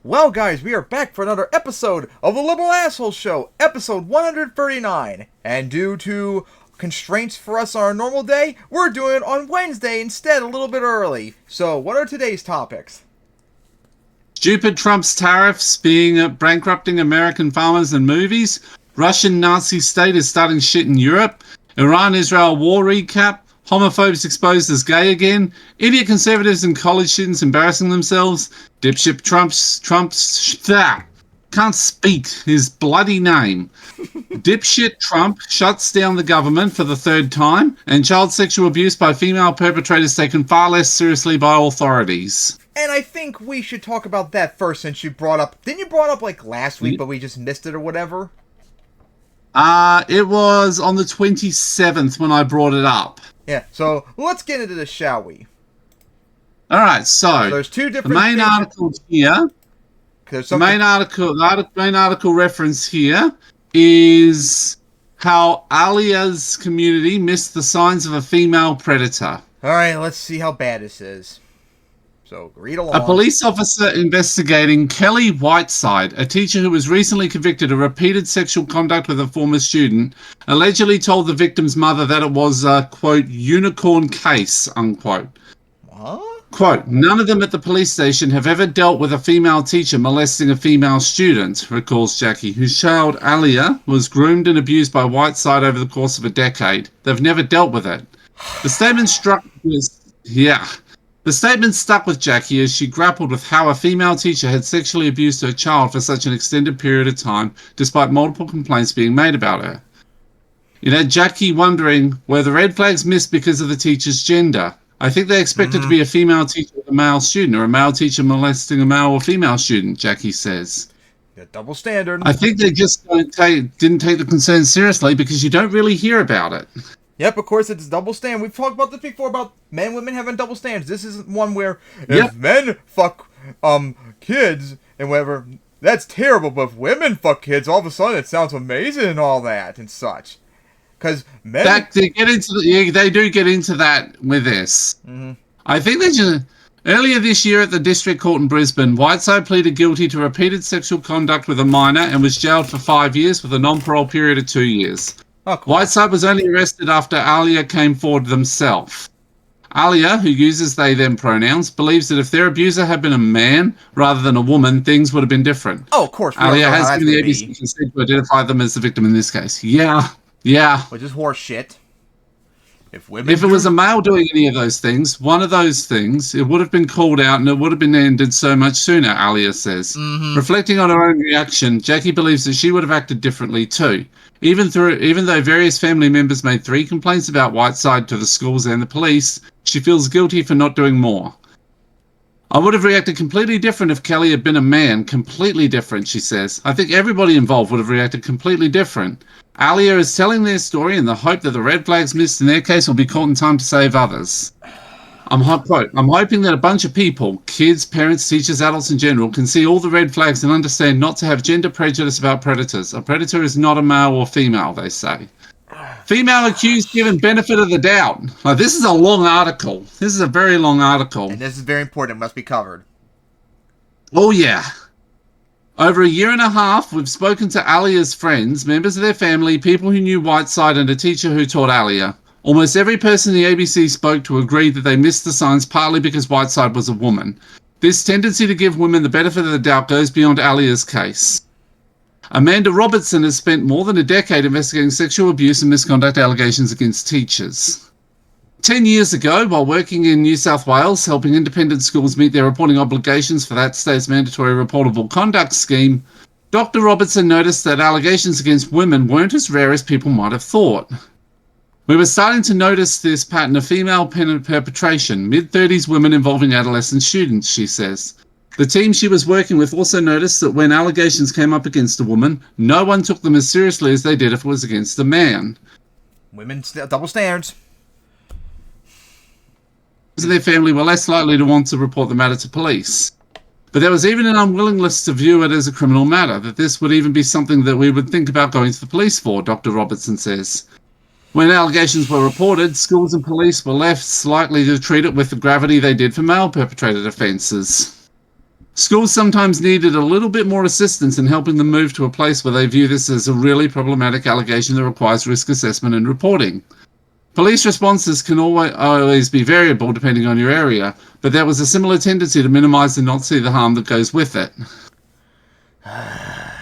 Well, guys, we are back for another episode of the Liberal Asshole Show, episode 139. And due to constraints for us on our normal day, we're doing it on Wednesday instead, a little bit early. So, what are today's topics? Stupid Trump's tariffs being bankrupting American farmers and movies. Russian Nazi state is starting shit in Europe. Iran-Israel war recap. Homophobes exposed as gay again. Idiot conservatives and college students embarrassing themselves. Dipshit can't speak his bloody name. Dipshit Trump shuts down the government for the third time. And child sexual abuse by female perpetrators taken far less seriously by authorities. And I think we should talk about that first since you brought up... Didn't you brought up like last week, but we just missed it or whatever? It was on the 27th when I brought it up. Yeah, so let's get into this, shall we? Alright, so there's two different the main article here, the main article reference here is how Alia's community missed the signs of a female predator. Alright, let's see how bad this is. So, read along. A police officer investigating Kelly Whiteside, a teacher who was recently convicted of repeated sexual conduct with a former student, allegedly told the victim's mother that it was a, quote, unicorn case, unquote. What? Quote, none of them at the police station have ever dealt with a female teacher molesting a female student, recalls Jackie, whose child, Alia, was groomed and abused by Whiteside over the course of a decade. They've never dealt with it. The statement The statement stuck with Jackie as she grappled with how a female teacher had sexually abused her child for such an extended period of time, despite multiple complaints being made about her. It had Jackie wondering, were the red flags missed because of the teacher's gender? I think they expected to be a female teacher with a male student, or a male teacher molesting a male or female student, Jackie says. Double standard. I think they just didn't take the concern seriously because you don't really hear about it. Yep, of course, it's double standard. We've talked about this before about men and women having double standards. This is one where if men fuck kids and whatever, that's terrible. But if women fuck kids, all of a sudden it sounds amazing and all that and such. Because men... they do get into that with this. Mm-hmm. I think they just... Earlier this year at the District Court in Brisbane, Whiteside pleaded guilty to repeated sexual conduct with a minor and was jailed for 5 years with a non-parole period of 2 years. Oh, cool. Whiteside was only arrested after Alia came forward themselves. Alia, who uses they-them pronouns, believes that if their abuser had been a man rather than a woman, things would have been different. Oh, of course. Alia has given the ABC consent to identify them as the victim in this case. Yeah. Which is horse shit. If it was a male doing any of those things, one of those things, it would have been called out and it would have been ended so much sooner, Alia says. Mm-hmm. Reflecting on her own reaction, Jackie believes that she would have acted differently too. Even though various family members made 3 complaints about Whiteside to the schools and the police, she feels guilty for not doing more. I would have reacted completely different if Kelly had been a man. Completely different, she says. I think everybody involved would have reacted completely different. Alia is telling their story in the hope that the red flags missed in their case will be caught in time to save others. I'm hoping that a bunch of people, kids, parents, teachers, adults in general, can see all the red flags and understand not to have gender prejudice about predators. A predator is not a male or female, they say. Female accused given benefit of the doubt. Now, this is a long article. This is a very long article. And this is very important. It must be covered. Oh, yeah. Over a year and a half, we've spoken to Alia's friends, members of their family, people who knew Whiteside, and a teacher who taught Alia. Almost every person the ABC spoke to agreed that they missed the signs partly because Whiteside was a woman. This tendency to give women the benefit of the doubt goes beyond Alia's case. Amanda Robertson has spent more than a decade investigating sexual abuse and misconduct allegations against teachers. 10 years ago, while working in New South Wales, helping independent schools meet their reporting obligations for that state's mandatory reportable conduct scheme, Dr. Robertson noticed that allegations against women weren't as rare as people might have thought. We were starting to notice this pattern of female perpetration, mid-30s women involving adolescent students, she says. The team she was working with also noticed that when allegations came up against a woman, no one took them as seriously as they did if it was against a man. Women, double standards. Their family were less likely to want to report the matter to police. But there was even an unwillingness to view it as a criminal matter, that this would even be something that we would think about going to the police for, Dr. Robertson says. When allegations were reported, schools and police were less likely to treat it with the gravity they did for male perpetrated offences. Schools sometimes needed a little bit more assistance in helping them move to a place where they view this as a really problematic allegation that requires risk assessment and reporting. Police responses can always be variable depending on your area, but there was a similar tendency to minimize and not see the harm that goes with it.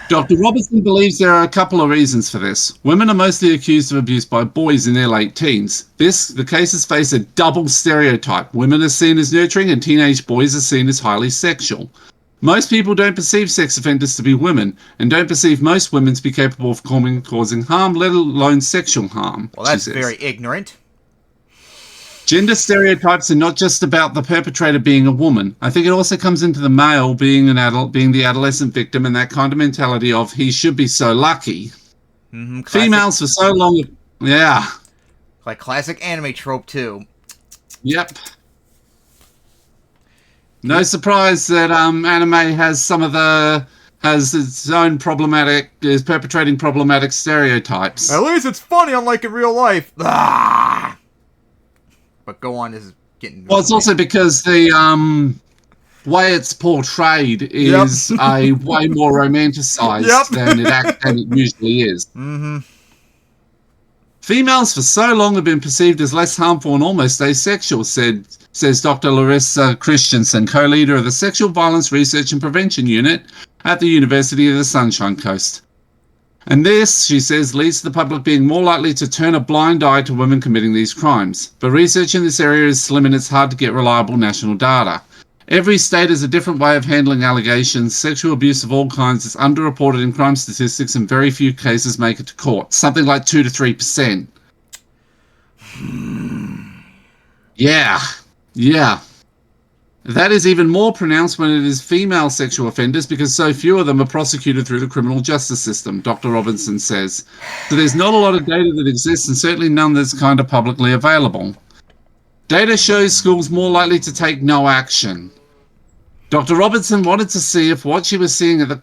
Dr. Robertson believes there are a couple of reasons for this. Women are mostly accused of abuse by boys in their late teens. The cases face a double stereotype. Women are seen as nurturing and teenage boys are seen as highly sexual. Most people don't perceive sex offenders to be women, and don't perceive most women to be capable of causing harm, let alone sexual harm. Well, that's very ignorant. Gender stereotypes are not just about the perpetrator being a woman. I think it also comes into the male being an adult, being the adolescent victim, and that kind of mentality of he should be so lucky. Females for so long, yeah. Like classic anime trope too. Yep. No surprise that anime has its own is perpetrating problematic stereotypes. At least it's funny, unlike in real life. Ah! But go on, this is getting... Well, it's also because the way it's portrayed is a way more romanticized than it usually is. Mm-hmm. Females for so long have been perceived as less harmful and almost asexual, says Dr. Larissa Christensen, co-leader of the Sexual Violence Research and Prevention Unit at the University of the Sunshine Coast. And this, she says, leads to the public being more likely to turn a blind eye to women committing these crimes. But research in this area is slim and it's hard to get reliable national data. Every state has a different way of handling allegations. Sexual abuse of all kinds is underreported in crime statistics and very few cases make it to court. Something like 2 to 3%. Yeah. That is even more pronounced when it is female sexual offenders because so few of them are prosecuted through the criminal justice system, Dr. Robinson says. So there's not a lot of data that exists and certainly none that's kind of publicly available. Data shows schools more likely to take no action. Dr. Robinson wanted to see if what she was seeing at the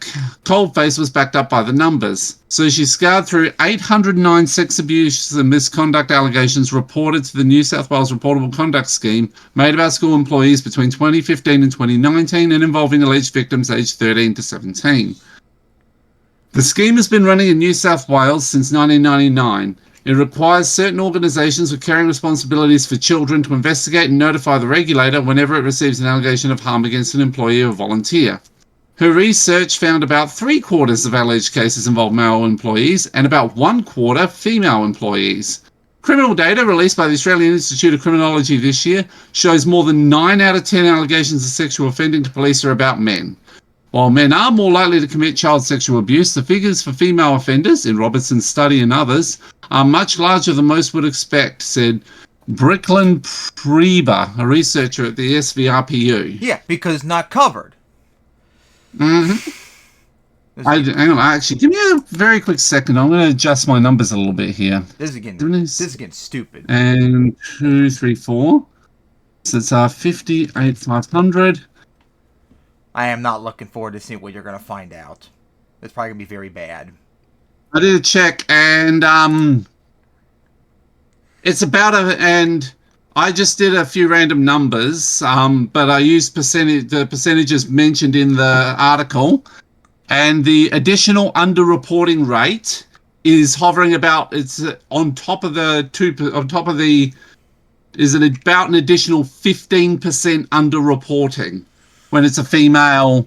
coalface was backed up by the numbers. So she scoured through 809 sex abuse and misconduct allegations reported to the New South Wales Reportable Conduct Scheme made about school employees between 2015 and 2019 and involving alleged victims aged 13 to 17. The scheme has been running in New South Wales since 1999. It requires certain organisations with caring responsibilities for children to investigate and notify the regulator whenever it receives an allegation of harm against an employee or volunteer. Her research found about 3/4 of alleged cases involve male employees and about 1/4 female employees. Criminal data released by the Australian Institute of Criminology this year shows more than 9 out of 10 allegations of sexual offending to police are about men. While men are more likely to commit child sexual abuse, the figures for female offenders, in Robertson's study and others, are much larger than most would expect, said Bricklin Preba, a researcher at the SVRPU. Yeah, because not covered. Mm-hmm. Hang on, actually, give me a very quick second. I'm going to adjust my numbers a little bit here. This is getting stupid. And 2, 3, 4. So it's 58,500. I am not looking forward to seeing what you're going to find out. It's probably going to be very bad. I did a check, and it's about and I just did a few random numbers, but I used the percentages mentioned in the article, and the additional underreporting rate is hovering about. It's on top of the is it about an additional 15% underreporting when it's a female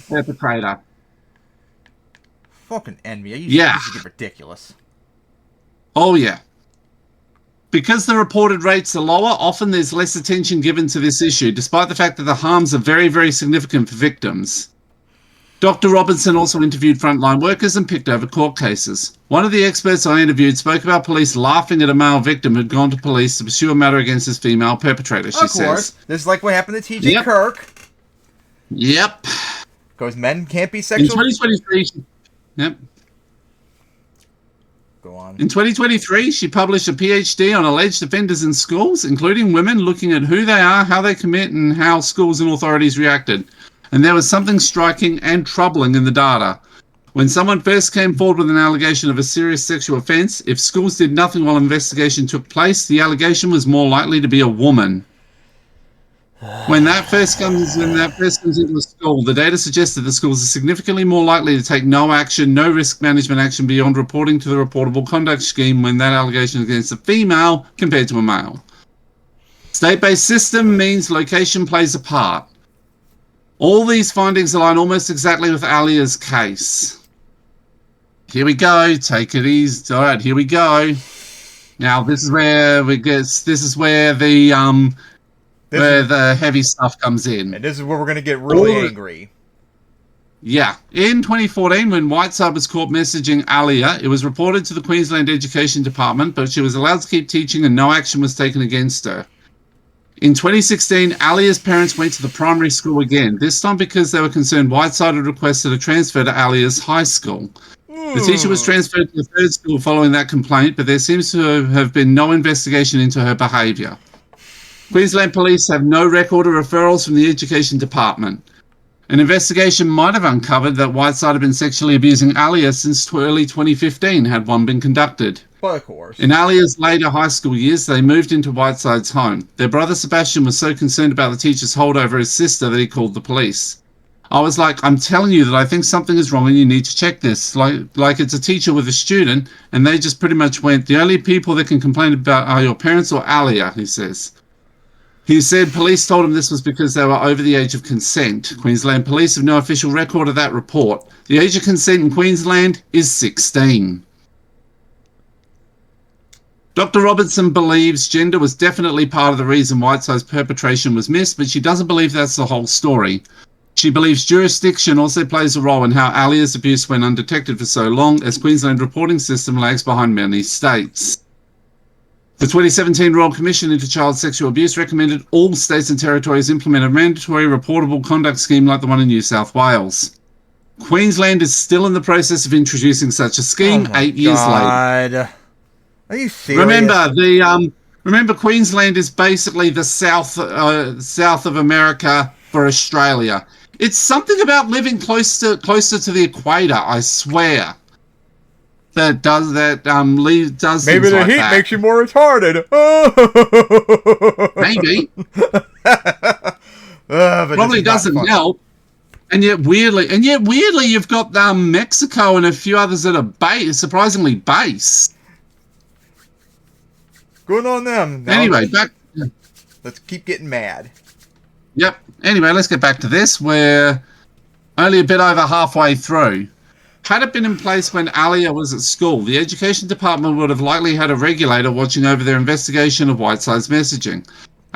perpetrator. Fucking envy. This is ridiculous. Oh, yeah. Because the reported rates are lower, often there's less attention given to this issue, despite the fact that the harms are very, very significant for victims. Dr. Robinson also interviewed frontline workers and picked over court cases. One of the experts I interviewed spoke about police laughing at a male victim who'd gone to police to pursue a matter against his female perpetrator, she says. Of course. This is like what happened to T.J. Kirk. Yep. Because men can't be sexual... In 2023... Yep. Go on. In 2023, she published a PhD on alleged offenders in schools, including women, looking at who they are, how they commit, and how schools and authorities reacted. And there was something striking and troubling in the data. When someone first came forward with an allegation of a serious sexual offence, if schools did nothing while investigation took place, the allegation was more likely to be a woman. When that first comes into a school, the data suggests that the schools are significantly more likely to take no action, no risk management action beyond reporting to the reportable conduct scheme when that allegation is against a female compared to a male. State-based system means location plays a part. All these findings align almost exactly with Alia's case. Here we go. Take it easy. All right, here we go. Now this is where the heavy stuff comes in. And this is where we're going to get really angry. Yeah. In 2014, when Whiteside was caught messaging Alia, it was reported to the Queensland Education Department, but she was allowed to keep teaching and no action was taken against her. In 2016, Alia's parents went to the primary school again, this time because they were concerned Whiteside had requested a transfer to Alia's high school. The teacher was transferred to the third school following that complaint, but there seems to have been no investigation into her behaviour. Queensland Police have no record of referrals from the Education Department. An investigation might have uncovered that Whiteside had been sexually abusing Alia since early 2015, had one been conducted. But of course. In Alia's later high school years, they moved into Whiteside's home. Their brother Sebastian was so concerned about the teacher's hold over his sister that he called the police. I was like, I'm telling you that I think something is wrong and you need to check this. Like it's a teacher with a student, and they just pretty much went, the only people that can complain about are your parents or Alia, he says. He said police told him this was because they were over the age of consent. Queensland Police have no official record of that report. The age of consent in Queensland is 16. Dr. Robinson believes gender was definitely part of the reason Whiteside's perpetration was missed, but she doesn't believe that's the whole story. She believes jurisdiction also plays a role in how Alia's abuse went undetected for so long, as Queensland's reporting system lags behind many states. The 2017 Royal Commission into Child Sexual Abuse recommended all states and territories implement a mandatory reportable conduct scheme like the one in New South Wales. Queensland is still in the process of introducing such a scheme 8 years later. Are you serious? Remember, Queensland is basically the south of America for Australia. It's something about living closer to the equator, I swear. That does maybe the like heat that. makes you more retarded. Maybe. Probably doesn't help. And yet weirdly, you've got Mexico and a few others that are surprisingly base. Good on them. Now, anyway, let's keep getting mad. Yep. Anyway, let's get back to this. We're only a bit over halfway through. Had it been in place when Alia was at school, the Education Department would have likely had a regulator watching over their investigation of Whiteside's messaging.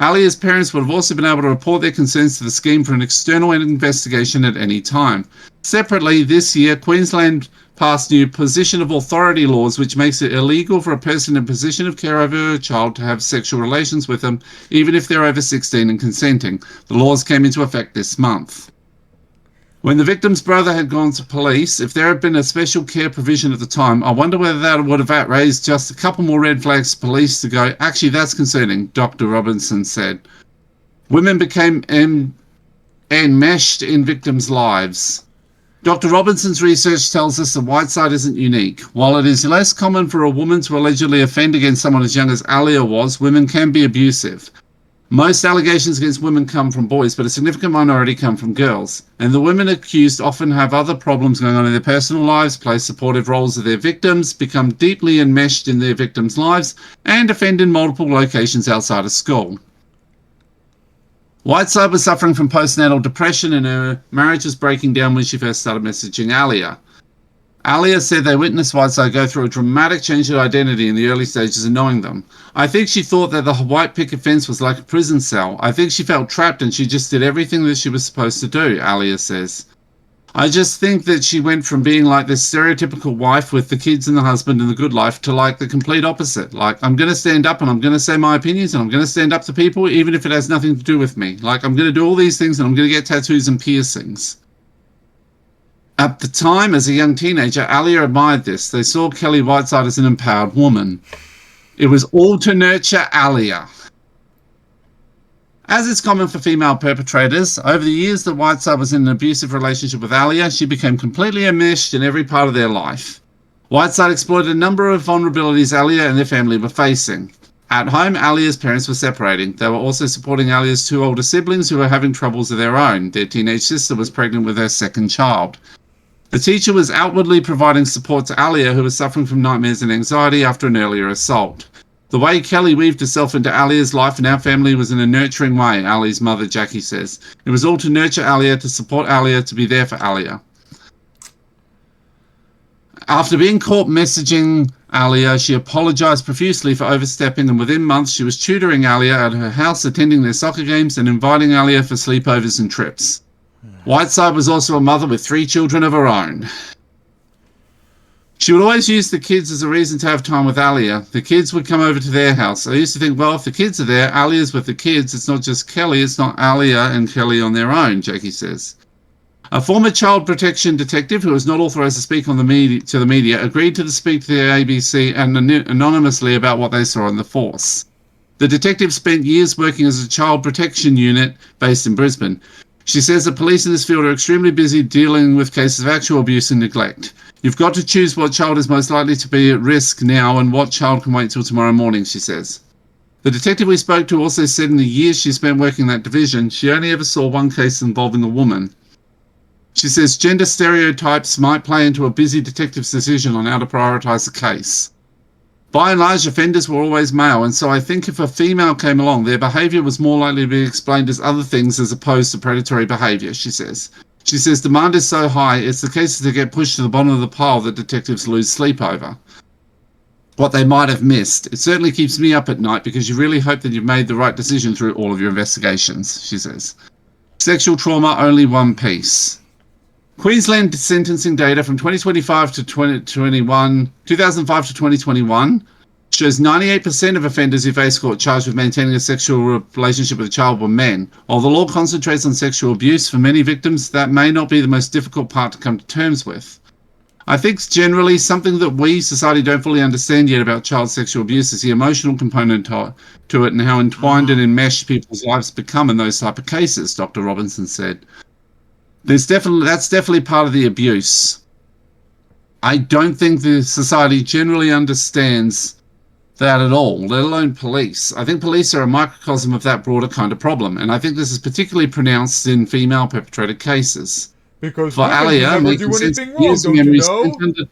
Alia's parents would have also been able to report their concerns to the scheme for an external investigation at any time. Separately, this year, Queensland passed new position of authority laws, which makes it illegal for a person in position of care over a child to have sexual relations with them, even if they're over 16 and consenting. The laws came into effect this month. When the victim's brother had gone to police, if there had been a special care provision at the time, I wonder whether that would have raised just a couple more red flags to police to go, actually, that's concerning, Dr. Robinson said. Women became enmeshed in victims' lives. Dr. Robinson's research tells us that Whiteside isn't unique. While it is less common for a woman to allegedly offend against someone as young as Alia was, women can be abusive. Most allegations against women come from boys, but a significant minority come from girls. And the women accused often have other problems going on in their personal lives, play supportive roles of their victims, become deeply enmeshed in their victims' lives, and offend in multiple locations outside of school. Whiteside was suffering from postnatal depression and her marriage was breaking down when she first started messaging Alia. Alia said they witnessed Whiteside go through a dramatic change of identity in the early stages of knowing them. I think she thought that the white picket fence was like a prison cell. I think she felt trapped and she just did everything that she was supposed to do, Alia says. I just think that she went from being like this stereotypical wife with the kids and the husband and the good life to like the complete opposite. Like, I'm going to stand up and I'm going to say my opinions and I'm going to stand up to people even if it has nothing to do with me. Like, I'm going to do all these things and I'm going to get tattoos and piercings. At the time, as a young teenager, Alia admired this. They saw Kelly Whiteside as an empowered woman. It was all to nurture Alia. As is common for female perpetrators, over the years that Whiteside was in an abusive relationship with Alia, she became completely enmeshed in every part of their life. Whiteside exploited a number of vulnerabilities Alia and their family were facing. At home, Alia's parents were separating. They were also supporting Alia's 2 older siblings who were having troubles of their own. Their teenage sister was pregnant with her second child. The teacher was outwardly providing support to Alia, who was suffering from nightmares and anxiety after an earlier assault. The way Kelly weaved herself into Alia's life and our family was in a nurturing way, Ali's mother Jackie says. It was all to nurture Alia, to support Alia, to be there for Alia. After being caught messaging Alia, she apologized profusely for overstepping, and within months she was tutoring Alia at her house, attending their soccer games and inviting Alia for sleepovers and trips. Whiteside was also a mother with 3 children of her own. She would always use the kids as a reason to have time with Alia. The kids would come over to their house. I used to think, well, if the kids are there, Alia's with the kids. It's not just Kelly. It's not Alia and Kelly on their own, Jackie says. A former child protection detective who was not authorized to speak on the media agreed to speak to the ABC and anonymously about what they saw in the force. The detective spent years working as a child protection unit based in Brisbane. She says the police in this field are extremely busy dealing with cases of actual abuse and neglect. You've got to choose what child is most likely to be at risk now and what child can wait till tomorrow morning, she says. The detective we spoke to also said in the years she spent working that division, she only ever saw one case involving a woman. She says gender stereotypes might play into a busy detective's decision on how to prioritise a case. By and large, offenders were always male, and so I think if a female came along, their behaviour was more likely to be explained as other things as opposed to predatory behaviour, she says. She says demand is so high, it's the cases that get pushed to the bottom of the pile that detectives lose sleep over. What they might have missed. It certainly keeps me up at night because you really hope that you've made the right decision through all of your investigations, she says. Sexual trauma, only one piece. Queensland sentencing data from 2005 to 2021 shows 98% of offenders who face court charged with maintaining a sexual relationship with a child were men. While the law concentrates on sexual abuse, for many victims, that may not be the most difficult part to come to terms with. I think generally something that we, society, don't fully understand yet about child sexual abuse is the emotional component to it and how entwined and enmeshed people's lives become in those type of cases, Dr. Robinson said. That's definitely part of the abuse. I don't think the society generally understands that at all, let alone police. I think police are a microcosm of that broader kind of problem, and I think this is particularly pronounced in female perpetrated cases. Because for Alia, never do anything wrong, don't you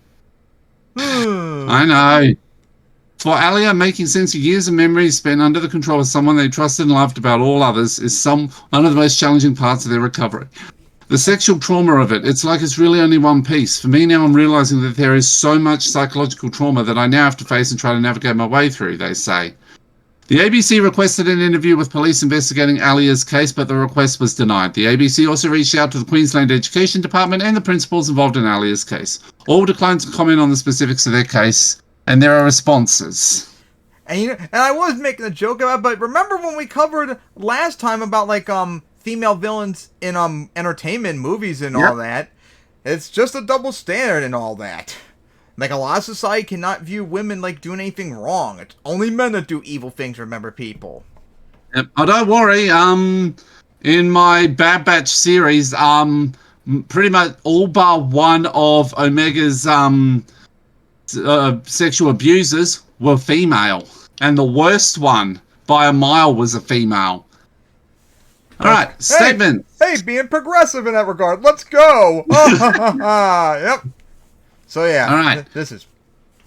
know? I know. For Alia, making sense of years of memories spent under the control of someone they trusted and loved about all others is one of the most challenging parts of their recovery. The sexual trauma of it, it's like it's really only one piece. For me now, I'm realizing that there is so much psychological trauma that I now have to face and try to navigate my way through, they say. The ABC requested an interview with police investigating Alia's case, but the request was denied. The ABC also reached out to the Queensland Education Department and the principals involved in Alia's case. All declined to comment on the specifics of their case, and there are responses. And I was making a joke about it, but remember when we covered last time about, like, female villains in entertainment movies and all that? It's just a double standard and all that. Like, a lot of society cannot view women like doing anything wrong. It's only men that do evil things, remember, people. Yep. Oh, don't worry. In my Bad Batch series, pretty much all bar one of Omega's sexual abusers were female, and the worst one by a mile was a female. All right, statement. Hey, being progressive in that regard. Let's go. Yep. So yeah. All right. This is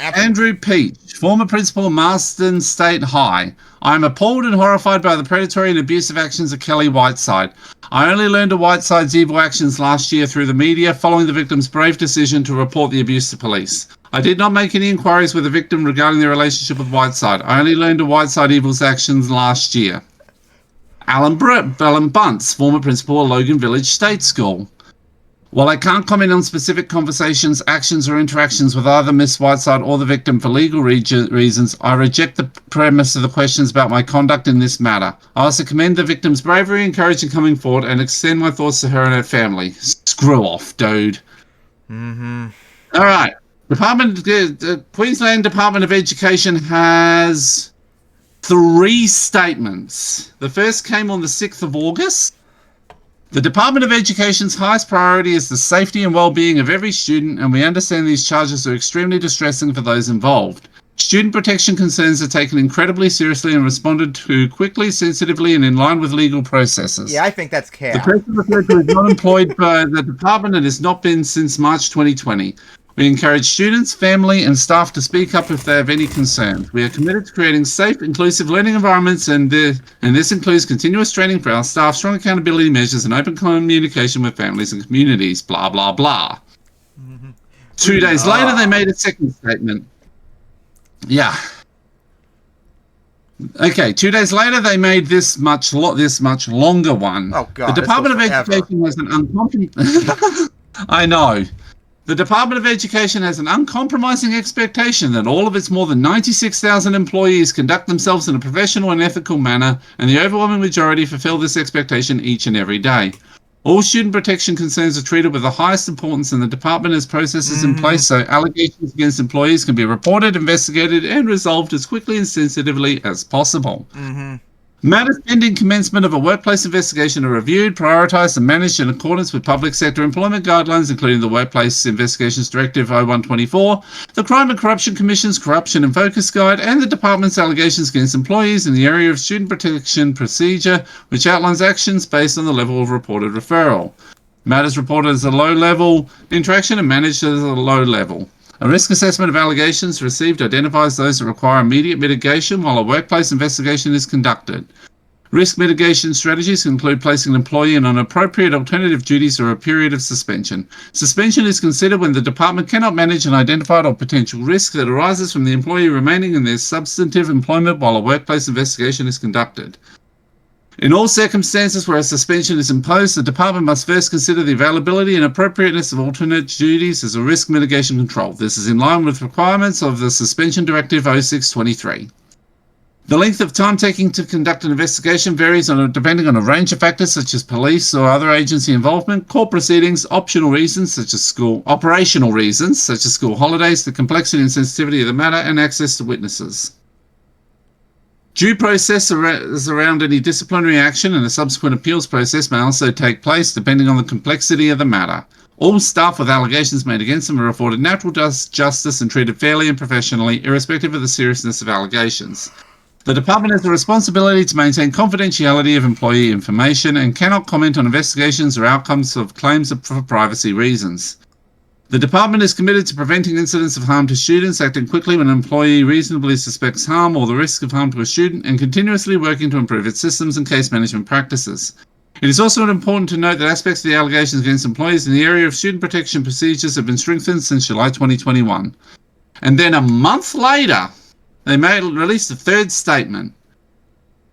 Andrew Peach, former principal of Marsden State High. I am appalled and horrified by the predatory and abusive actions of Kelly Whiteside. I only learned of Whiteside's evil actions last year through the media following the victim's brave decision to report the abuse to police. I did not make any inquiries with the victim regarding their relationship with Whiteside. I only learned of Whiteside evil's actions last year. Alan Bunce, former principal of Logan Village State School. While I can't comment on specific conversations, actions, or interactions with either Miss Whiteside or the victim for legal reasons, I reject the premise of the questions about my conduct in this matter. I also commend the victim's bravery and courage in coming forward and extend my thoughts to her and her family. Screw off, dude. Mm-hmm. All right. Queensland Department of Education has 3 statements. The first came on the 6th of August. The Department of Education's highest priority is the safety and well-being of every student, and we understand these charges are extremely distressing for those involved. Student protection concerns are taken incredibly seriously and responded to quickly, sensitively, and in line with legal processes. Yeah, I think that's The cap. person referred to is not employed by the department and has not been since March 2020. We encourage students, family, and staff to speak up if they have any concerns. We are committed to creating safe, inclusive learning environments, and this includes continuous training for our staff, strong accountability measures, and open communication with families and communities. Blah, blah, blah. 2 days later, they made a second statement. Yeah. Okay, 2 days later, they made this much longer one. Oh, God. The Department of Education has an I know. The Department of Education has an uncompromising expectation that all of its more than 96,000 employees conduct themselves in a professional and ethical manner, and the overwhelming majority fulfill this expectation each and every day. All student protection concerns are treated with the highest importance, and the department has processes in place so allegations against employees can be reported, investigated, and resolved as quickly and sensitively as possible. Matters pending commencement of a workplace investigation are reviewed, prioritized, and managed in accordance with public sector employment guidelines, including the Workplace Investigations Directive 0124, the Crime and Corruption Commission's Corruption and Focus Guide, and the department's allegations against employees in the area of student protection procedure, which outlines actions based on the level of reported referral. Matters reported as a low-level interaction and managed as a low level. A risk assessment of allegations received identifies those that require immediate mitigation while a workplace investigation is conducted. Risk mitigation strategies include placing an employee in appropriate alternative duties or a period of suspension. Suspension is considered when the department cannot manage an identified or potential risk that arises from the employee remaining in their substantive employment while a workplace investigation is conducted. In all circumstances where a suspension is imposed, the department must first consider the availability and appropriateness of alternate duties as a risk mitigation control. This is in line with requirements of the Suspension Directive 0623. The length of time taking to conduct an investigation varies depending on a range of factors such as police or other agency involvement, court proceedings, operational reasons such as school holidays, the complexity and sensitivity of the matter, and access to witnesses. Due process around any disciplinary action and a subsequent appeals process may also take place depending on the complexity of the matter. All staff with allegations made against them are afforded natural justice and treated fairly and professionally, irrespective of the seriousness of allegations. The department has the responsibility to maintain confidentiality of employee information and cannot comment on investigations or outcomes of claims for privacy reasons. The department is committed to preventing incidents of harm to students, acting quickly when an employee reasonably suspects harm or the risk of harm to a student, and continuously working to improve its systems and case management practices. It is also important to note that aspects of the allegations against employees in the area of student protection procedures have been strengthened since July 2021. And then a month later, they released a third statement.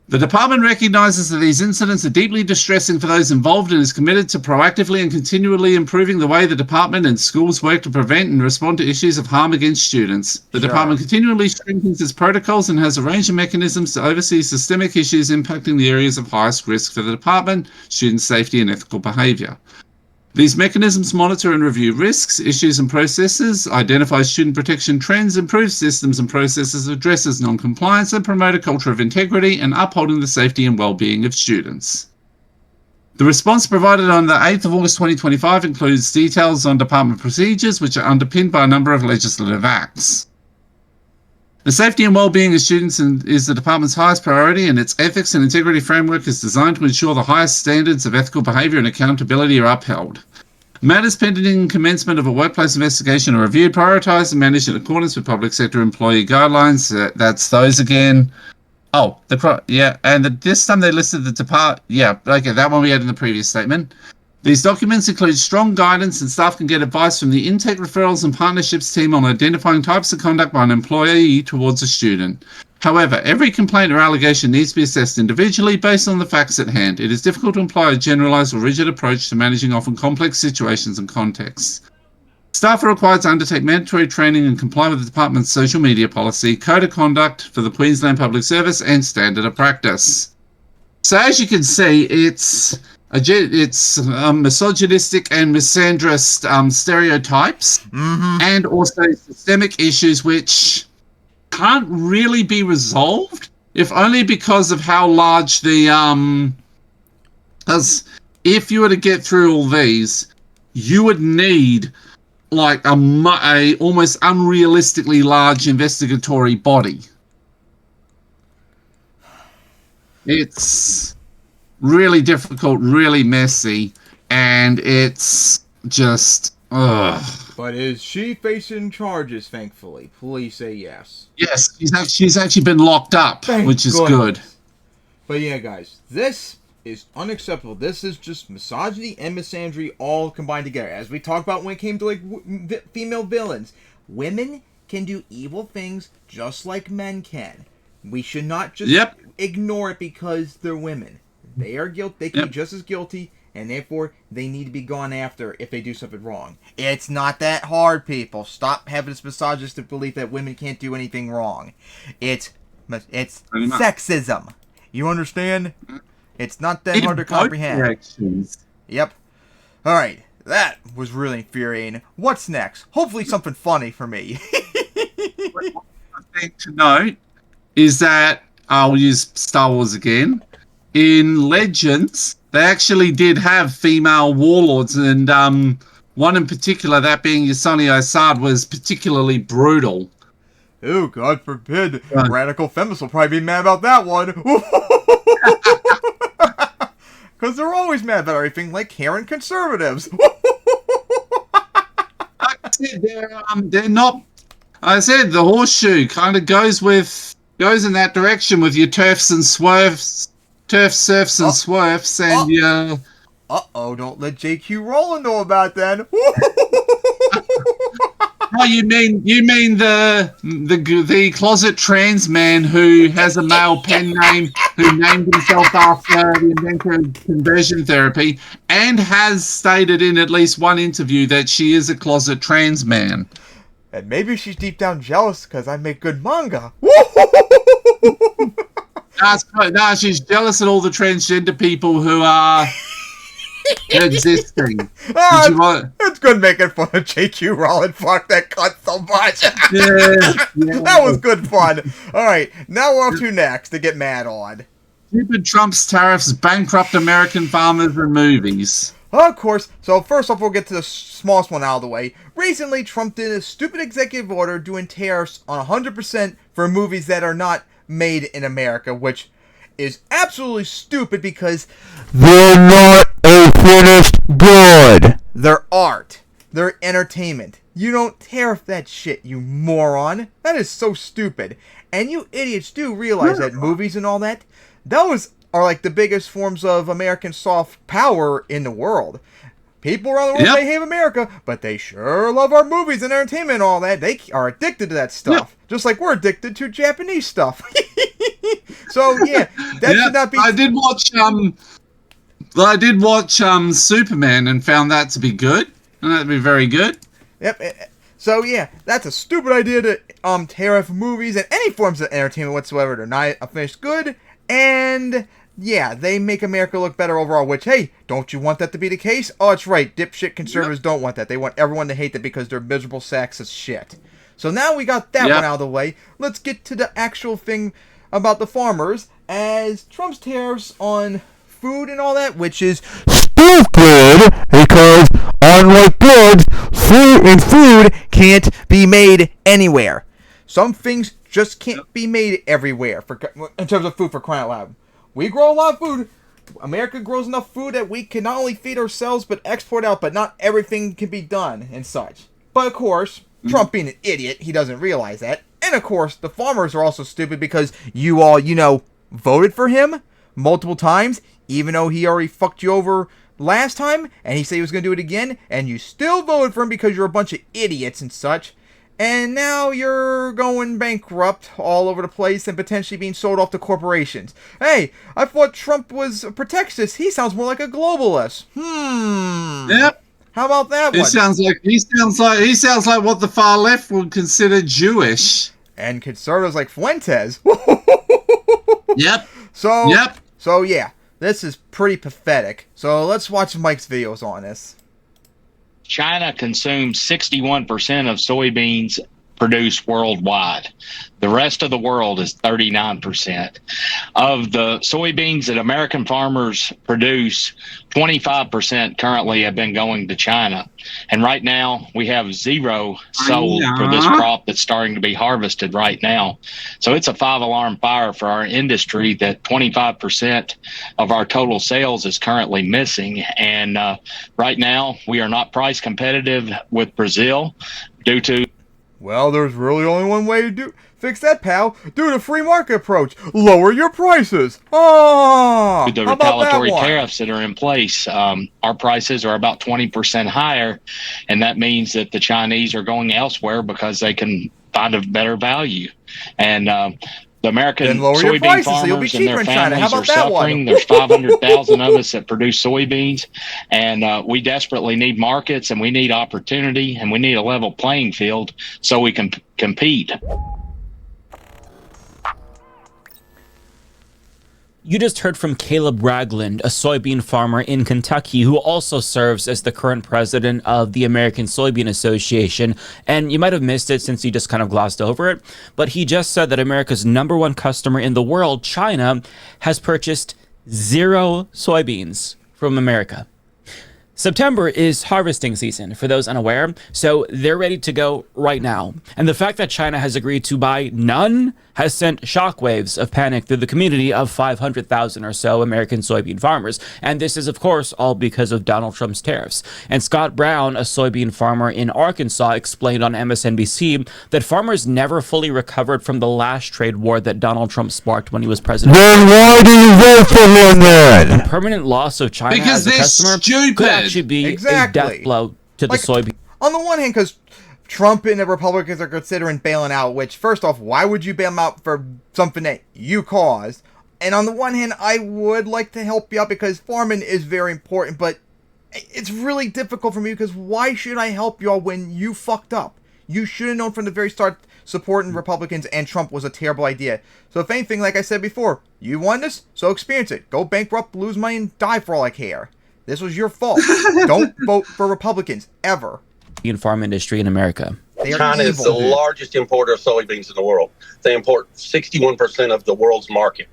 The department recognizes that these incidents are deeply distressing for those involved and is committed to proactively and continually improving the way the department and schools work to prevent and respond to issues of harm against students. The department continually strengthens its protocols and has a range of mechanisms to oversee systemic issues impacting the areas of highest risk for the department, student safety, and ethical behavior. These mechanisms monitor and review risks, issues, and processes, identify student protection trends, improve systems and processes, addresses non-compliance, and promote a culture of integrity and upholding the safety and well-being of students. The response provided on the 8th of August 2025 includes details on department procedures, which are underpinned by a number of legislative acts. The safety and well-being of students is the department's highest priority, and its ethics and integrity framework is designed to ensure the highest standards of ethical behavior and accountability are upheld. Matters pending commencement of a workplace investigation are reviewed, prioritized, and managed in accordance with public sector employee guidelines. That's those again. Oh, this time they listed the department. Yeah, okay, that one we had in the previous statement. These documents include strong guidance, and staff can get advice from the intake referrals and partnerships team on identifying types of conduct by an employee towards a student. However, every complaint or allegation needs to be assessed individually based on the facts at hand. It is difficult to apply a generalized or rigid approach to managing often complex situations and contexts. Staff are required to undertake mandatory training and comply with the department's social media policy, code of conduct for the Queensland Public Service, and standard of practice. So as you can see, it's misogynistic and misandrist stereotypes, and also systemic issues which can't really be resolved, if only because of how large the because if you were to get through all these, you would need like a almost unrealistically large investigatory body. It's really difficult, really messy, and it's just ugh. But is she facing charges, thankfully? Please say yes. Yes, she's actually been locked up, which is good. But yeah, guys, this is unacceptable. This is just misogyny and misandry all combined together. As we talked about when it came to like female villains, women can do evil things just like men can. We should not just ignore it because they're women. They are guilty. They can be just as guilty, and therefore they need to be gone after if they do something wrong. It's not that hard, people. Stop having this misogynistic belief that women can't do anything wrong. It's sexism. You understand? It's not that hard to comprehend. Yep. Alright, that was really infuriating. What's next? Hopefully something funny for me. One thing to note is that, I'll use Star Wars again, in Legends, they actually did have female warlords, and one in particular, that being Yasani Assad, was particularly brutal. Ooh, God forbid. Radical feminists will probably be mad about that one. Because they're always mad about everything, like Karen conservatives. They're not... I said the horseshoe kind of goes in that direction with your turfs and swerves, surfs and swerfs, and your... Uh-oh, don't let JQ Rowland know about that. Oh, you mean the closet trans man who has a male pen name, who named himself after the inventor of conversion therapy, and has stated in at least one interview that she is a closet trans man. And maybe she's deep down jealous because I make good manga. Nah, she's jealous of all the transgender people who are existing. It's good making fun of JQ Rowland. Fuck that cunt so much. Yeah. That was good fun. Alright, now we're on to next to get mad on. Stupid Trump's tariffs bankrupt American farmers and movies. Of course. So first off, we'll get to the smallest one out of the way. Recently, Trump did a stupid executive order doing tariffs on 100% for movies that are not made in America, which is absolutely stupid because they're not a finished good. They're art. They're entertainment. You don't tariff that shit, you moron. That is so stupid. And you idiots do realize that movies and all that, those are like the biggest forms of American soft power in the world. People around the world, they hate America, but they sure love our movies and entertainment and all that. They are addicted to that stuff. Just like we're addicted to Japanese stuff. So, yeah, that should not be... I did watch Superman and found that to be good. And that'd be very good. Yep. So, yeah, that's a stupid idea to tariff movies and any forms of entertainment whatsoever. They're not a finished good. And... yeah, they make America look better overall, which, hey, don't you want that to be the case? Oh, it's right. Dipshit conservatives don't want that. They want everyone to hate that because they're miserable sacks of shit. So now we got that one out of the way. Let's get to the actual thing about the farmers, as Trump's tariffs on food and all that, which is stupid because, unlike goods, food can't be made anywhere. Some things just can't be made everywhere, in terms of food, for crying out loud. We grow a lot of food. America grows enough food that we can not only feed ourselves, but export out, but not everything can be done and such. But of course, Trump being an idiot, he doesn't realize that. And of course, the farmers are also stupid because you all, voted for him multiple times, even though he already fucked you over last time, and he said he was going to do it again, and you still voted for him because you're a bunch of idiots and such. And now you're going bankrupt all over the place and potentially being sold off to corporations. Hey, I thought Trump was a protectionist. He sounds more like a globalist. Yep. How about that one? He sounds like what the far left would consider Jewish. And conservatives like Fuentes. Yep. So yeah, this is pretty pathetic. So let's watch Mike's videos on this. China consumes 61% of soybeans produced worldwide. The rest of the world is 39%. Of the soybeans that American farmers produce, 25% currently have been going to China. And right now, we have zero sold for this crop that's starting to be harvested right now. So it's a 5-alarm fire for our industry that 25% of our total sales is currently missing. And right now, we are not price competitive with Brazil due to... Well, there's really only one way to fix that, pal. Do the free market approach. Lower your prices. Oh, the retaliatory tariffs that are in place. Our prices are about 20% higher, and that means that the Chinese are going elsewhere because they can find a better value. And the American soybean farmers and their families are suffering. There's 500,000 of us that produce soybeans, and we desperately need markets, and we need opportunity, and we need a level playing field so we can compete. You just heard from Caleb Ragland, a soybean farmer in Kentucky who also serves as the current president of the American Soybean Association. And you might have missed it since you just kind of glossed over it, but he just said that America's #1 customer in the world, China, has purchased 0 soybeans from America. September is harvesting season, for those unaware, so they're ready to go right now. And the fact that China has agreed to buy none has sent shockwaves of panic through the community of 500,000 or so American soybean farmers. And this is, of course, all because of Donald Trump's tariffs. And Scott Brown, a soybean farmer in Arkansas, explained on MSNBC that farmers never fully recovered from the last trade war that Donald Trump sparked when he was president. Then why do you vote for him then? The permanent loss of China because as a customer stupid. could actually be a death blow to the soybean. On the one hand, because Trump and the Republicans are considering bailing out, which, first off, why would you bail them out for something that you caused? And on the one hand, I would like to help you out because farming is very important, but it's really difficult for me because why should I help y'all when you fucked up? You should have known from the very start supporting Republicans and Trump was a terrible idea. So if anything, like I said before, you won this, so experience it. Go bankrupt, lose money, and die for all I care. This was your fault. Don't vote for Republicans, ever. Farm industry in America. China is the largest importer of soybeans in the world. They import 61% of the world's market.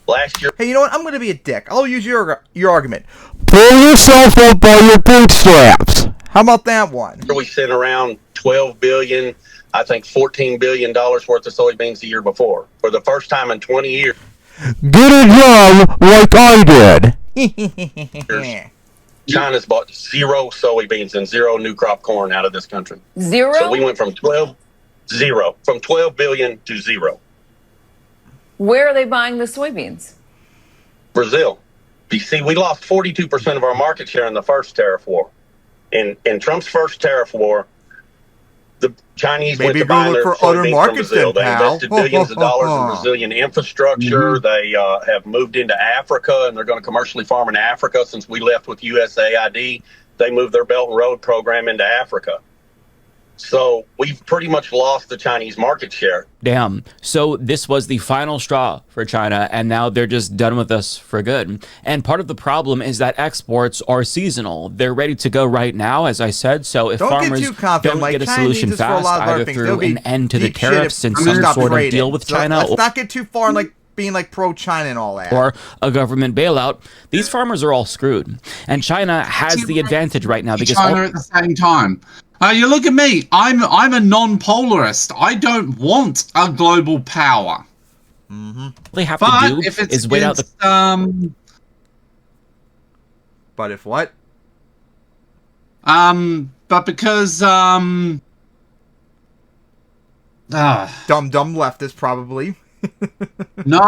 Last year... Hey, you know what? I'm going to be a dick. I'll use your argument. Pull yourself up by your bootstraps. How about that one? We sent around $12 billion, I think $14 billion worth of soybeans the year before. For the first time in 20 years. Get a job like I did. China's bought 0 soybeans and 0 new crop corn out of this country. 0? So we went from 12 billion to 0. Where are they buying the soybeans? Brazil. You see, we lost 42% of our market share in the first tariff war. In Trump's first tariff war, the Chinese went to buy their soybeans from Brazil. They invested billions of dollars in Brazilian infrastructure. They have moved into Africa, and they're going to commercially farm in Africa. Since we left with USAID, they moved their Belt and Road program into Africa. So we've pretty much lost the Chinese market share. Damn. So this was the final straw for China, and now they're just done with us for good. And part of the problem is that exports are seasonal. They're ready to go right now, as I said. So if farmers don't get a solution fast, either through an end to the tariffs and some sort of deal with China, let's not get too far like being like pro-China and all that, or a government bailout, these farmers are all screwed. And China has the advantage right now because China at the same time. You look at me. I'm a non-polarist. I don't want a global power. All they have to do is wait out the. But if what? But because dumb leftist probably. No.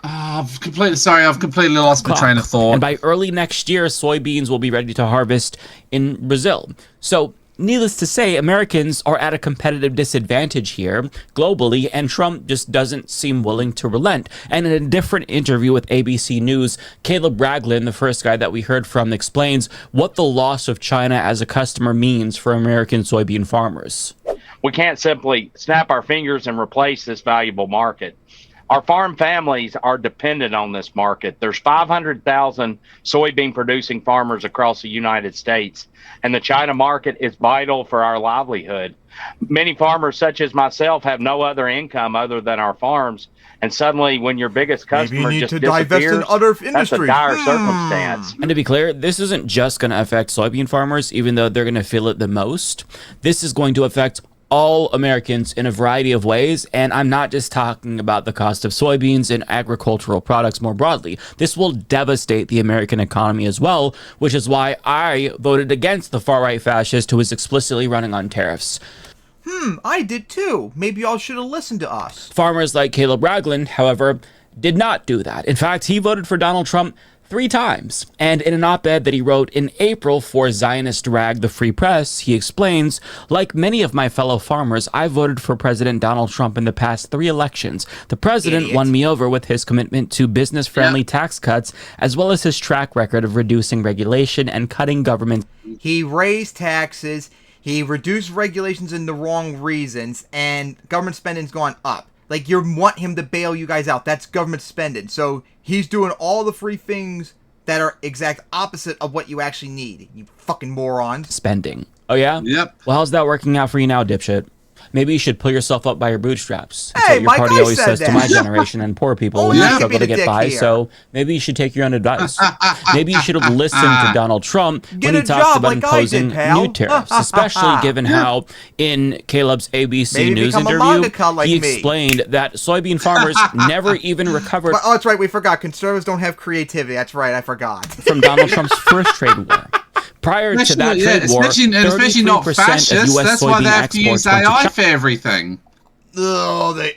I've completely lost my train of thought. And by early next year, soybeans will be ready to harvest in Brazil. So, needless to say, Americans are at a competitive disadvantage here globally, and Trump just doesn't seem willing to relent. And in a different interview with ABC News, Caleb Ragland, the first guy that we heard from, explains what the loss of China as a customer means for American soybean farmers. We can't simply snap our fingers and replace this valuable market. Our farm families are dependent on this market. There's 500,000 soybean producing farmers across the United States, and the China market is vital for our livelihood. Many farmers, such as myself, have no other income other than our farms. And suddenly, when your biggest customer just disappears, that's a dire circumstance. And to be clear, this isn't just going to affect soybean farmers, even though they're going to feel it the most. This is going to affect all Americans in a variety of ways, and I'm not just talking about the cost of soybeans and agricultural products more broadly. This will devastate the American economy as well, which is why I voted against the far-right fascist who is explicitly running on tariffs. I did too. Maybe y'all should have listened to us. Farmers like Caleb Ragland, however, did not do that. In fact, he voted for Donald Trump 3 times. And in an op-ed that he wrote in April for Zionist rag The Free Press, he explains, like many of my fellow farmers, I voted for President Donald Trump in the past 3 elections. The president won me over with his commitment to business-friendly tax cuts, as well as his track record of reducing regulation and cutting government. He raised taxes, he reduced regulations in the wrong reasons, and government spending's gone up. Like, you want him to bail you guys out. That's government spending. So he's doing all the free things that are exact opposite of what you actually need. You fucking morons. Spending. Oh, yeah? Yep. Well, how's that working out for you now, dipshit? Maybe you should pull yourself up by your bootstraps. That's Hey, what your Mike, party I always said says that. to my generation and poor people Oh, when yeah. they struggle to Give me the get by. dick here. So maybe you should take your own advice. Maybe you should have listened to Donald Trump Get when he a talks job about like I imposing did, pal. new tariffs, especially given how in Caleb's ABC Maybe News become a interview, mangaka like he me. explained that soybean farmers never even recovered Oh, that's right. We forgot. Conservatives don't have creativity. That's right. I forgot. from Donald Trump's first trade war. Prior to that trade war, especially not 33% of fascists. U.S. That's why soybean they have to use exports went to AI China. for everything. Oh,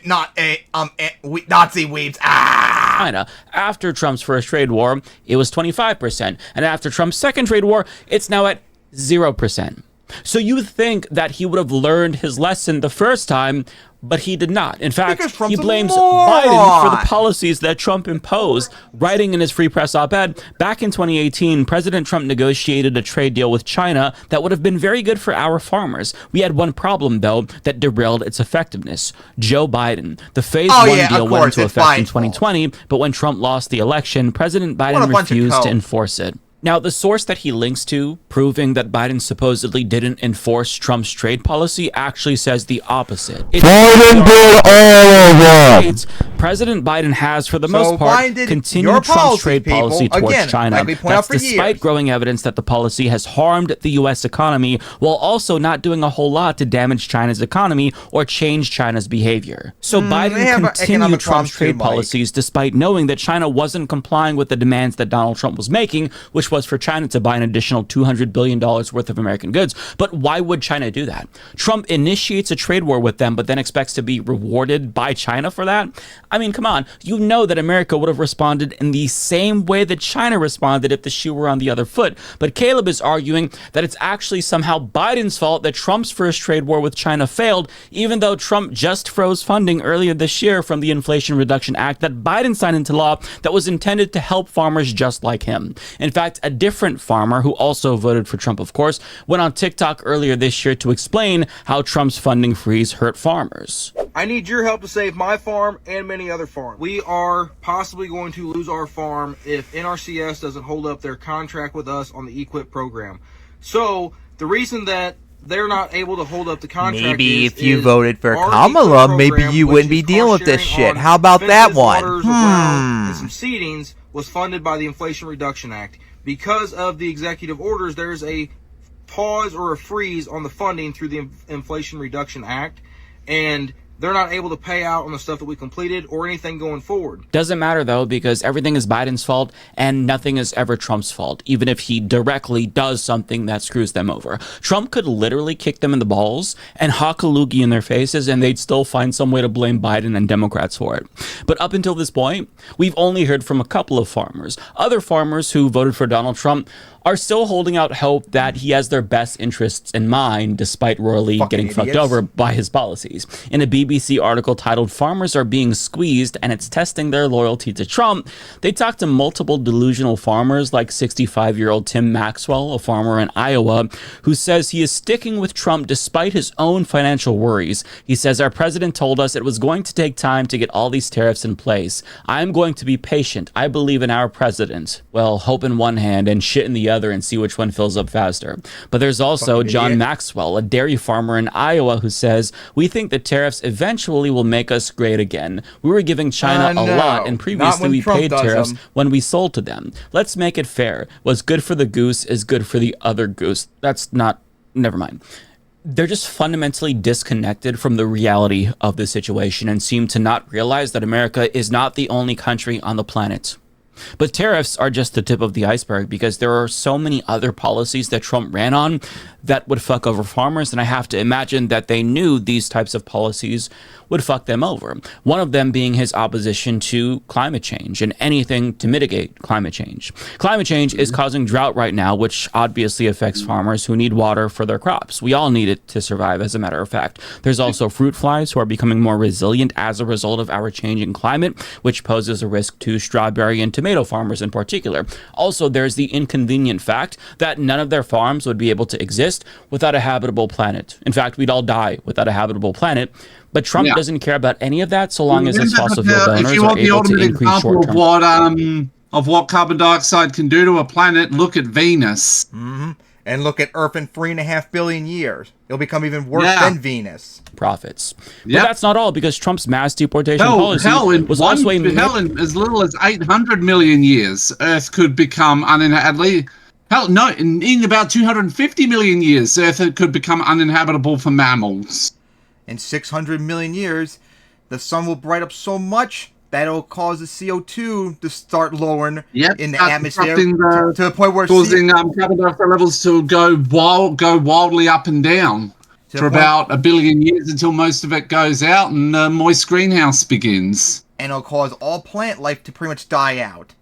Nazi weebs. Ah! China. After Trump's first trade war, it was 25%. And after Trump's second trade war, it's now at 0%. So you think that he would have learned his lesson the first time, but he did not. In fact, he blames Biden for the policies that Trump imposed, writing in his Free Press op-ed, back in 2018, President Trump negotiated a trade deal with China that would have been very good for our farmers. We had one problem, though, that derailed its effectiveness. Joe Biden. The Phase 1 deal went into effect in 2020, but when Trump lost the election, President Biden refused to enforce it. Now, the source that he links to, proving that Biden supposedly didn't enforce Trump's trade policy, actually says the opposite. Biden did all of them. President Biden has, for the most part, continued Trump's trade policy towards China. That's despite growing evidence that the policy has harmed the U.S. economy, while also not doing a whole lot to damage China's economy or change China's behavior. So Biden continued Trump's trade policies despite knowing that China wasn't complying with the demands that Donald Trump was making, which was for China to buy an additional $200 billion worth of American goods. But why would China do that? Trump initiates a trade war with them, but then expects to be rewarded by China for that? I mean, come on. You know that America would have responded in the same way that China responded if the shoe were on the other foot. But Caleb is arguing that it's actually somehow Biden's fault that Trump's first trade war with China failed, even though Trump just froze funding earlier this year from the Inflation Reduction Act that Biden signed into law that was intended to help farmers just like him. In fact, a different farmer, who also voted for Trump, of course, went on TikTok earlier this year to explain how Trump's funding freeze hurt farmers. I need your help to save my farm and many other farms. We are possibly going to lose our farm if NRCS doesn't hold up their contract with us on the EQIP program. So the reason that they're not able to hold up the contract maybe if you voted for Kamala, maybe you wouldn't be dealing with this shit. How about that one? And some seedings was funded by the Inflation Reduction Act. Because of the executive orders, there's a pause or a freeze on the funding through the Inflation Reduction Act, and they're not able to pay out on the stuff that we completed or anything going forward. Doesn't matter, though, because everything is Biden's fault and nothing is ever Trump's fault, even if he directly does something that screws them over. Trump could literally kick them in the balls and hawk a loogie in their faces, and they'd still find some way to blame Biden and Democrats for it. But up until this point, we've only heard from a couple of farmers. Other farmers who voted for Donald Trump are still holding out hope that he has their best interests in mind, despite royally getting fucked over by his policies. In a BBC article titled "Farmers Are Being Squeezed and It's Testing Their Loyalty to Trump," they talked to multiple delusional farmers like 65-year-old Tim Maxwell, a farmer in Iowa, who says he is sticking with Trump despite his own financial worries. He says, "Our president told us it was going to take time to get all these tariffs in place. I'm going to be patient. I believe in our president." Well, hope in one hand and shit in the other, and see which one fills up faster. But there's also John Maxwell, a dairy farmer in Iowa, who says, "We think the tariffs eventually will make us great again. We were giving China a lot, and previously we paid tariffs when we sold to them. Let's make it fair. What's good for the goose is good for the other goose." That's not... Never mind. They're just fundamentally disconnected from the reality of the situation and seem to not realize that America is not the only country on the planet. But tariffs are just the tip of the iceberg, because there are so many other policies that Trump ran on that would fuck over farmers, and I have to imagine that they knew these types of policies would fuck them over. One of them being his opposition to climate change and anything to mitigate climate change. Climate change is causing drought right now, which obviously affects farmers who need water for their crops. We all need it to survive, as a matter of fact. There's also fruit flies who are becoming more resilient as a result of our changing climate, which poses a risk to strawberry and tomato farmers in particular. Also, there's the inconvenient fact that none of their farms would be able to exist without a habitable planet. In fact, we'd all die without a habitable planet. But Trump doesn't care about any of that so long as his fossil fuel donors are able to increase short-term. Of what carbon dioxide can do to a planet, look at Venus. Mm-hmm. And look at Earth in 3.5 billion years. It'll become even worse than Venus. Profits. But that's not all, because Trump's mass deportation policy was also a... in as little as 800 million years, Earth could become uninhabitable. Hell, no, in about 250 million years, Earth could become uninhabitable for mammals. In 600 million years, the sun will bright up so much that it'll cause the CO2 to start lowering in the atmosphere to the point where causing carbon dioxide levels to go wildly up and down for about 1 billion years, until most of it goes out and moist greenhouse begins. And it'll cause all plant life to pretty much die out.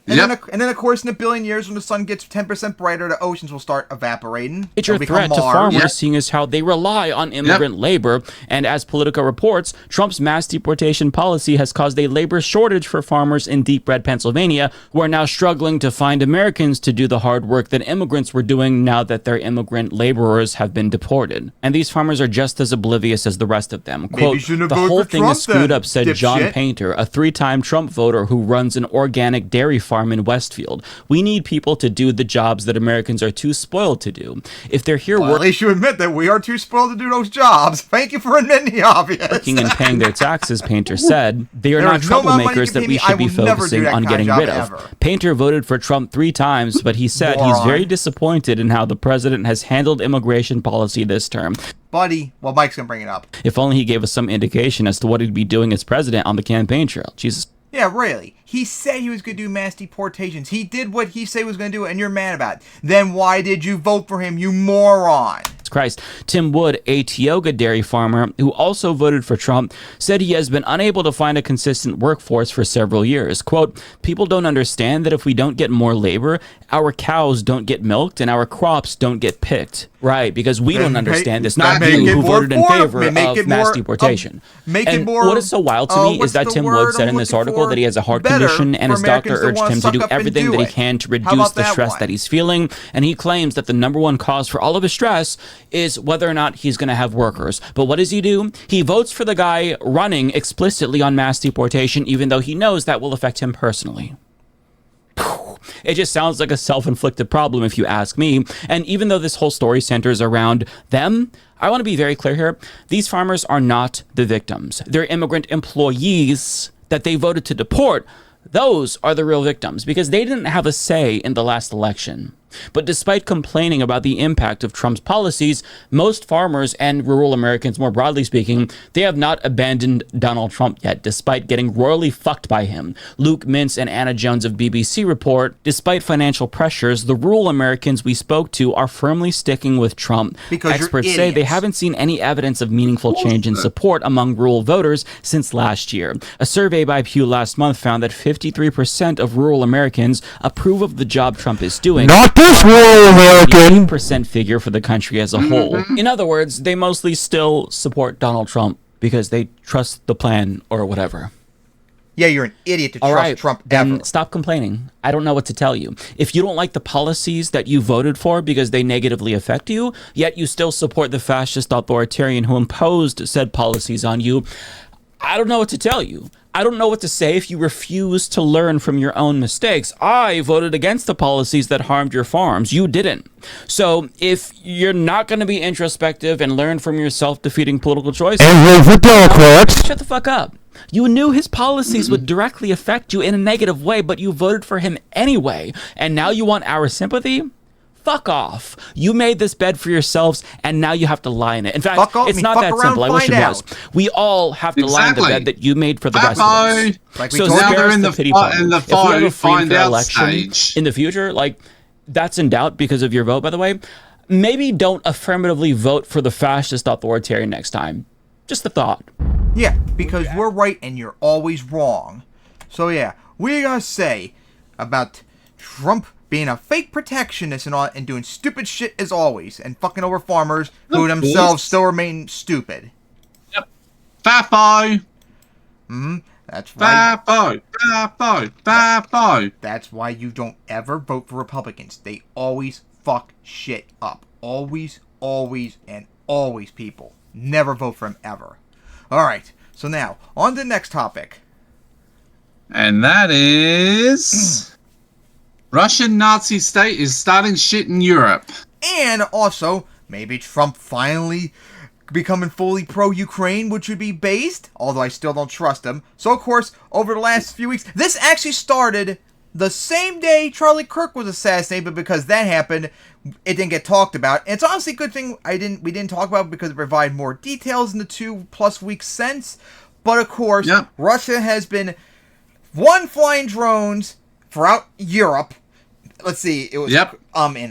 And, then, of course, in 1 billion years, when the sun gets 10% brighter, the oceans will start evaporating. Major threat to farmers, seeing as how they rely on immigrant labor. And as Politico reports, Trump's mass deportation policy has caused a labor shortage for farmers in deep red Pennsylvania, who are now struggling to find Americans to do the hard work that immigrants were doing now that their immigrant laborers have been deported. And these farmers are just as oblivious as the rest of them. Quote, "The whole thing is screwed up," said John Painter, a 3-time Trump voter who runs an organic dairy farm in Westfield. "We need people to do the jobs that Americans are too spoiled to do. If they're here at least you admit that we are too spoiled to do those jobs. Thank you for admitting the obvious. Working and paying their taxes," Painter said, "they are not troublemakers that we should be focusing on getting rid of." Painter voted for Trump 3 times, but he said he's very disappointed in how the president has handled immigration policy this term. Buddy, well, Mike's gonna bring it up. If only he gave us some indication as to what he'd be doing as president on the campaign trail. Jesus. Yeah, really. He said he was going to do mass deportations. He did what he said he was going to do, and you're mad about it. Then why did you vote for him, you moron? Christ. Tim Wood, a Tioga dairy farmer who also voted for Trump, said he has been unable to find a consistent workforce for several years. Quote, "People don't understand that if we don't get more labor, our cows don't get milked and our crops don't get picked." Right, because we don't understand this, not you who voted in favor of mass deportation. And what is so wild to me is that Tim Wood said in this article that he has a heart condition and his doctor urged him to do everything that he can to reduce the stress that he's feeling, and he claims that the #1 cause for all of his stress is whether or not he's going to have workers. But what does he do? He votes for the guy running explicitly on mass deportation, even though he knows that will affect him personally. It just sounds like a self-inflicted problem, if you ask me. And even though this whole story centers around them, I want to be very clear here. These farmers are not the victims. They're immigrant employees that they voted to deport. Those are the real victims, because they didn't have a say in the last election. But despite complaining about the impact of Trump's policies, most farmers and rural Americans, more broadly speaking, they have not abandoned Donald Trump yet, despite getting royally fucked by him. Luke Mintz and Anna Jones of BBC report, despite financial pressures, the rural Americans we spoke to are firmly sticking with Trump. Because experts say they haven't seen any evidence of meaningful change in support among rural voters since last year. A survey by Pew last month found that 53% of rural Americans approve of the job Trump is doing. Not this rural American. Percent figure for the country as a whole. In other words, they mostly still support Donald Trump because they trust the plan or whatever. Yeah, you're an idiot to trust Trump ever. Then stop complaining. I don't know what to tell you. If you don't like the policies that you voted for because they negatively affect you, yet you still support the fascist authoritarian who imposed said policies on you, I don't know what to tell you. I don't know what to say if you refuse to learn from your own mistakes. I voted against the policies that harmed your farms. You didn't. So if you're not going to be introspective and learn from your self-defeating political choices, and vote for Democrats, shut the fuck up. You knew his policies would directly affect you in a negative way, but you voted for him anyway. And now you want our sympathy? Fuck off. You made this bed for yourselves, and now you have to lie in it. In fact, it's not that simple. I wish it was. We all have to lie in the bed that you made for the rest of us. Like so now spare they're us in the the pity party. in the If we have a free and fair find-out election stage in the future, like, that's in doubt because of your vote, by the way, maybe don't affirmatively vote for the fascist authoritarian next time. Just a thought. Yeah, because we're right and you're always wrong. So yeah, we gotta say about Trump being a fake protectionist and all, and doing stupid shit as always, and fucking over farmers who themselves still remain stupid. Yep. Fat That's right. Fat. That's why you don't ever vote for Republicans. They always fuck shit up. Always, and always, people. Never vote for them ever. Alright, so now, on to the next topic. And that is... Russian Nazi state is starting shit in Europe. And also, maybe Trump finally becoming fully pro-Ukraine, which would be based, although I still don't trust him. So, of course, over the last few weeks, this actually started the same day Charlie Kirk was assassinated, but because that happened, it didn't get talked about. And it's honestly a good thing we didn't talk about it because it provided more details in the 2+ weeks since. But, of course, Russia has been flying drones throughout Europe. Let's see, it was in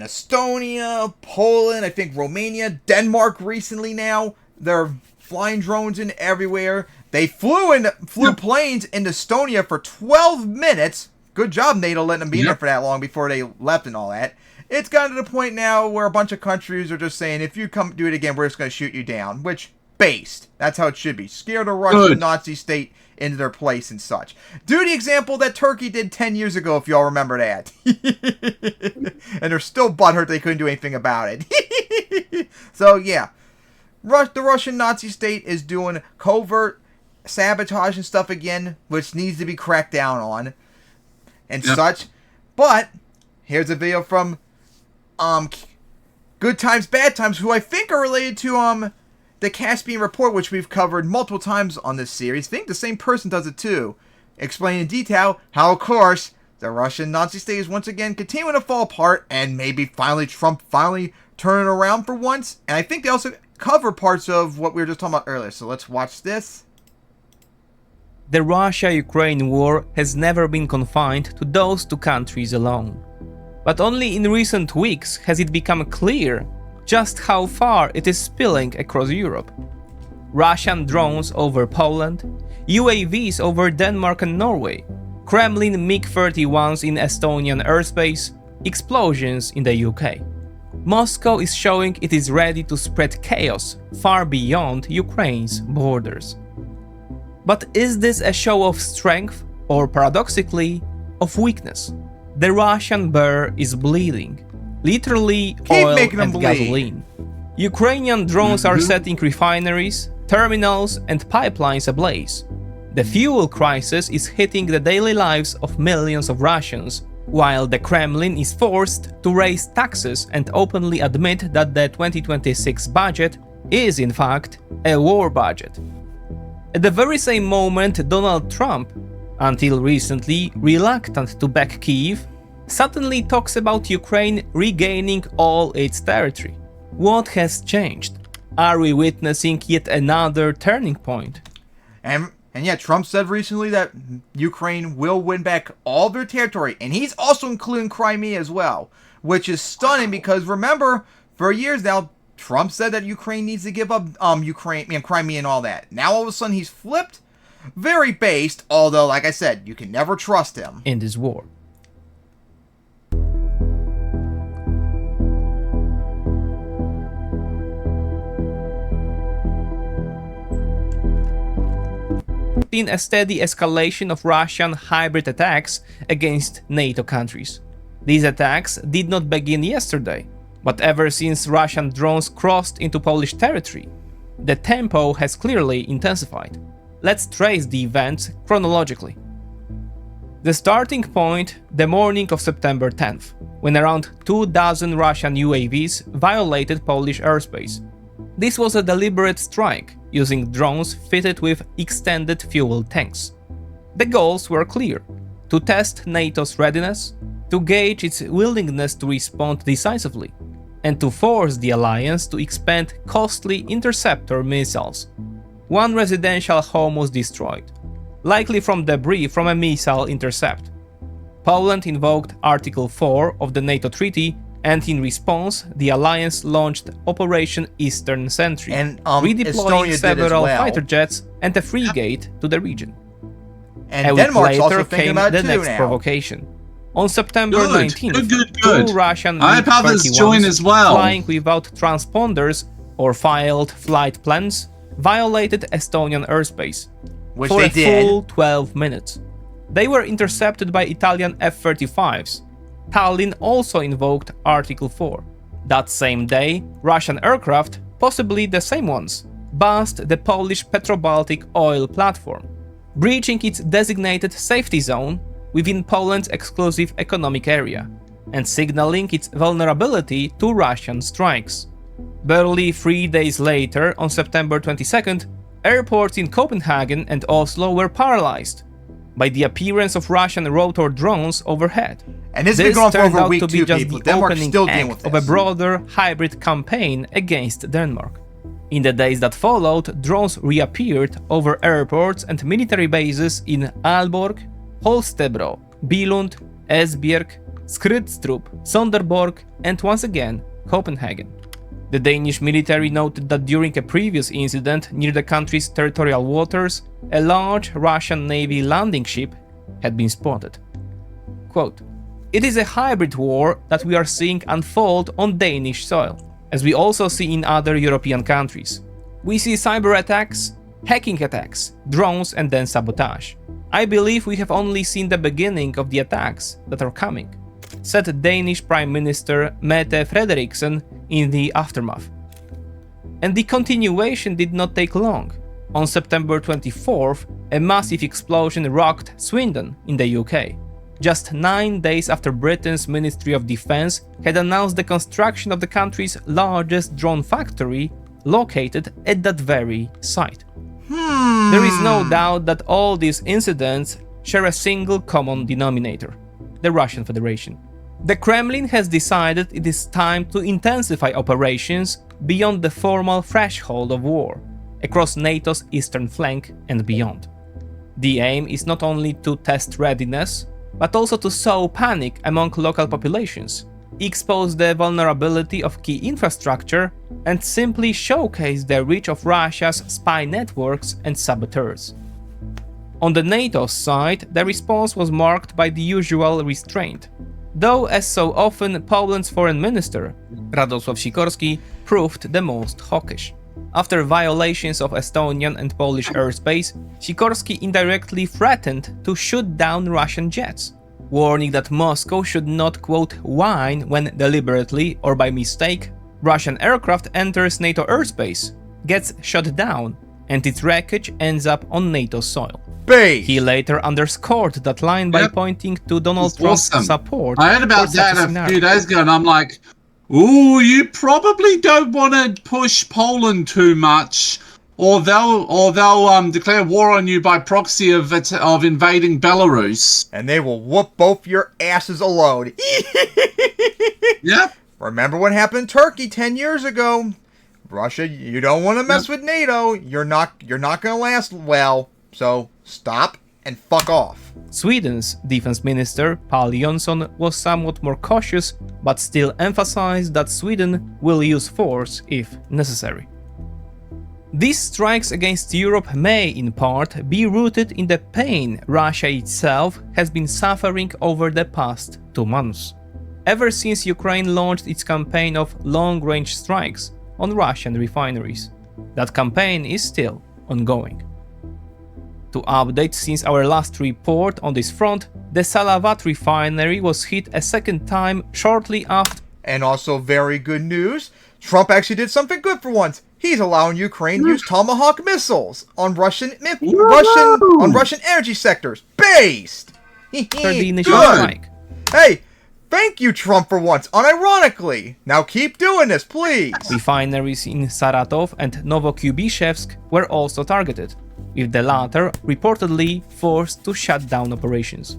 Estonia, Poland, I think Romania, Denmark recently now. They're flying drones in everywhere. They flew planes into Estonia for 12 minutes. Good job, NATO, letting them be there for that long before they left and all that. It's gotten to the point now where a bunch of countries are just saying, if you come do it again, we're just going to shoot you down. Which, based. That's how it should be. Scare the Russian Nazi state into their place and such. Do the example that Turkey did 10 years ago, if y'all remember that. And they're still butthurt they couldn't do anything about it. So, yeah. The Russian Nazi state is doing covert sabotage and stuff again, which needs to be cracked down on. And such. But, here's a video from Good Times, Bad Times, who I think are related to the Caspian Report, which we've covered multiple times on this series. I think the same person does it too. Explaining in detail how, of course, the Russian Nazi state is once again continuing to fall apart, and maybe Trump finally turning around for once. And I think they also cover parts of what we were just talking about earlier. So let's watch this. The Russia-Ukraine war has never been confined to those two countries alone. But only in recent weeks has it become clear just how far it is spilling across Europe. Russian drones over Poland, UAVs over Denmark and Norway, Kremlin MiG-31s in Estonian airspace, explosions in the UK. Moscow is showing it is ready to spread chaos far beyond Ukraine's borders. But is this a show of strength or, paradoxically, of weakness? The Russian bear is bleeding. Literally oil and gasoline. Ukrainian drones are setting refineries, terminals and pipelines ablaze. The fuel crisis is hitting the daily lives of millions of Russians, while the Kremlin is forced to raise taxes and openly admit that the 2026 budget is in fact a war budget. At the very same moment, Donald Trump, until recently reluctant to back Kyiv, suddenly talks about Ukraine regaining all its territory. What has changed? Are we witnessing yet another turning point? And yeah, Trump said recently that Ukraine will win back all their territory, and he's also including Crimea as well, which is stunning because remember, for years now, Trump said that Ukraine needs to give up Crimea and all that. Now all of a sudden he's flipped. Very based, although, like I said, you can never trust him. In this war. In a steady escalation of Russian hybrid attacks against NATO countries. These attacks did not begin yesterday, but ever since Russian drones crossed into Polish territory, the tempo has clearly intensified. Let's trace the events chronologically. The starting point, the morning of September 10th, when around 24 Russian UAVs violated Polish airspace. This was a deliberate strike, using drones fitted with extended fuel tanks. The goals were clear: to test NATO's readiness, to gauge its willingness to respond decisively, and to force the alliance to expand costly interceptor missiles. One residential home was destroyed, likely from debris from a missile intercept. Poland invoked Article 4 of the NATO treaty, and in response, the alliance launched Operation Eastern Sentry, And redeploying Estonia several did as well. fighter jets and a frigate to the region. And A week Denmark's also later thinking came about the it too next now. provocation. On September 19th, Good. two Russian I hope others join as well. flying without transponders or filed flight plans violated Estonian airspace Which for they a did. full 12 minutes. They were intercepted by Italian F-35s. Tallinn also invoked Article 4. That same day, Russian aircraft, possibly the same ones, buzzed the Polish Petro-Baltic oil platform, breaching its designated safety zone within Poland's exclusive economic area, and signaling its vulnerability to Russian strikes. Barely 3 days later, on September 22nd, airports in Copenhagen and Oslo were paralyzed by the appearance of Russian rotor drones overhead. And this has been going on for turned over a out week to be too, just people. the Denmark's opening still dealing act with of a this. broader hybrid campaign against Denmark. In the days that followed, drones reappeared over airports and military bases in Aalborg, Holstebro, Billund, Esbjerg, Skrydstrup, Sonderborg, and once again, Copenhagen. The Danish military noted that during a previous incident near the country's territorial waters, a large Russian Navy landing ship had been spotted. Quote, "It is a hybrid war that we are seeing unfold on Danish soil, as we also see in other European countries. We see cyber attacks, hacking attacks, drones, and then sabotage. I believe we have only seen the beginning of the attacks that are coming," said Danish Prime Minister Mette Frederiksen in the aftermath. And the continuation did not take long. On September 24th, a massive explosion rocked Swindon in the UK, just 9 days after Britain's Ministry of Defense had announced the construction of the country's largest drone factory located at that very site. There is no doubt that all these incidents share a single common denominator: the Russian Federation. The Kremlin has decided it is time to intensify operations beyond the formal threshold of war, across NATO's eastern flank and beyond. The aim is not only to test readiness, but also to sow panic among local populations, expose the vulnerability of key infrastructure, and simply showcase the reach of Russia's spy networks and saboteurs. On the NATO side, the response was marked by the usual restraint, though as so often Poland's foreign minister, Radosław Sikorski, proved the most hawkish. After violations of Estonian and Polish airspace, Sikorski indirectly threatened to shoot down Russian jets, warning that Moscow should not, quote, whine when deliberately or by mistake Russian aircraft enters NATO airspace, gets shot down, and its wreckage ends up on NATO soil. Base. He later underscored that line by pointing to Donald Trump's support. I heard about for such that a scenario. few days ago, and I'm like, ooh, you probably don't want to push Poland too much Or they'll declare war on you by proxy of invading Belarus. And they will whoop both your asses alone. Yep. Remember what happened in Turkey 10 years ago? Russia, you don't want to mess with NATO. You're not going to last well. So stop and fuck off. Sweden's defense minister, Paul Jonsson, was somewhat more cautious, but still emphasized that Sweden will use force if necessary. These strikes against Europe may, in part, be rooted in the pain Russia itself has been suffering over the past 2 months, ever since Ukraine launched its campaign of long-range strikes on Russian refineries. That campaign is still ongoing. To update, since our last report on this front, the Salavat refinery was hit a second time shortly after. And also very good news, Trump actually did something good for once. He's allowing Ukraine to use Tomahawk missiles on Russian energy sectors. Based! The initial strike. Hey, thank you, Trump, for once, unironically. Now keep doing this, please. Refineries in Saratov and Novokubishevsk were also targeted, with the latter reportedly forced to shut down operations.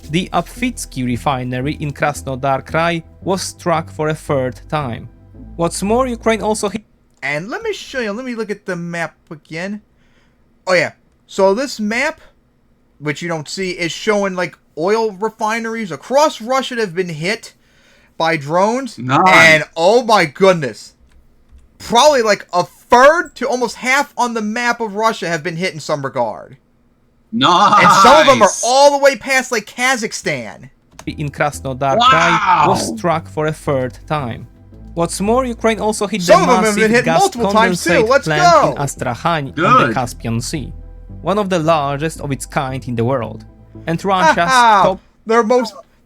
The Apfitsky refinery in Krasnodar Krai was struck for a third time. What's more, Ukraine also hit. And let me show you, let me look at the map again. Oh yeah, so this map, which you don't see, is showing like oil refineries across Russia that have been hit by drones. Nice. And oh my goodness, probably like a third to almost half on the map of Russia have been hit in some regard. Nice. And some of them are all the way past like Kazakhstan. In Krasnodar Krai was struck for a third time. What's more, Ukraine also hit the massive gas condensate plant in Astrakhan on the Caspian Sea, one of the largest of its kind in the world. And Russia stopped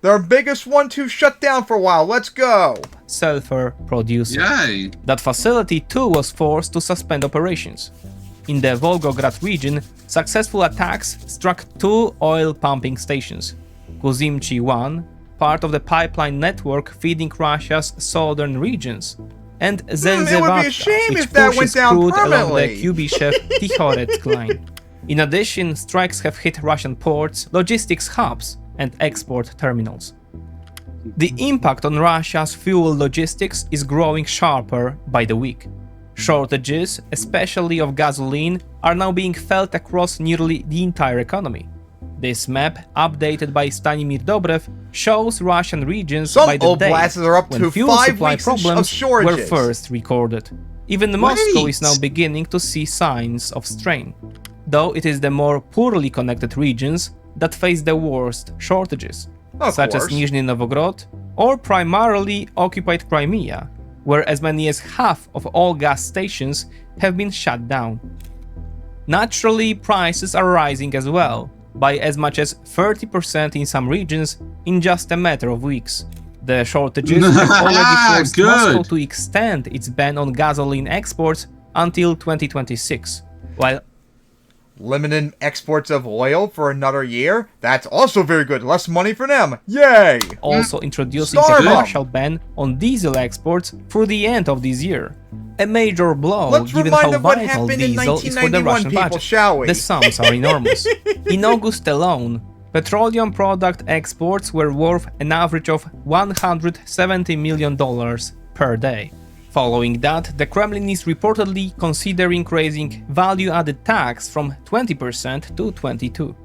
their biggest one to shut down for a while. Let's go. Sulfur producer. Yay. That facility too was forced to suspend operations. In the Volgograd region, successful attacks struck 2 oil pumping stations, Kuzimchi 1, part of the pipeline network feeding Russia's southern regions, and Zelzevatka, which pushes crude along the Kubyshev-Tikhoretsk line. In addition, strikes have hit Russian ports, logistics hubs, and export terminals. The impact on Russia's fuel logistics is growing sharper by the week. Shortages, especially of gasoline, are now being felt across nearly the entire economy. This map, updated by Stanimir Dobrev, shows Russian regions by the day when fuel supply problems were first recorded. Even Moscow is now beginning to see signs of strain, though it is the more poorly connected regions that face the worst shortages, such as Nizhny Novgorod or primarily occupied Crimea, where as many as half of all gas stations have been shut down. Naturally, prices are rising as well, by as much as 30% in some regions in just a matter of weeks. The shortages have already forced Moscow to extend its ban on gasoline exports until 2026, while limiting exports of oil for another year. That's also very good. Less money for them. Yay! Also introducing a partial ban on diesel exports through the end of this year. A major blow, given how vital diesel is for the Russian budget. The sums are enormous. In August alone, petroleum product exports were worth an average of $170 million per day. Following that, the Kremlin is reportedly considering raising value-added tax from 20% to 22%.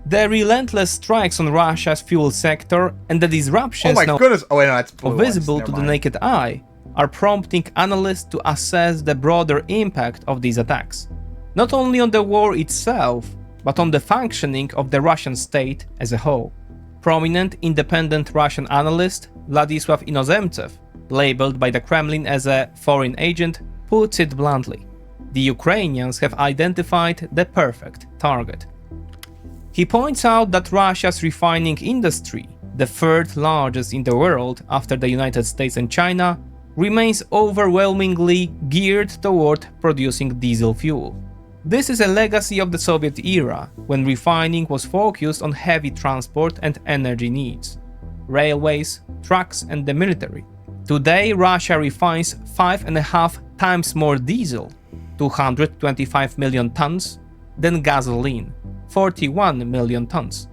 The relentless strikes on Russia's fuel sector and the disruptions visible to the naked eye are prompting analysts to assess the broader impact of these attacks, not only on the war itself, but on the functioning of the Russian state as a whole. Prominent independent Russian analyst Władysław Inozemtsev, labeled by the Kremlin as a foreign agent, puts it bluntly: the Ukrainians have identified the perfect target. He points out that Russia's refining industry, the third largest in the world after the United States and China, remains overwhelmingly geared toward producing diesel fuel. This is a legacy of the Soviet era, when refining was focused on heavy transport and energy needs, railways, trucks, and the military. Today, Russia refines 5.5 times more diesel 225 million tons, then gasoline, 41 million tons.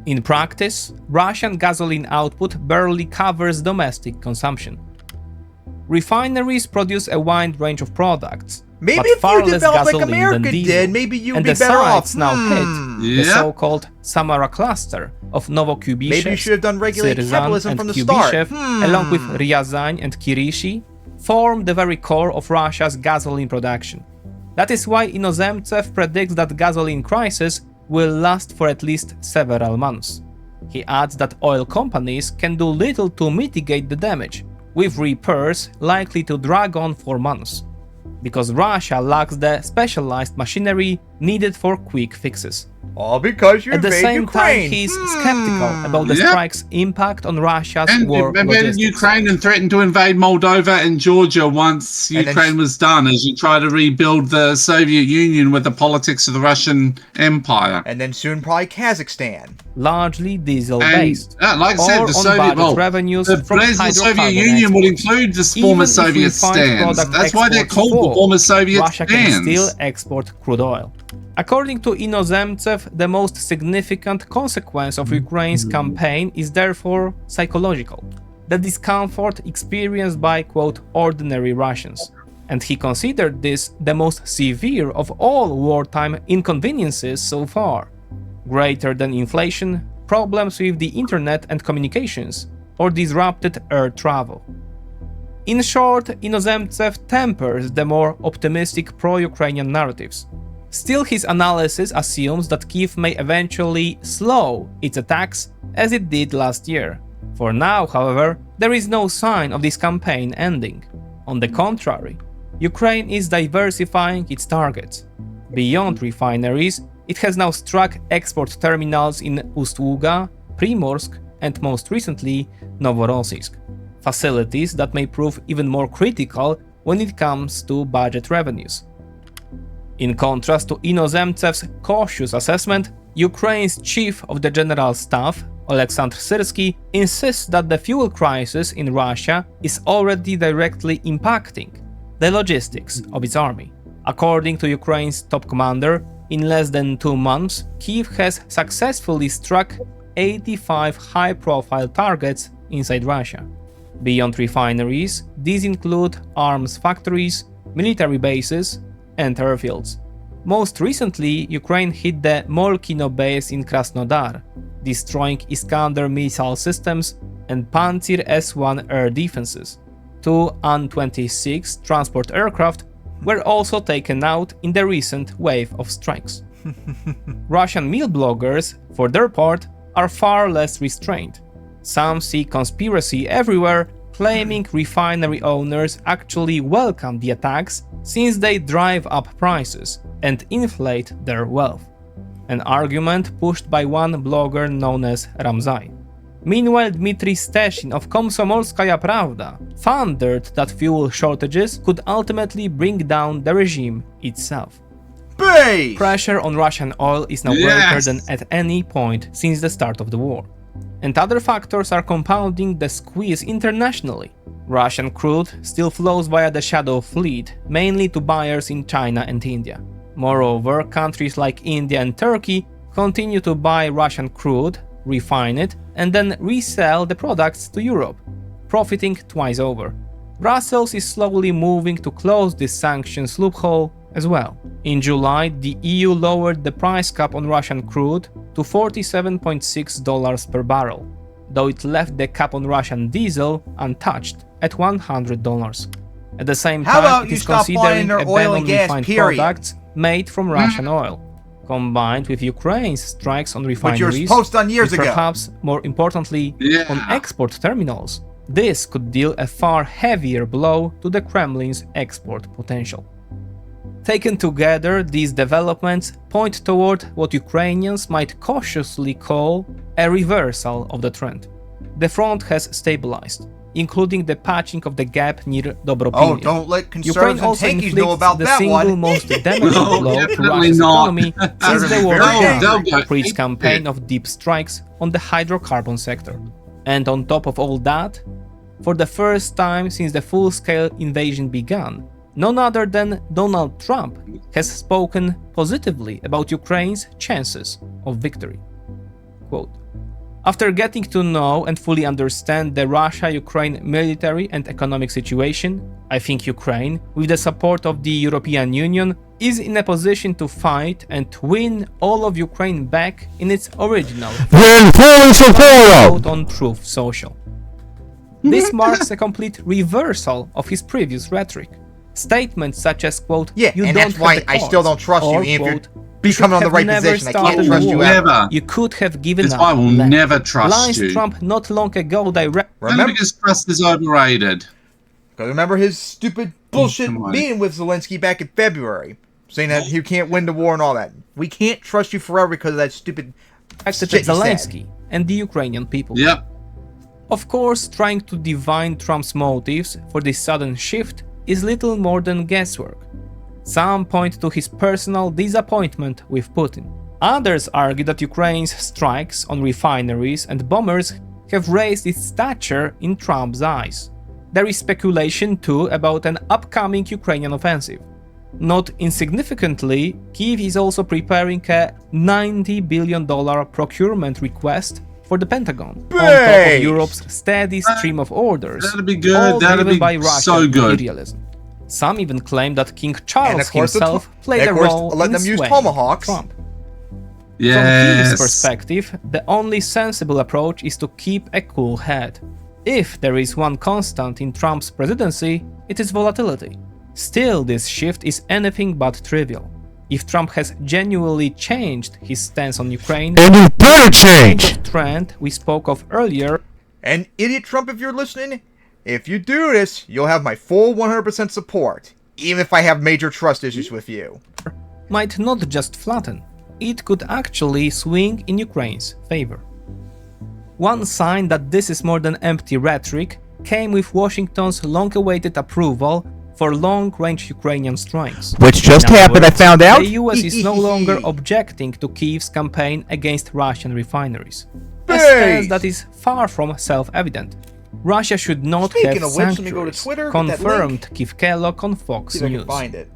In practice, Russian gasoline output barely covers domestic consumption. Refineries produce a wide range of products, Maybe but if far you less develop like gasoline America than diesel, did, maybe you'd and be the better off. sites now hit the so-called Samara cluster of Novokubishev, Maybe you should have done regulated Syrzan, capitalism and from the Kubishev, start. along with Ryazan and Kirishi, form the very core of Russia's gasoline production. That is why Inozemtsev predicts that gasoline crisis will last for at least several months. He adds that oil companies can do little to mitigate the damage, with repairs likely to drag on for months, because Russia lacks the specialized machinery needed for quick fixes. All because you At the invade same Ukraine. time, he's skeptical about the strike's impact on Russia's war invaded logistics. Ukraine and threatened to invade Moldova and Georgia once Ukraine was done, as you try to rebuild the Soviet Union with the politics of the Russian Empire. And then soon probably Kazakhstan. Largely diesel-based, like I said, or the on Soviet budget revenues the from present Soviet hydrocarbon Union would exports. include the Even former if Soviet refined stands. product That's why they're exports called the fall, former Soviet Russia can stands. still export crude oil. According to Inozemtsev, the most significant consequence of Ukraine's campaign is therefore psychological, the discomfort experienced by, quote, ordinary Russians. And he considered this the most severe of all wartime inconveniences so far, greater than inflation, problems with the internet and communications, or disrupted air travel. In short, Inozemtsev tempers the more optimistic pro-Ukrainian narratives. Still, his analysis assumes that Kyiv may eventually slow its attacks as it did last year. For now, however, there is no sign of this campaign ending. On the contrary, Ukraine is diversifying its targets. Beyond refineries, it has now struck export terminals in Ust-Luga, Primorsk, and most recently, Novorossiysk. Facilities that may prove even more critical when it comes to budget revenues. In contrast to Inozemtsev's cautious assessment, Ukraine's chief of the general staff, Oleksandr Syrsky, insists that the fuel crisis in Russia is already directly impacting the logistics of its army. According to Ukraine's top commander, in less than 2 months, Kyiv has successfully struck 85 high-profile targets inside Russia. Beyond refineries, these include arms factories, military bases, and airfields. Most recently, Ukraine hit the Molkino base in Krasnodar, destroying Iskander missile systems and Pantsir S-1 air defenses. 2 An-26 transport aircraft were also taken out in the recent wave of strikes. Russian meal bloggers, for their part, are far less restrained. Some see conspiracy everywhere, claiming refinery owners actually welcome the attacks since they drive up prices and inflate their wealth. An argument pushed by one blogger known as Ramzai. Meanwhile, Dmitry Steshin of Komsomolskaya Pravda thundered that fuel shortages could ultimately bring down the regime itself. Base! Pressure on Russian oil is now greater than at any point since the start of the war. And other factors are compounding the squeeze internationally. Russian crude still flows via the Shadow Fleet, mainly to buyers in China and India. Moreover, countries like India and Turkey continue to buy Russian crude, refine it, and then resell the products to Europe, profiting twice over. Brussels is slowly moving to close this sanctions loophole as well. In July, the EU lowered the price cap on Russian crude to $47.6 per barrel, though it left the cap on Russian diesel untouched at $100. At the same time, it is considering a ban on refined products made from Russian oil, combined with Ukraine's strikes on refineries, and perhaps more importantly, on export terminals. This could deal a far heavier blow to the Kremlin's export potential. Taken together, these developments point toward what Ukrainians might cautiously call a reversal of the trend. The front has stabilized, including the patching of the gap near Dobropilny. Oh, don't let conservatives and tankies know about that one. The single most damaging blow to Russia's economy since the war for its campaign of deep strikes on the hydrocarbon sector. And on top of all that, for the first time since the full-scale invasion began, None other than Donald Trump has spoken positively about Ukraine's chances of victory. Quote, "After getting to know and fully understand the Russia-Ukraine military and economic situation, I think Ukraine, with the support of the European Union, is in a position to fight and win all of Ukraine back in its original Then fully support him! on Truth Social." This marks a complete reversal of his previous rhetoric. Statements such as, quote, Yeah, "You and don't that's have why the I still cost," don't trust you, or, even if you're quote, becoming on the "Should right have never position. I can't started trust the you war. ever. Never. You could have given That's up. why I will left." never trust Lines you. Trump not long ago direct Remember, Because trust is overrated. remember his stupid bullshit come on. meeting with Zelensky back in February, saying that he can't win the war and all that. We can't trust you forever because of that stupid directed shit at you said. Zelensky and the Ukrainian people. Yep. Of course, trying to divine Trump's motives for this sudden shift is little more than guesswork. Some point to his personal disappointment with Putin. Others argue that Ukraine's strikes on refineries and bombers have raised its stature in Trump's eyes. There is speculation too about an upcoming Ukrainian offensive. Not insignificantly, Kyiv is also preparing a $90 billion procurement request for the Pentagon, on top of Base. Europe's steady stream of orders, That'd be good. all That'd driven be by Russian so good. imperialism. Some even claim that King And Charles of course, himself played and a of course, role let in them use swaying tomahawks. Trump. From Yes. Kyiv's perspective, the only sensible approach is to keep a cool head. If there is one constant in Trump's presidency, it is volatility. Still, this shift is anything but trivial. If Trump has genuinely changed his stance on Ukraine, And you better the change! trend we spoke of earlier And idiot Trump, if you're listening, if you do this, you'll have my full 100% support, even if I have major trust issues with you. might not just flatten, it could actually swing in Ukraine's favor. One sign that this is more than empty rhetoric came with Washington's long-awaited approval for long-range Ukrainian strikes. Which just In other happened, I words, found out. The US is no longer objecting to Kyiv's campaign against Russian refineries. A Base. stance that is far from self-evident. Russia should not Speaking have of which, let me go to sanctuaries, Twitter, get that confirmed link. Kiev Kellogg on Fox See if I can News. find it.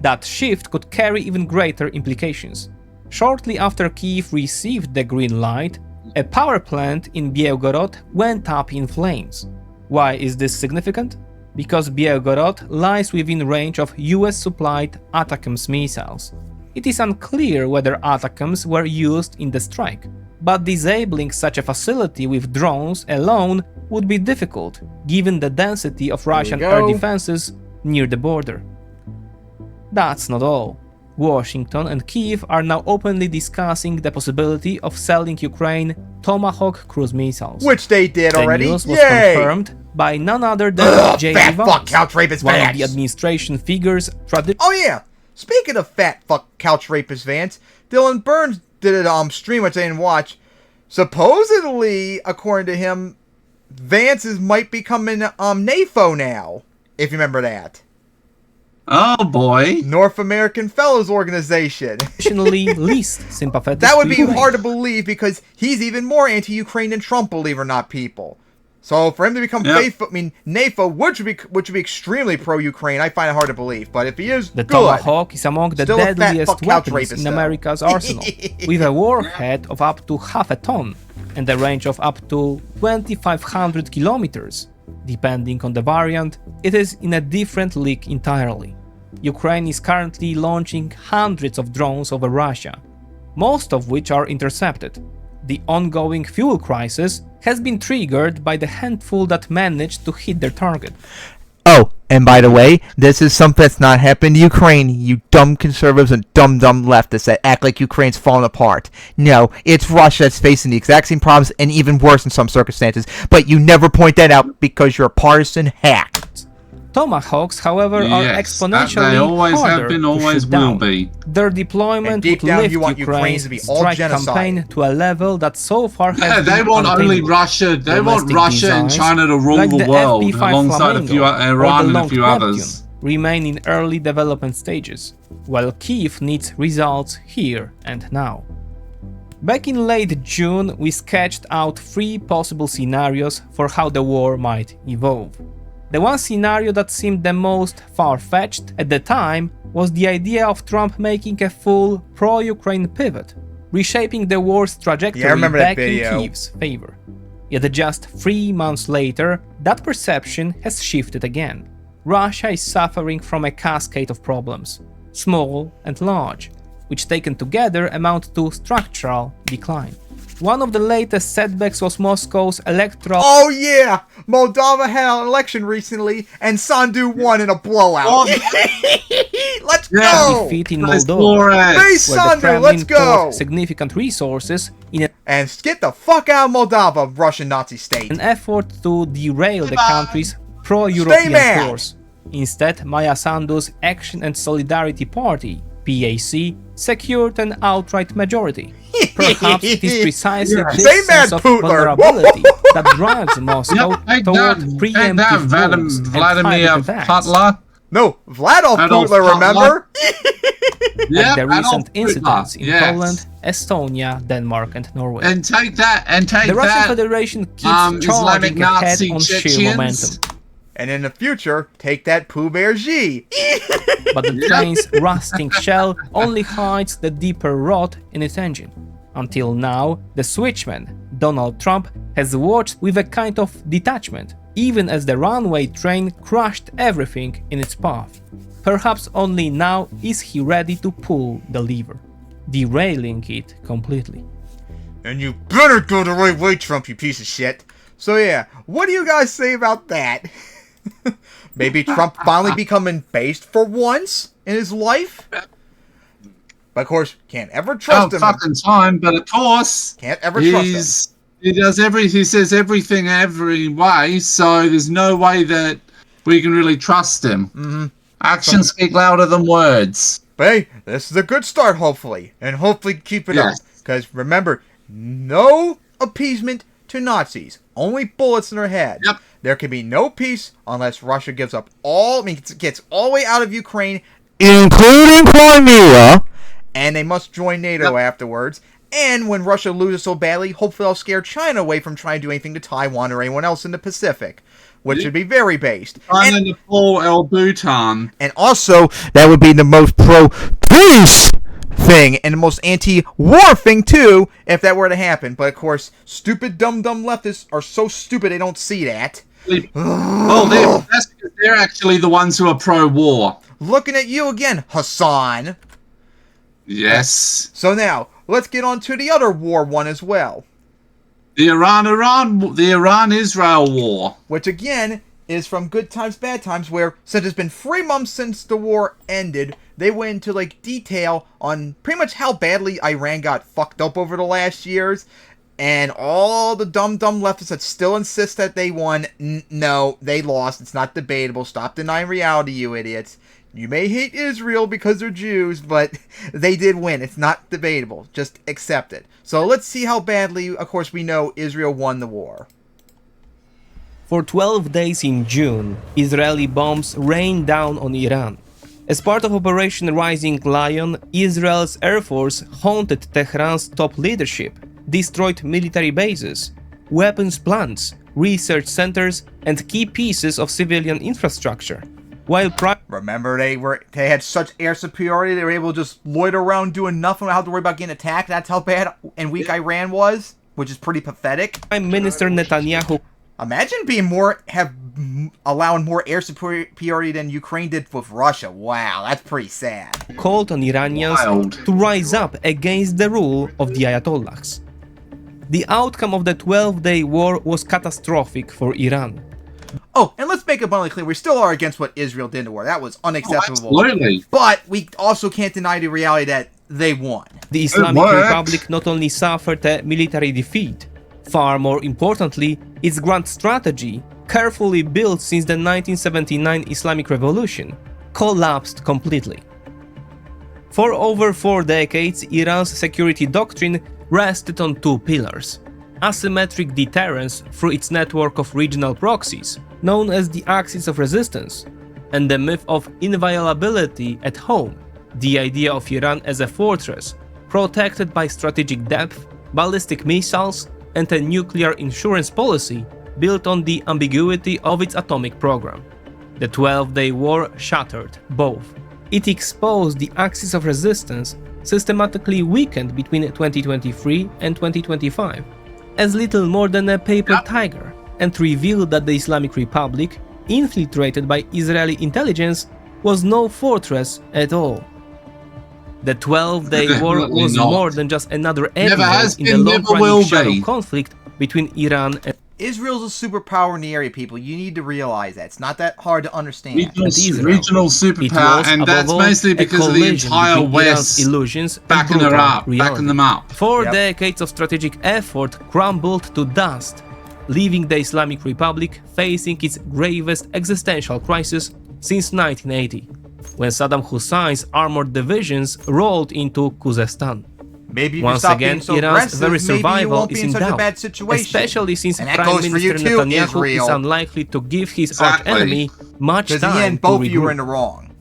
That shift could carry even greater implications. Shortly after Kyiv received the green light, a power plant in Bielgorod went up in flames. Why is this significant? Because Bielgorod lies within range of US-supplied ATACMS missiles. It is unclear whether ATACMS were used in the strike, but disabling such a facility with drones alone would be difficult, given the density of Russian air go. defenses near the border. That's not all. Washington and Kyiv are now openly discussing the possibility of selling Ukraine Tomahawk cruise missiles. Which they did The already. news was Yay! confirmed by none other than Ugh, J.D. fat fuck Vance, couch rapist one of Vance. the administration figures traditionally Oh yeah, speaking of fat fuck couch rapist Vance, Dylan Burns did a stream which I didn't watch. Supposedly, according to him, Vance's might be coming NAFO now. If you remember that. Oh boy. North American Fellows Organization. least sympathetic That would to be Ukraine. hard to believe because he's even more anti-Ukraine than Trump, believe it or not, people. So for him to become Yep. faithful, I mean, NAFO, which would be extremely pro-Ukraine, I find it hard to believe. But if he is, The good. Tomahawk is among the Still a fat deadliest fuck couch weapons rapist, in though. America's arsenal, with a warhead of up to half a ton and a range of up to 2,500 kilometers. Depending on the variant, it is in a different league entirely. Ukraine is currently launching hundreds of drones over Russia, most of which are intercepted. The ongoing fuel crisis has been triggered by the handful that managed to hit their target. Oh, and by the way, this is something that's not happened to Ukraine, you dumb conservatives and dumb leftists that act like Ukraine's falling apart. No, it's Russia that's facing the exact same problems and even worse in some circumstances, but you never point that out because you're a partisan hack. Tomahawks, however, are Yes, exponentially they always harder have been, to always shoot will down. be. Their deployment And deep would down, lift you want Ukraine Ukraine's to be all strike genocide. campaign to a level that so far has Yeah, been they want only unattainable. Russia. They want Domestic Russia and designs, China to rule like the the world FP5 alongside a few Flamingo or Iran the and a Long few Neptune others. remain in early development stages, while Kyiv needs results here and now. Back in late June, we sketched out 3 possible scenarios for how the war might evolve. The one scenario that seemed the most far-fetched at the time was the idea of Trump making a full pro-Ukraine pivot, reshaping the war's trajectory back in Kyiv's favor. Yet just 3 months later, that perception has shifted again. Russia is suffering from a cascade of problems, small and large, which taken together amount to structural decline. One of the latest setbacks was Moscow's electoral... Oh yeah! Moldova had an election recently, and Sandu won in a blowout. Let's go! Defeat in Moldova, Hey Sandu, let's go! Significant resources in and get the fuck out of Moldova, Russian Nazi state. An effort to derail the country's pro-European course. Instead, Maya Sandu's Action and Solidarity Party, PAC, secured an outright majority. Perhaps it is precisely this sense of vulnerability that drives Moscow toward preemptive moves and Vladimir Putler. No, Vladolf Putler, remember? Like the recent incidents in Poland, Estonia, Denmark, and Norway. And take that, the Russian Federation keeps charging ahead on sheer momentum. And in the future, take that Pooh Bear G. But the train's rusting shell only hides the deeper rot in its engine. Until now, the switchman, Donald Trump, has watched with a kind of detachment, even as the runaway train crushed everything in its path. Perhaps only now is he ready to pull the lever, derailing it completely. And you better go the right way, Trump, you piece of shit. So yeah, what do you guys say about that? Maybe Trump finally becoming based for once in his life? But of course, can't ever trust him. Fucking time, but of course, can't ever trust him. He says everything every way, so there's no way that we can really trust him. Actions speak louder than words. But hey, this is a good start, hopefully, and hopefully keep it up. Because remember, no appeasement to Nazis, only bullets in their head. Yep. There can be no peace unless Russia gives up gets all the way out of Ukraine, including Crimea, and they must join NATO afterwards. And when Russia loses so badly, hopefully they'll scare China away from trying to do anything to Taiwan or anyone else in the Pacific, which would be very based. And the full El Bhutan. And also, that would be the most pro-peace thing and the most anti-war thing too, if that were to happen. But of course, stupid dumb leftists are so stupid they don't see that. Well, that's because they're actually the ones who are pro-war. Looking at you again, Hassan. Yes. So now, let's get on to the other war one as well. The Iran-Israel war. Which again is from Good Times, Bad Times, where since it's been 3 months since the war ended, they went into like detail on pretty much how badly Iran got fucked up over the last years. And all the dumb leftists that still insist that they won, no, they lost. It's not debatable. Stop denying reality, you idiots. You may hate Israel because they're Jews, but they did win. It's not debatable. Just accept it. So let's see how badly, of course, we know Israel won the war. For 12 days in June, Israeli bombs rained down on Iran. As part of Operation Rising Lion, Israel's Air Force haunted Tehran's top leadership, destroyed military bases, weapons plants, research centers, and key pieces of civilian infrastructure. While remember, they had such air superiority, they were able to just loiter around doing nothing without having to worry about getting attacked. That's how bad and weak Iran was, which is pretty pathetic. Prime Minister Netanyahu. Imagine allowing more air superiority than Ukraine did with Russia. Wow, that's pretty sad. Called on Iranians to rise up against the rule of the Ayatollahs. The outcome of the 12-day war was catastrophic for Iran. Oh, and let's make it abundantly clear, we still are against what Israel did in the war. That was unacceptable. Oh, absolutely. But we also can't deny the reality that they won. The Islamic Republic not only suffered a military defeat, far more importantly, its grand strategy, carefully built since the 1979 Islamic Revolution, collapsed completely. For over 4 decades, Iran's security doctrine rested on 2 pillars: asymmetric deterrence through its network of regional proxies, known as the axis of resistance, and the myth of inviolability at home, the idea of Iran as a fortress, protected by strategic depth, ballistic missiles, and a nuclear insurance policy built on the ambiguity of its atomic program. The 12-day war shattered both. It exposed the axis of resistance, systematically weakened between 2023 and 2025, as little more than a paper tiger, and revealed that the Islamic Republic, infiltrated by Israeli intelligence, was no fortress at all. The 12-day war was more than just another episode in the long-running shadow conflict between Iran and Israel's a superpower in the area, people. You need to realize that. It's not that hard to understand. Regional superpower, and that's mostly because of the entire West illusions backing them up. 4 decades of strategic effort crumbled to dust, leaving the Islamic Republic facing its gravest existential crisis since 1980, when Saddam Hussein's armored divisions rolled into Khuzestan. Maybe if once you stop again, being so Iran's very aggressive, maybe you survival won't be is in in such a doubt, bad situation. especially since And that Prime goes for you Minister too, Netanyahu is Israel. unlikely to give his arch-enemy much Because in the time end, to both of you regroup. are in the wrong.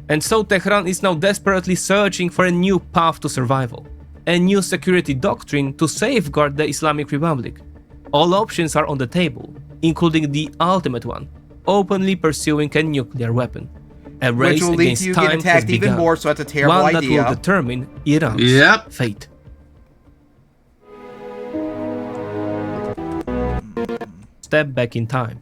And so Tehran is now desperately searching for a new path to survival, a new security doctrine to safeguard the Islamic Republic. All options are on the table, including the ultimate one, openly pursuing a nuclear weapon. A race Which will lead against to you time getting attacked has even begun, more, so that's a terrible one idea. that will determine Iran's fate. Step back in time.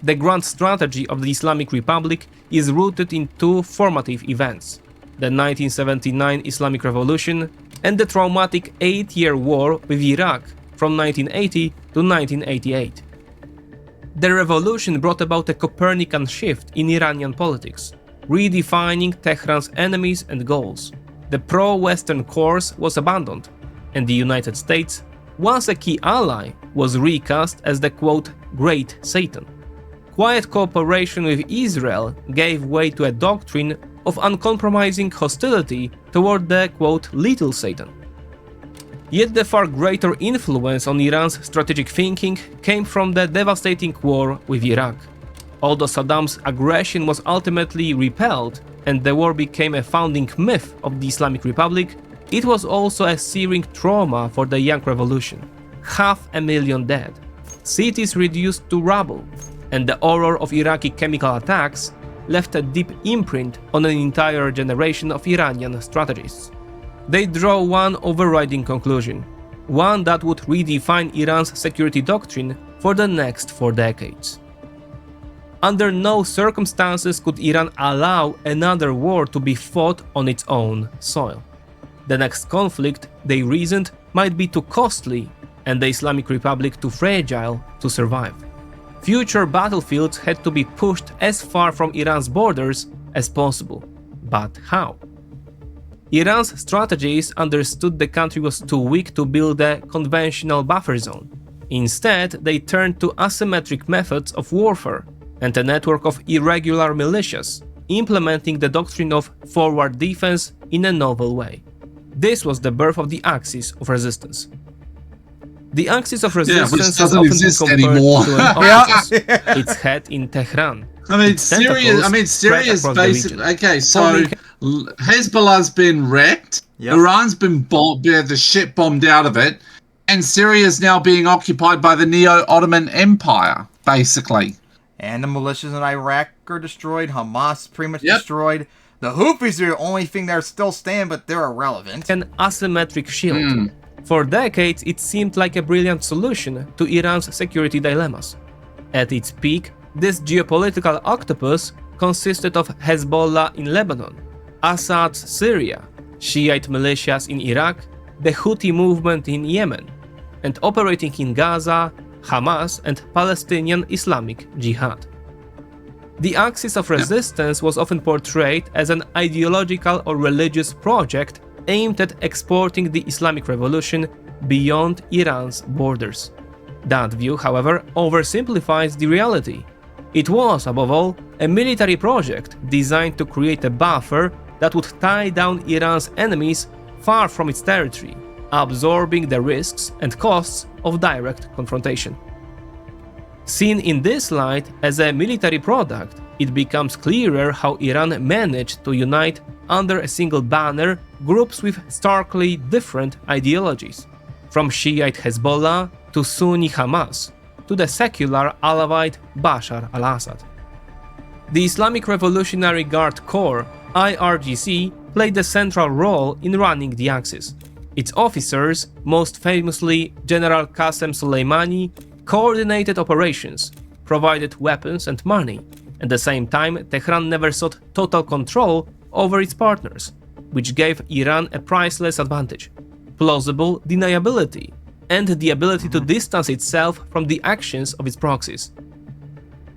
The grand strategy of the Islamic Republic is rooted in two formative events: the 1979 Islamic Revolution and the traumatic 8-year war with Iraq from 1980 to 1988. The revolution brought about a Copernican shift in Iranian politics, redefining Tehran's enemies and goals. The pro-Western course was abandoned, and the United States, once a key ally, was recast as the quote, Great Satan. Quiet cooperation with Israel gave way to a doctrine of uncompromising hostility toward the quote, Little Satan. Yet the far greater influence on Iran's strategic thinking came from the devastating war with Iraq. Although Saddam's aggression was ultimately repelled and the war became a founding myth of the Islamic Republic, it was also a searing trauma for the young revolution. 500,000 dead, cities reduced to rubble, and the horror of Iraqi chemical attacks left a deep imprint on an entire generation of Iranian strategists. They draw one overriding conclusion, one that would redefine Iran's security doctrine for the next 4 decades. Under no circumstances could Iran allow another war to be fought on its own soil. The next conflict, they reasoned, might be too costly and the Islamic Republic too fragile to survive. Future battlefields had to be pushed as far from Iran's borders as possible. But how? Iran's strategists understood the country was too weak to build a conventional buffer zone. Instead, they turned to asymmetric methods of warfare and a network of irregular militias, implementing the doctrine of forward defense in a novel way. This was the birth of the axis of resistance. The axis of resistance has often been compared to an octopus. Its head in Tehran. I mean, Syria's basically okay. So Hezbollah's been wrecked. Iran's been the shit bombed out of it, and Syria's now being occupied by the Neo-Ottoman Empire, basically. And the militias in Iraq are destroyed. Hamas is pretty much destroyed. The Houthis are the only thing that are still standing, but they're irrelevant. An asymmetric shield. For decades, it seemed like a brilliant solution to Iran's security dilemmas. At its peak, this geopolitical octopus consisted of Hezbollah in Lebanon, Assad's Syria, Shiite militias in Iraq, the Houthi movement in Yemen, and operating in Gaza, Hamas and Palestinian Islamic Jihad. The axis of resistance was often portrayed as an ideological or religious project aimed at exporting the Islamic Revolution beyond Iran's borders. That view, however, oversimplifies the reality. It was, above all, a military project designed to create a buffer that would tie down Iran's enemies far from its territory, absorbing the risks and costs of direct confrontation. Seen in this light as a military product, it becomes clearer how Iran managed to unite under a single banner groups with starkly different ideologies, from Shiite Hezbollah to Sunni Hamas, to the secular Alawite Bashar al-Assad. The Islamic Revolutionary Guard Corps, IRGC, played a central role in running the Axis. Its officers, most famously General Qasem Soleimani, coordinated operations, provided weapons and money. At the same time, Tehran never sought total control over its partners, which gave Iran a priceless advantage: plausible deniability and the ability to distance itself from the actions of its proxies.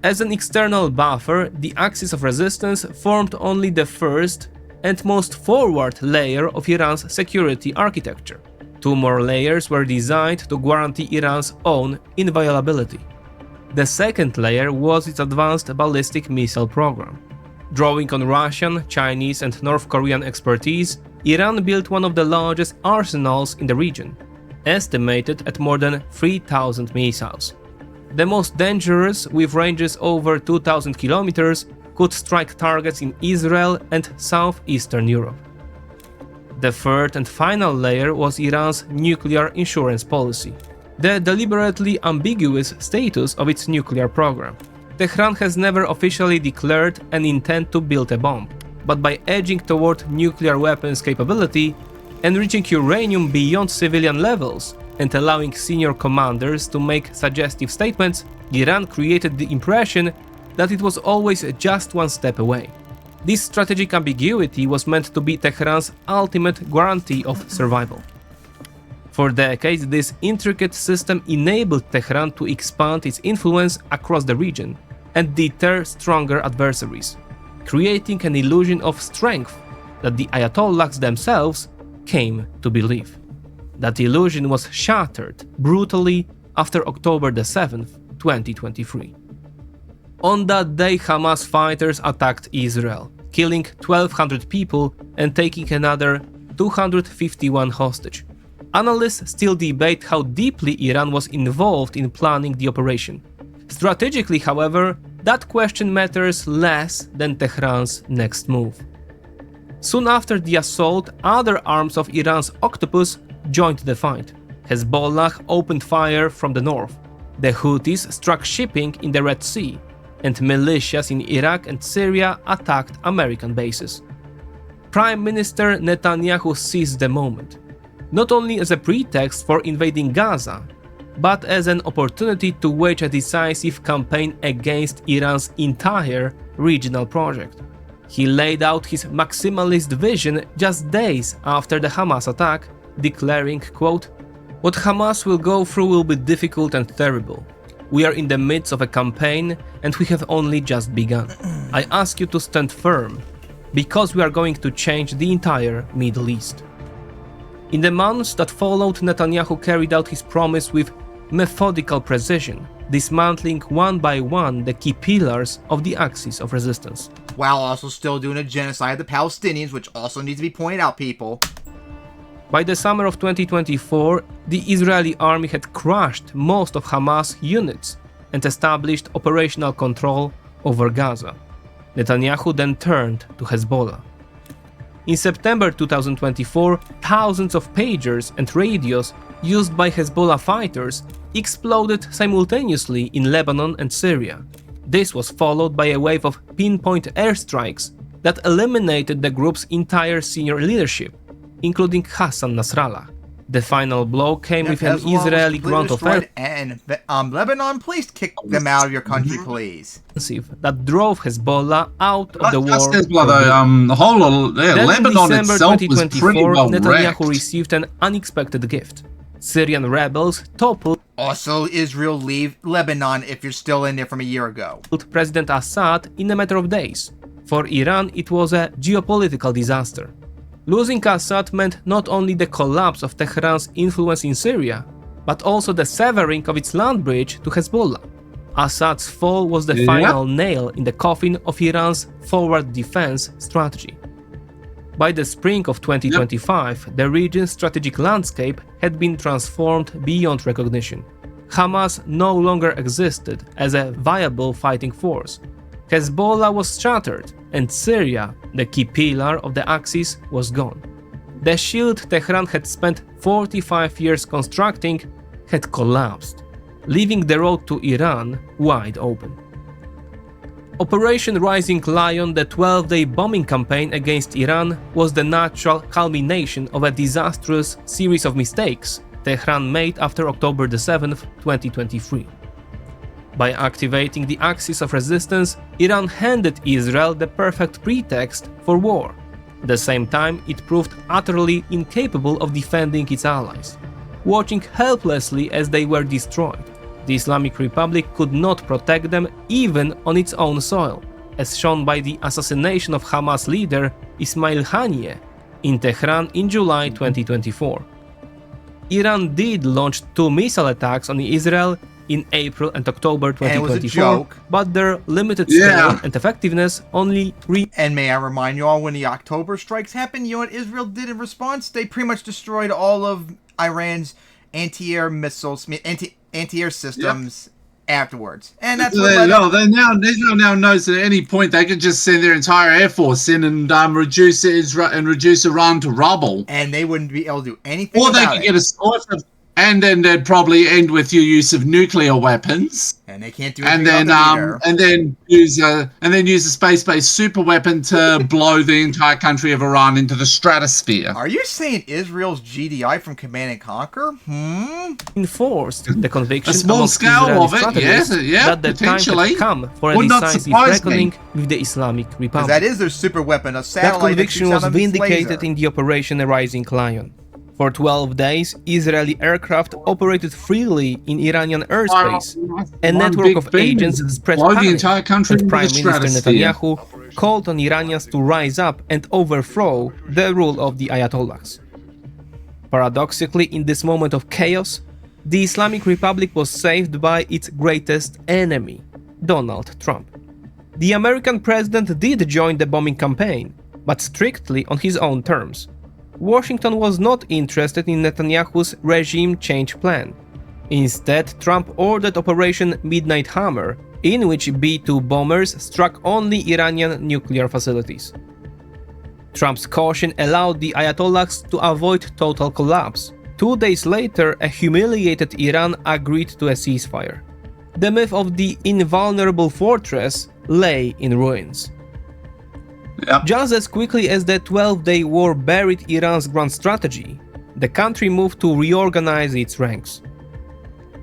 As an external buffer, the axis of resistance formed only the first and most forward layer of Iran's security architecture. Two more layers were designed to guarantee Iran's own inviolability. The second layer was its advanced ballistic missile program. Drawing on Russian, Chinese, and North Korean expertise, Iran built one of the largest arsenals in the region, estimated at more than 3,000 missiles. The most dangerous, with ranges over 2,000 kilometers, could strike targets in Israel and southeastern Europe. The third and final layer was Iran's nuclear insurance policy, the deliberately ambiguous status of its nuclear program. Tehran has never officially declared an intent to build a bomb, but by edging toward nuclear weapons capability, enriching uranium beyond civilian levels, and allowing senior commanders to make suggestive statements, Iran created the impression that it was always just one step away. This strategic ambiguity was meant to be Tehran's ultimate guarantee of survival. For decades, this intricate system enabled Tehran to expand its influence across the region and deter stronger adversaries, creating an illusion of strength that the Ayatollahs themselves came to believe. That illusion was shattered brutally after October 7th, 2023. On that day, Hamas fighters attacked Israel, killing 1,200 people and taking another 251 hostage. Analysts still debate how deeply Iran was involved in planning the operation. Strategically, however, that question matters less than Tehran's next move. Soon after the assault, other arms of Iran's octopus joined the fight. Hezbollah opened fire from the north. The Houthis struck shipping in the Red Sea, and militias in Iraq and Syria attacked American bases. Prime Minister Netanyahu seized the moment, not only as a pretext for invading Gaza, but as an opportunity to wage a decisive campaign against Iran's entire regional project. He laid out his maximalist vision just days after the Hamas attack, declaring, quote, "What Hamas will go through will be difficult and terrible. We are in the midst of a campaign and we have only just begun. I ask you to stand firm, because we are going to change the entire Middle East." In the months that followed, Netanyahu carried out his promise with methodical precision, dismantling one by one the key pillars of the axis of resistance. While also still doing a genocide of the Palestinians, which also needs to be pointed out, people. By the summer of 2024, the Israeli army had crushed most of Hamas units and established operational control over Gaza. Netanyahu then turned to Hezbollah. In September 2024, thousands of pagers and radios used by Hezbollah fighters exploded simultaneously in Lebanon and Syria. This was followed by a wave of pinpoint airstrikes that eliminated the group's entire senior leadership, including Hassan Nasrallah. The final blow came with an Israeli ground offensive and Lebanon, please kick them out of your country, please. That drove Hezbollah out of the war. The whole Lebanon in December itself was pretty well Netanyahu wrecked. received an unexpected gift. Syrian rebels toppled. Also, Israel, leave Lebanon if you're still in there from a year ago. President Assad in a matter of days. For Iran, it was a geopolitical disaster. Losing Assad meant not only the collapse of Tehran's influence in Syria, but also the severing of its land bridge to Hezbollah. Assad's fall was the final nail in the coffin of Iran's forward defense strategy. By the spring of 2025, the region's strategic landscape had been transformed beyond recognition. Hamas no longer existed as a viable fighting force. Hezbollah was shattered, and Syria, the key pillar of the Axis, was gone. The shield Tehran had spent 45 years constructing had collapsed. leaving the road to Iran wide open. Operation Rising Lion, the 12-day bombing campaign against Iran, was the natural culmination of a disastrous series of mistakes Tehran made after October 7, 2023. By activating the axis of resistance, Iran handed Israel the perfect pretext for war. At the same time, it proved utterly incapable of defending its allies, watching helplessly as they were destroyed. The Islamic Republic could not protect them even on its own soil, as shown by the assassination of Hamas leader Ismail Haniyeh in Tehran in July 2024. Iran did launch 2 missile attacks on Israel in April and October 2024, but their limited scale and effectiveness only And may I remind you all, when the October strikes happened, you know what Israel did in response? They pretty much destroyed all of Iran's anti-air missiles, anti-air systems afterwards. And that's what Israel now knows that at any point they could just send their entire air force in and reduce Iran to rubble. And they wouldn't be able to do anything Or they could get a and then they'd probably end with your use of nuclear weapons. And they can't do anything and then use a space-based super weapon to blow the entire country of Iran into the stratosphere. Are you saying Israel's GDI from Command and Conquer? Enforced the conviction a small scale of it, that the time had come for a decisive reckoning with the Islamic Republic. That is their super weapon, a satellite. That conviction was vindicated in the Operation Rising Lion. For 12 days, Israeli aircraft operated freely in Iranian airspace. A network of agents spread panic, and Prime Minister Netanyahu called on Iranians to rise up and overthrow the rule of the Ayatollahs. Paradoxically, in this moment of chaos, the Islamic Republic was saved by its greatest enemy, Donald Trump. The American president did join the bombing campaign, but strictly on his own terms. Washington was not interested in Netanyahu's regime change plan. Instead, Trump ordered Operation Midnight Hammer, in which B-2 bombers struck only Iranian nuclear facilities. Trump's caution allowed the Ayatollahs to avoid total collapse. 2 days later, a humiliated Iran agreed to a ceasefire. The myth of the invulnerable fortress lay in ruins. Just as quickly as the 12-day war buried Iran's grand strategy, the country moved to reorganize its ranks.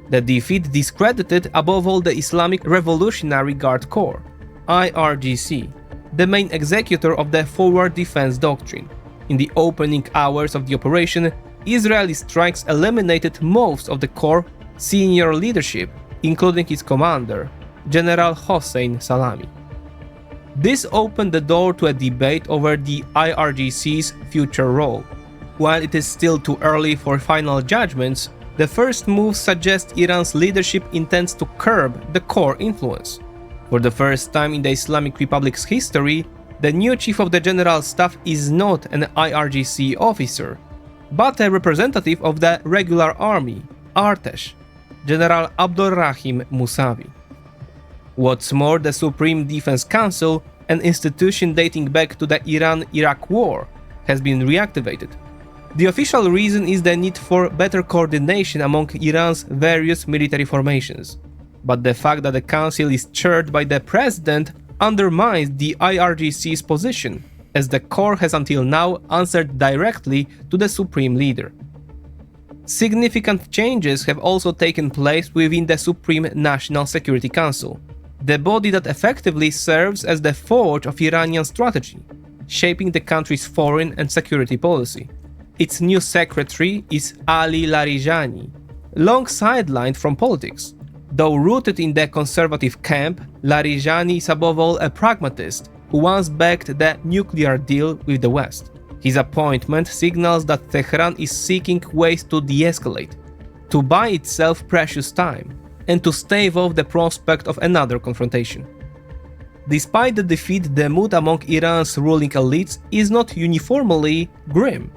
The defeat discredited above all the Islamic Revolutionary Guard Corps, IRGC, the main executor of the Forward Defense Doctrine. In the opening hours of the operation, Israeli strikes eliminated most of the Corps' senior leadership, including its commander, General Hossein Salami. This opened the door to a debate over the IRGC's future role. While it is still too early for final judgments, the first move suggests Iran's leadership intends to curb the Corps' influence. For the first time in the Islamic Republic's history, the new chief of the general staff is not an IRGC officer, but a representative of the regular army, Artesh, General Abdolrahim Musavi. What's more, the Supreme Defense Council, an institution dating back to the Iran-Iraq War, has been reactivated. The official reason is the need for better coordination among Iran's various military formations. But the fact that the council is chaired by the president undermines the IRGC's position, as the Corps has until now answered directly to the Supreme Leader. Significant changes have also taken place within the Supreme National Security Council, the body that effectively serves as the forge of Iranian strategy, shaping the country's foreign and security policy. Its new secretary is Ali Larijani, long sidelined from politics. Though rooted in the conservative camp, Larijani is above all a pragmatist who once backed the nuclear deal with the West. His appointment signals that Tehran is seeking ways to de-escalate, to buy itself precious time, and to stave off the prospect of another confrontation. Despite the defeat, the mood among Iran's ruling elites is not uniformly grim.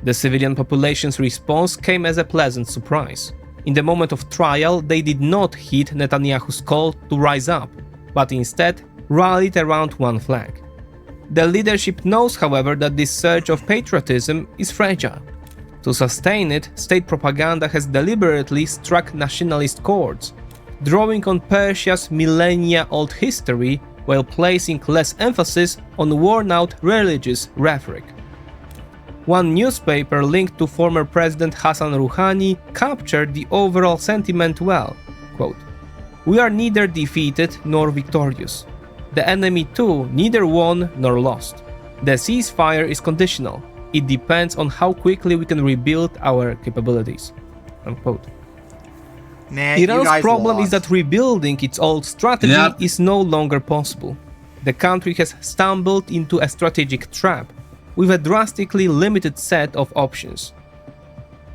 The civilian population's response came as a pleasant surprise. In the moment of trial, they did not heed Netanyahu's call to rise up, but instead rallied around one flag. The leadership knows, however, that this surge of patriotism is fragile. To sustain it, state propaganda has deliberately struck nationalist chords, drawing on Persia's millennia-old history while placing less emphasis on worn-out religious rhetoric. One newspaper linked to former President Hassan Rouhani captured the overall sentiment well. Quote, "We are neither defeated nor victorious. The enemy too neither won nor lost. The ceasefire is conditional. It depends on how quickly we can rebuild our capabilities." Unquote. Nah, Iran's problem is that rebuilding its old strategy is no longer possible. The country has stumbled into a strategic trap with a drastically limited set of options.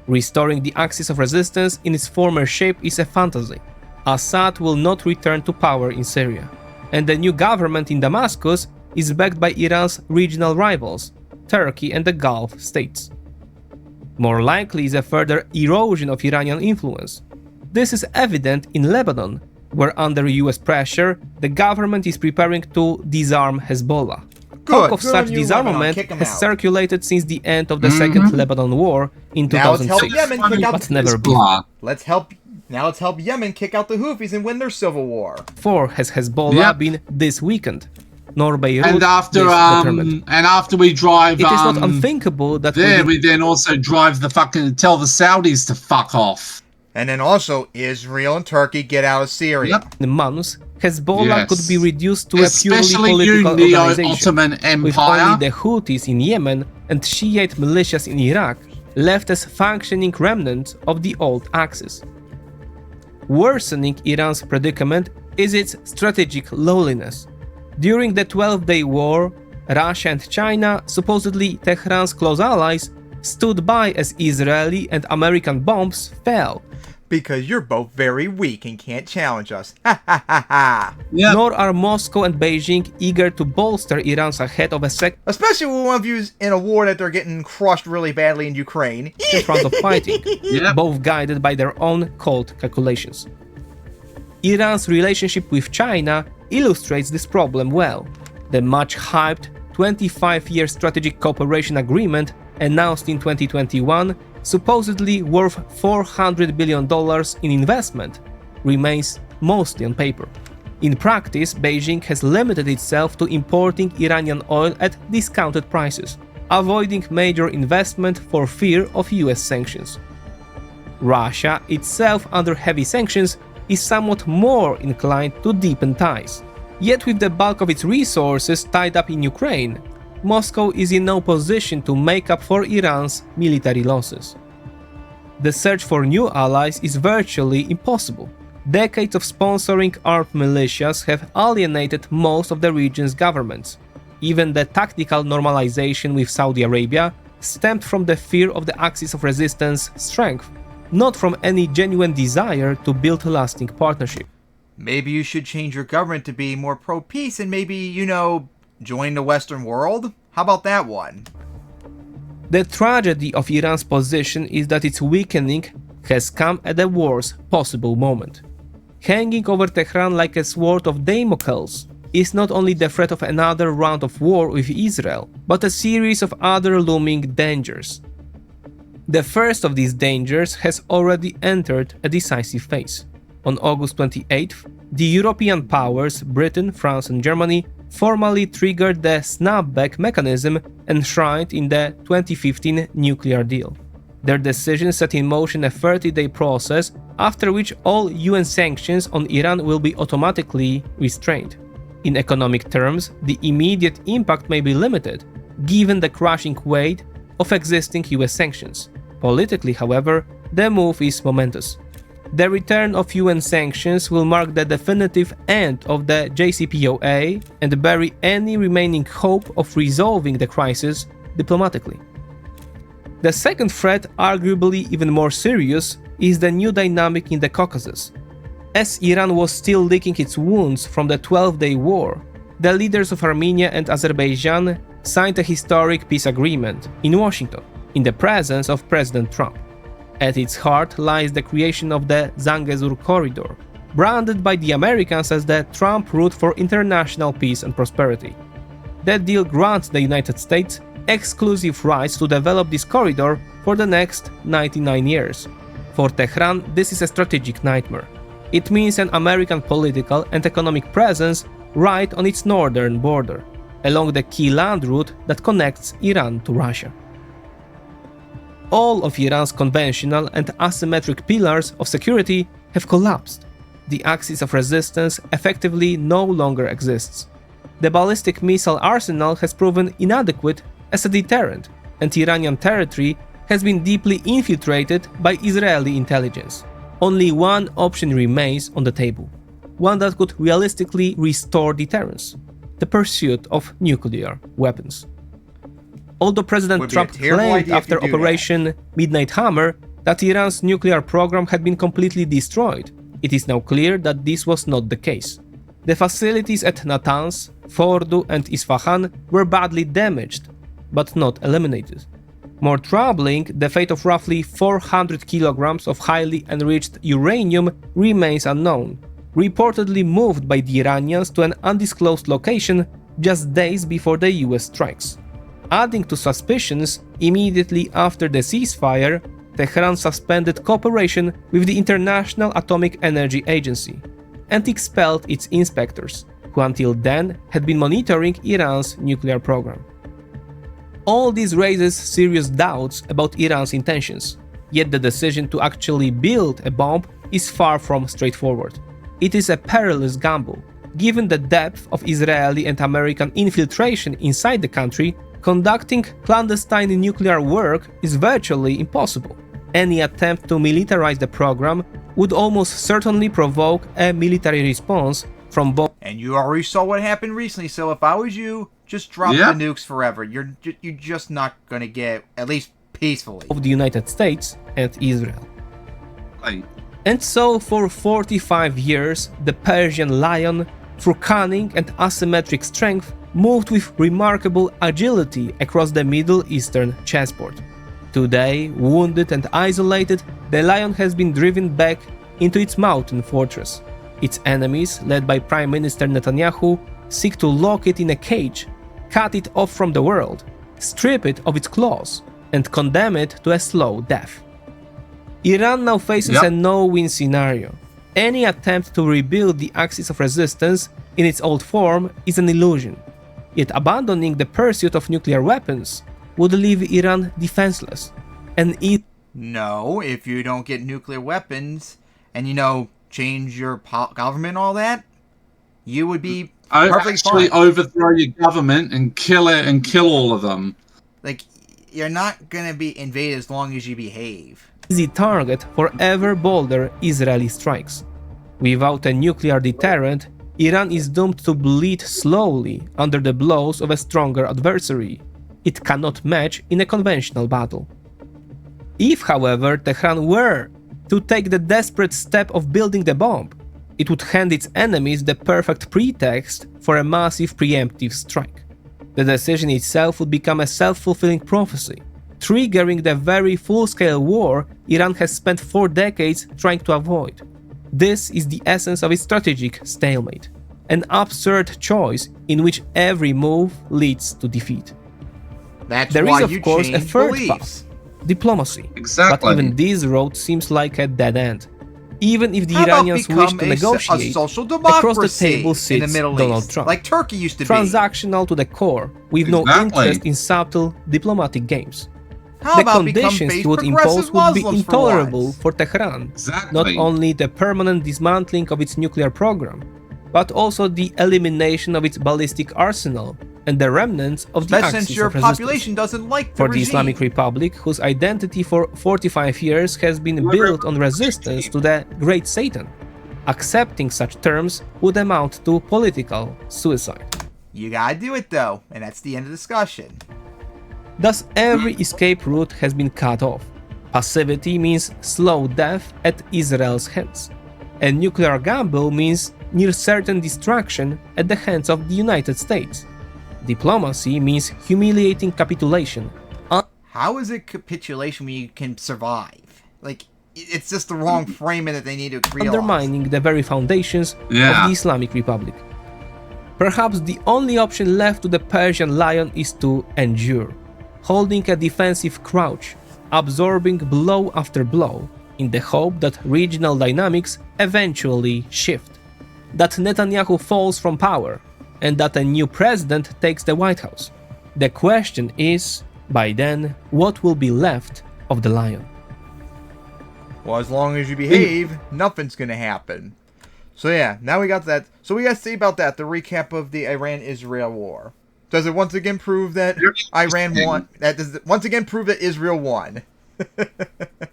Restoring the axis of resistance in its former shape is a fantasy. Assad will not return to power in Syria, and the new government in Damascus is backed by Iran's regional rivals, Turkey and the Gulf states. More likely is a further erosion of Iranian influence. This is evident in Lebanon, where under US pressure, the government is preparing to disarm Hezbollah. Talk of such disarmament has circulated since the end of the Second Lebanon War in 2006, but never before. Now let's help Yemen kick out the Houthis and win their civil war. For has Hezbollah been this weakened? Nor Beirut and after we drive, it is not unthinkable that we then also drive tell the Saudis to fuck off. And then also Israel and Turkey get out of Syria. In months, Hezbollah could be reduced to a purely political organization, Ottoman Empire, with only the Houthis in Yemen and Shiite militias in Iraq left as functioning remnants of the old Axis. Worsening Iran's predicament is its strategic lowliness. During the 12-day war, Russia and China, supposedly Tehran's close allies, stood by as Israeli and American bombs fell. Because you're both very weak and can't challenge us. Ha ha ha ha. Nor are Moscow and Beijing eager to bolster Iran's ahead of a especially when one views in a war that they're getting crushed really badly in Ukraine. Front of fighting, both guided by their own cold calculations. Iran's relationship with China illustrates this problem well. The much-hyped 25-year strategic cooperation agreement announced in 2021, supposedly worth $400 billion in investment, remains mostly on paper. In practice, Beijing has limited itself to importing Iranian oil at discounted prices, avoiding major investment for fear of US sanctions. Russia, itself under heavy sanctions, is somewhat more inclined to deepen ties. Yet with the bulk of its resources tied up in Ukraine, Moscow is in no position to make up for Iran's military losses. The search for new allies is virtually impossible. Decades of sponsoring armed militias have alienated most of the region's governments. Even the tactical normalization with Saudi Arabia stemmed from the fear of the axis of resistance strength, not from any genuine desire to build a lasting partnership. Maybe you should change your government to be more pro-peace and maybe, join the Western world? How about that one? The tragedy of Iran's position is that its weakening has come at the worst possible moment. Hanging over Tehran like a sword of Damocles is not only the threat of another round of war with Israel, but a series of other looming dangers. The first of these dangers has already entered a decisive phase. On August 28th, the European powers, Britain, France and Germany, formally triggered the snapback mechanism enshrined in the 2015 nuclear deal. Their decision set in motion a 30-day process after which all UN sanctions on Iran will be automatically restrained. In economic terms, the immediate impact may be limited, given the crushing weight of existing US sanctions. Politically, however, the move is momentous. The return of UN sanctions will mark the definitive end of the JCPOA and bury any remaining hope of resolving the crisis diplomatically. The second threat, arguably even more serious, is the new dynamic in the Caucasus. As Iran was still licking its wounds from the 12-day war, the leaders of Armenia and Azerbaijan signed a historic peace agreement in Washington, in the presence of President Trump. At its heart lies the creation of the Zangezur Corridor, branded by the Americans as the Trump route for international peace and prosperity. That deal grants the United States exclusive rights to develop this corridor for the next 99 years. For Tehran, this is a strategic nightmare. It means an American political and economic presence right on its northern border, along the key land route that connects Iran to Russia. All of Iran's conventional and asymmetric pillars of security have collapsed. The axis of resistance effectively no longer exists. The ballistic missile arsenal has proven inadequate as a deterrent, and Iranian territory has been deeply infiltrated by Israeli intelligence. Only one option remains on the table, one that could realistically restore deterrence: the pursuit of nuclear weapons. Although President Trump claimed after Operation Midnight Hammer that Iran's nuclear program had been completely destroyed, it is now clear that this was not the case. The facilities at Natanz, Fordo, and Isfahan were badly damaged, but not eliminated. More troubling, the fate of roughly 400 kilograms of highly enriched uranium remains unknown, reportedly moved by the Iranians to an undisclosed location just days before the US strikes. Adding to suspicions, immediately after the ceasefire, Tehran suspended cooperation with the International Atomic Energy Agency and expelled its inspectors, who until then had been monitoring Iran's nuclear program. All this raises serious doubts about Iran's intentions, yet the decision to actually build a bomb is far from straightforward. It is a perilous gamble. Given the depth of Israeli and American infiltration inside the country, conducting clandestine nuclear work is virtually impossible. Any attempt to militarize the program would almost certainly provoke a military response from both. And you already saw what happened recently, so if I was you, just drop the nukes forever. You're just not gonna get, at least peacefully, of the United States and Israel. Right. And so for 45 years, the Persian lion, through cunning and asymmetric strength, moved with remarkable agility across the Middle Eastern chessboard. Today, wounded and isolated, the lion has been driven back into its mountain fortress. Its enemies, led by Prime Minister Netanyahu, seek to lock it in a cage, cut it off from the world, strip it of its claws, and condemn it to a slow death. Iran now faces a no-win scenario. Any attempt to rebuild the axis of resistance in its old form is an illusion. Yet abandoning the pursuit of nuclear weapons would leave Iran defenseless. And No, if you don't get nuclear weapons and, change your government and all that, you would be perfectly fine. Overthrow your government and kill it and kill all of them. Like, you're not gonna be invaded as long as you behave. Easy target for ever bolder Israeli strikes. Without a nuclear deterrent, Iran is doomed to bleed slowly under the blows of a stronger adversary it cannot match in a conventional battle. If, however, Tehran were to take the desperate step of building the bomb, it would hand its enemies the perfect pretext for a massive preemptive strike. The decision itself would become a self-fulfilling prophecy, triggering the very full-scale war Iran has spent 4 decades trying to avoid. This is the essence of its strategic stalemate, an absurd choice in which every move leads to defeat. There is, of course, a third path: diplomacy. Exactly. But even this road seems like a dead end. Even if the Iranians wish to negotiate, across the table sits Donald Trump, like Turkey used to be. Transactional to the core, with no interest in subtle diplomatic games. How the conditions he would impose would be intolerable for Tehran. Not only the permanent dismantling of its nuclear program, but also the elimination of its ballistic arsenal and the remnants of the axis since your of resistance. population doesn't like the For the regime. Islamic Republic, whose identity for 45 years has been built on resistance to the Great Satan, accepting such terms would amount to political suicide. You gotta do it though, and that's the end of the discussion. Thus, every escape route has been cut off. Passivity means slow death at Israel's hands. A nuclear gamble means near certain destruction at the hands of the United States. Diplomacy means humiliating capitulation. How is it capitulation when you can survive? Like, it's just the wrong framing that they need to realize. Undermining the very foundations of the Islamic Republic. Perhaps the only option left to the Persian lion is to endure. holding a defensive crouch, absorbing blow after blow, in the hope that regional dynamics eventually shift, that Netanyahu falls from power, and that a new president takes the White House. The question is, by then, what will be left of the lion? Well, as long as you behave, nothing's gonna happen. So yeah, now we got that. So we got to see about that, the recap of the Iran-Israel war. Does it once again prove that Iran won? That does it once again prove that Israel won?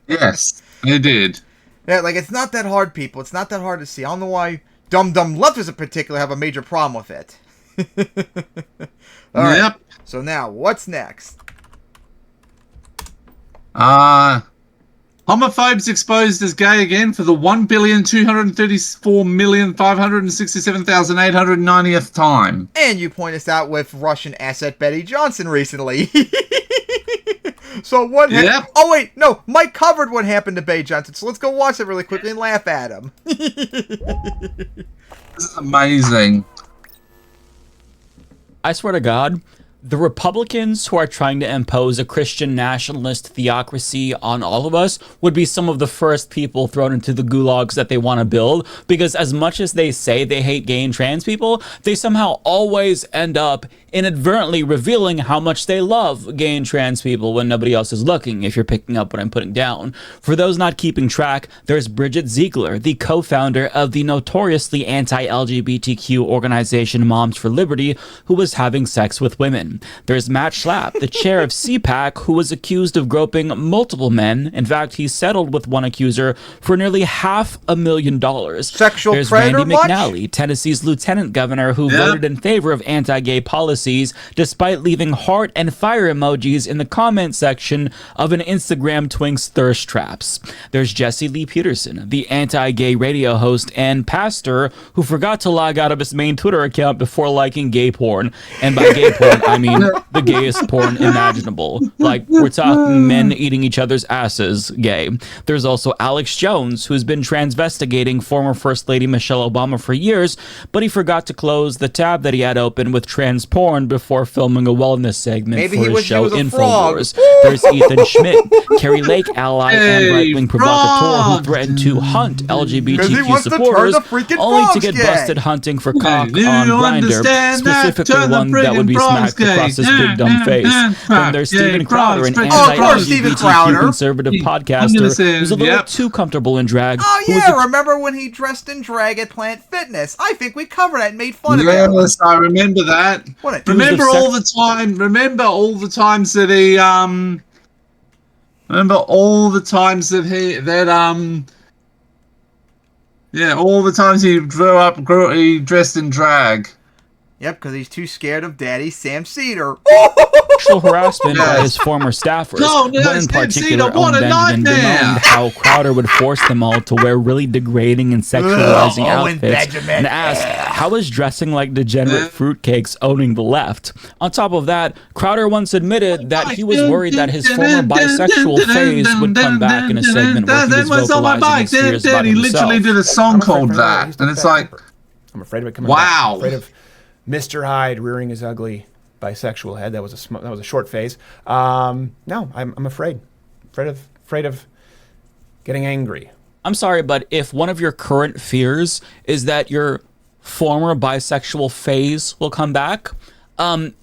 Yes, it did. Yeah, like, it's not that hard, people. It's not that hard to see. I don't know why dumb leftists in particular have a major problem with it. All right. Yep. So now, what's next? Homophobes exposed as gay again for the 1,234,567,890th time. And you point us out with Russian asset Betty Johnson recently. So what happened? Oh wait, no, Mike covered what happened to Betty Johnson, so let's go watch it really quickly and laugh at him. This is amazing. I swear to God, the Republicans who are trying to impose a Christian nationalist theocracy on all of us would be some of the first people thrown into the gulags that they want to build, because as much as they say they hate gay and trans people, they somehow always end up inadvertently revealing how much they love gay and trans people when nobody else is looking, if you're picking up what I'm putting down. For those not keeping track, there's Bridget Ziegler, the co-founder of the notoriously anti-LGBTQ organization Moms for Liberty, who was having sex with women. There's Matt Schlapp, the chair of CPAC, who was accused of groping multiple men. In fact, he settled with one accuser for nearly $500,000. Sexual There's predator Randy much? McNally, Tennessee's lieutenant governor, who voted in favor of anti-gay policies despite leaving heart and fire emojis in the comment section of an Instagram Twink's thirst traps. There's Jesse Lee Peterson, the anti-gay radio host and pastor who forgot to log out of his main Twitter account before liking gay porn. And by gay porn, I mean the gayest porn imaginable. Like, we're talking men eating each other's asses gay. There's also Alex Jones, who's been transvestigating former First Lady Michelle Obama for years, but he forgot to close the tab that he had open with trans porn before filming a wellness segment for his show InfoWars. There's Ethan Schmidt, Carrie Lake ally and right-wing provocateur who threatened to hunt LGBTQ supporters only to get busted hunting for cock on Grindr, specifically one that would be smacked across his big dumb face. Then there's Steven Crowder, an anti-LGBTQ conservative podcaster who's a little too comfortable in drag. Oh yeah, remember when he dressed in drag at Planet Fitness? I think we covered that and made fun of him. Yes, I remember that. Remember all the times that he all the times he he dressed in drag. Yep, because he's too scared of Daddy Sam Cedar. Sexual harassment by his former staffers. One in particular owned Benjamin bemoaned how Crowder would force them all to wear really degrading and sexualizing outfits, and asked, how is dressing like degenerate fruitcakes owning the left? On top of that, Crowder once admitted that he was worried that his former bisexual phase would come back in a segment where he was vocalizing his fears about he literally did a song called that, and it's like, I'm afraid of it coming back. I'm afraid of Mr. Hyde rearing his ugly bisexual head. That was a short phase. No, I'm afraid of getting angry. I'm sorry, but if one of your current fears is that your former bisexual phase will come back,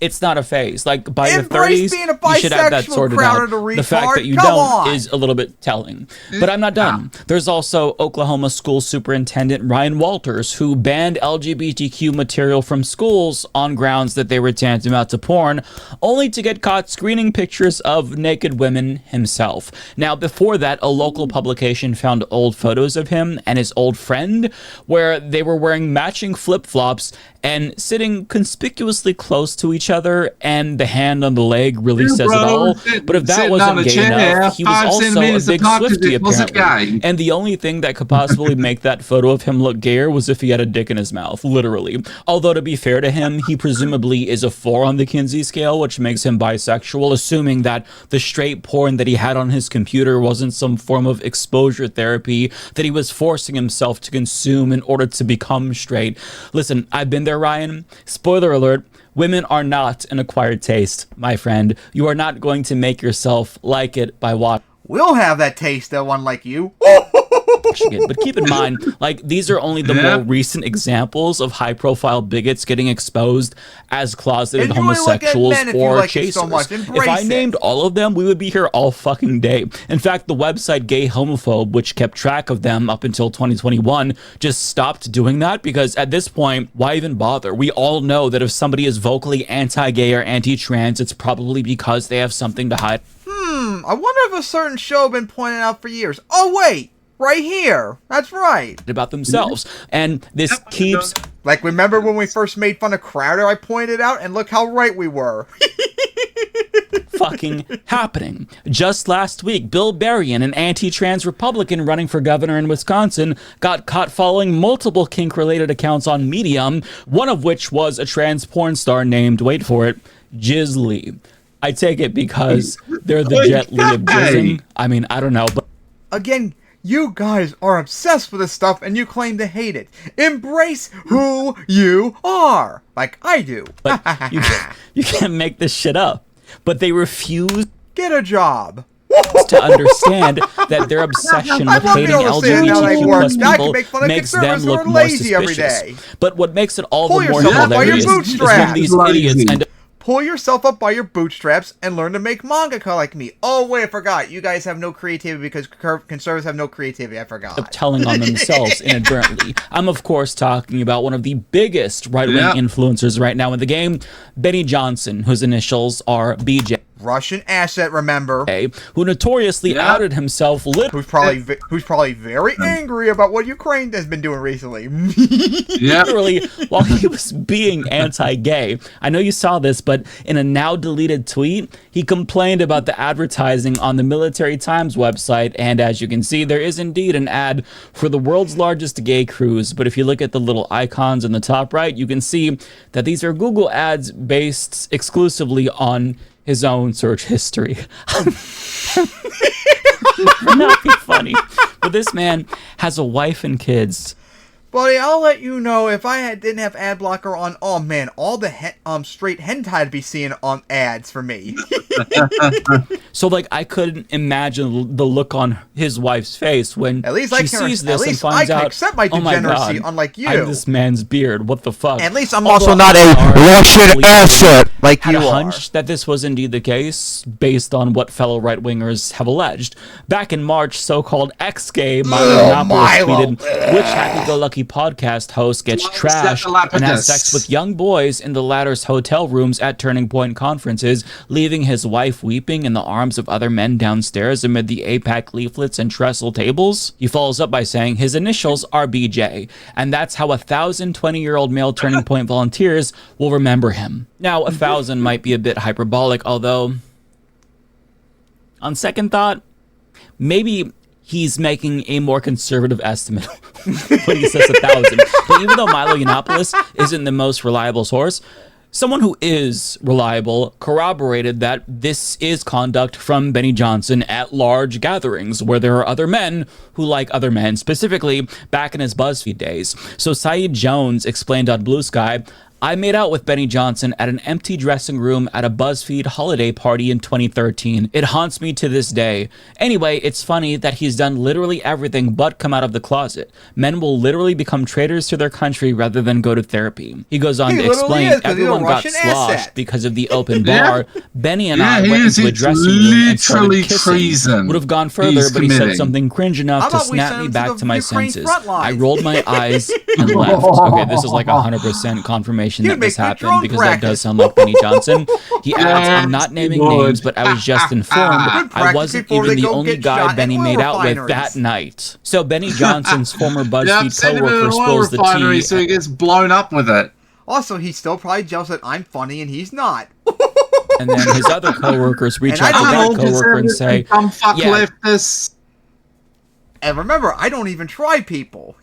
it's not a phase. Like, by your 30s, you should have that sorted out. The fact that you don't is a little bit telling. But I'm not done. There's also Oklahoma school superintendent Ryan Walters, who banned LGBTQ material from schools on grounds that they were tantamount to porn, only to get caught screening pictures of naked women himself. Now, before that, a local publication found old photos of him and his old friend, where they were wearing matching flip-flops and sitting conspicuously close to each other, and the hand on the leg really says it all. But if that wasn't gay enough, he was also a big Swiftie, apparently. And the only thing that could possibly make that photo of him look gayer was if he had a dick in his mouth, literally. Although, to be fair to him, he presumably is a 4 on the Kinsey scale, which makes him bisexual, assuming that the straight porn that he had on his computer wasn't some form of exposure therapy that he was forcing himself to consume in order to become straight. Listen, I've been there, Ryan. Spoiler alert, Women are not an acquired taste, my friend. You are not going to make yourself like it by watching. We'll have that taste, though, unlike you. But keep in mind, like, these are only the more recent examples of high-profile bigots getting exposed as closeted homosexuals or chasers. If I named all of them, we would be here all fucking day. In fact, the website Gay Homophobe, which kept track of them up until 2021, just stopped doing that because at this point, why even bother? We all know that if somebody is vocally anti-gay or anti-trans, it's probably because they have something to hide. I wonder if a certain show been pointed out for years. Oh, wait. Right here. That's right. About themselves. And this keeps... Like, remember when we first made fun of Crowder, I pointed out, and look how right we were. fucking happening. Just last week, Bill Berrien, an anti-trans Republican running for governor in Wisconsin, got caught following multiple kink-related accounts on Medium, one of which was a trans porn star named, wait for it, Jizz Lee. I take it because they're the Jet Li of jizzing. I mean, I don't know, but... Again, you guys are obsessed with this stuff and you claim to hate it. Embrace who you are, like I do. But you can't make this shit up. But they refuse... Get a job. ...to understand that their obsession with hating LGBTQ plus people makes them look more suspicious. But what makes it all the more hilarious is when these idiots end up... Pull yourself up by your bootstraps and learn to make mangaka like me. Oh, wait, I forgot. You guys have no creativity because conservatives have no creativity. I forgot. ...telling on themselves inadvertently. I'm, of course, talking about one of the biggest right-wing influencers right now in the game, Benny Johnson, whose initials are BJ. Russian asset, remember? Who notoriously outed himself. Who's probably very angry about what Ukraine has been doing recently. Literally, while he was being anti-gay. I know you saw this, but in a now deleted tweet, he complained about the advertising on the Military Times website. And as you can see, there is indeed an ad for the world's largest gay cruise. But if you look at the little icons in the top right, you can see that these are Google ads based exclusively on his own search history. Not be funny, but this man has a wife and kids. Buddy, I'll let you know if I didn't have ad blocker on. Oh man, all the straight hentai to be seeing on ads for me. So like, I couldn't imagine the look on his wife's face when she sees this and finds out. Accept my degeneracy, unlike you. I have this man's beard. What the fuck? At least I'm also not a Russian asset like you are. Had a hunch that this was indeed the case based on what fellow right-wingers have alleged. Back in March, so-called ex-gay Milo tweeted, "Which happy-go-lucky podcast host gets trashed and has sex with young boys in the latter's hotel rooms at Turning Point conferences, leaving his wife weeping in the arms of other men downstairs amid the APAC leaflets and trestle tables?" He follows up by saying his initials are BJ, and that's how 1,000 20-year-old male Turning Point volunteers will remember him. Now, 1,000 might be a bit hyperbolic, although, on second thought, maybe he's making a more conservative estimate when he says 1,000. But even though Milo Yiannopoulos isn't the most reliable source, someone who is reliable corroborated that this is conduct from Benny Johnson at large gatherings where there are other men who like other men, specifically back in his BuzzFeed days. So Saeed Jones explained on Blue Sky, "I made out with Benny Johnson at an empty dressing room at a BuzzFeed holiday party in 2013. It haunts me to this day. Anyway, it's funny that he's done literally everything but come out of the closet. Men will literally become traitors to their country rather than go to therapy." He goes on to explain everyone got sloshed because of the open bar. Benny and I went into a dressing room and started kissing. Would have gone further, but he said something cringe enough to snap me back to my senses. I rolled my eyes and left. Okay, this is like 100% confirmation that this happened because that does sound like Benny Johnson. He adds, "I'm not naming names, but I was just informed I wasn't even the only guy Benny made out with that night." So Benny Johnson's former BuzzFeed co-worker spills the tea. So he gets blown up with it. Also, he's still probably jealous that I'm funny and he's not. And then his other co-workers reach out to that co-worker and say, "Yeah." And remember, I don't even try people.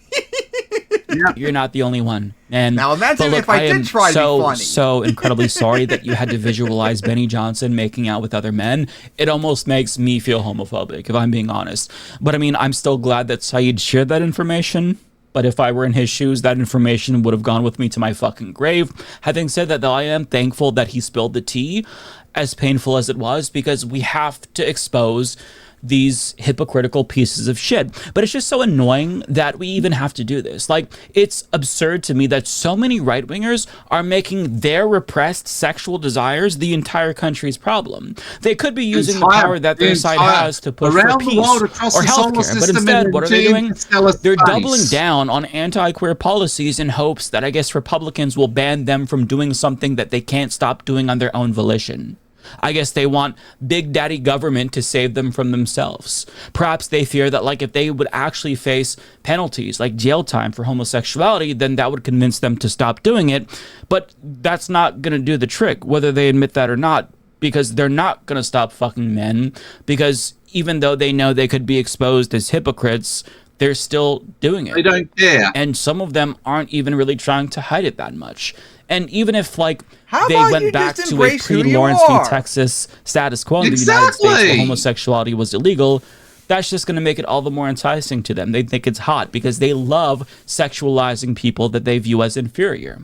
You're not the only one. And now imagine if I did try to be funny. So incredibly sorry that you had to visualize Benny Johnson making out with other men. It almost makes me feel homophobic, if I'm being honest. But I mean, I'm still glad that Saeed shared that information. But if I were in his shoes, that information would have gone with me to my fucking grave. Having said that, though, I am thankful that he spilled the tea, as painful as it was, because we have to expose these hypocritical pieces of shit. But it's just so annoying that we even have to do this. Like, it's absurd to me that so many right-wingers are making their repressed sexual desires the entire country's problem. They could be using the power that their side has to push for peace or healthcare, but instead, what are they doing? They're doubling down on anti-queer policies in hopes that, I guess, Republicans will ban them from doing something that they can't stop doing on their own volition. I guess they want big daddy government to save them from themselves. Perhaps they fear that, like, if they would actually face penalties like jail time for homosexuality, then that would convince them to stop doing it. But that's not going to do the trick, whether they admit that or not, because they're not going to stop fucking men, because even though they know they could be exposed as hypocrites, they're still doing it. They don't care. And some of them aren't even really trying to hide it that much. And even if, like, How they about went you back just to a embrace who you pre-Lawrence v. are? Texas status quo in the United States where homosexuality was illegal, that's just going to make it all the more enticing to them. They think it's hot because they love sexualizing people that they view as inferior.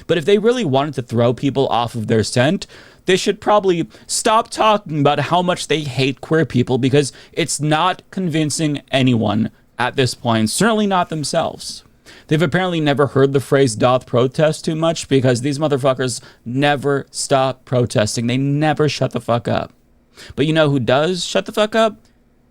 But if they really wanted to throw people off of their scent, they should probably stop talking about how much they hate queer people, because it's not convincing anyone at this point, certainly not themselves. They've apparently never heard the phrase "doth protest" too much, because these motherfuckers never stop protesting. They never shut the fuck up. But you know who does shut the fuck up?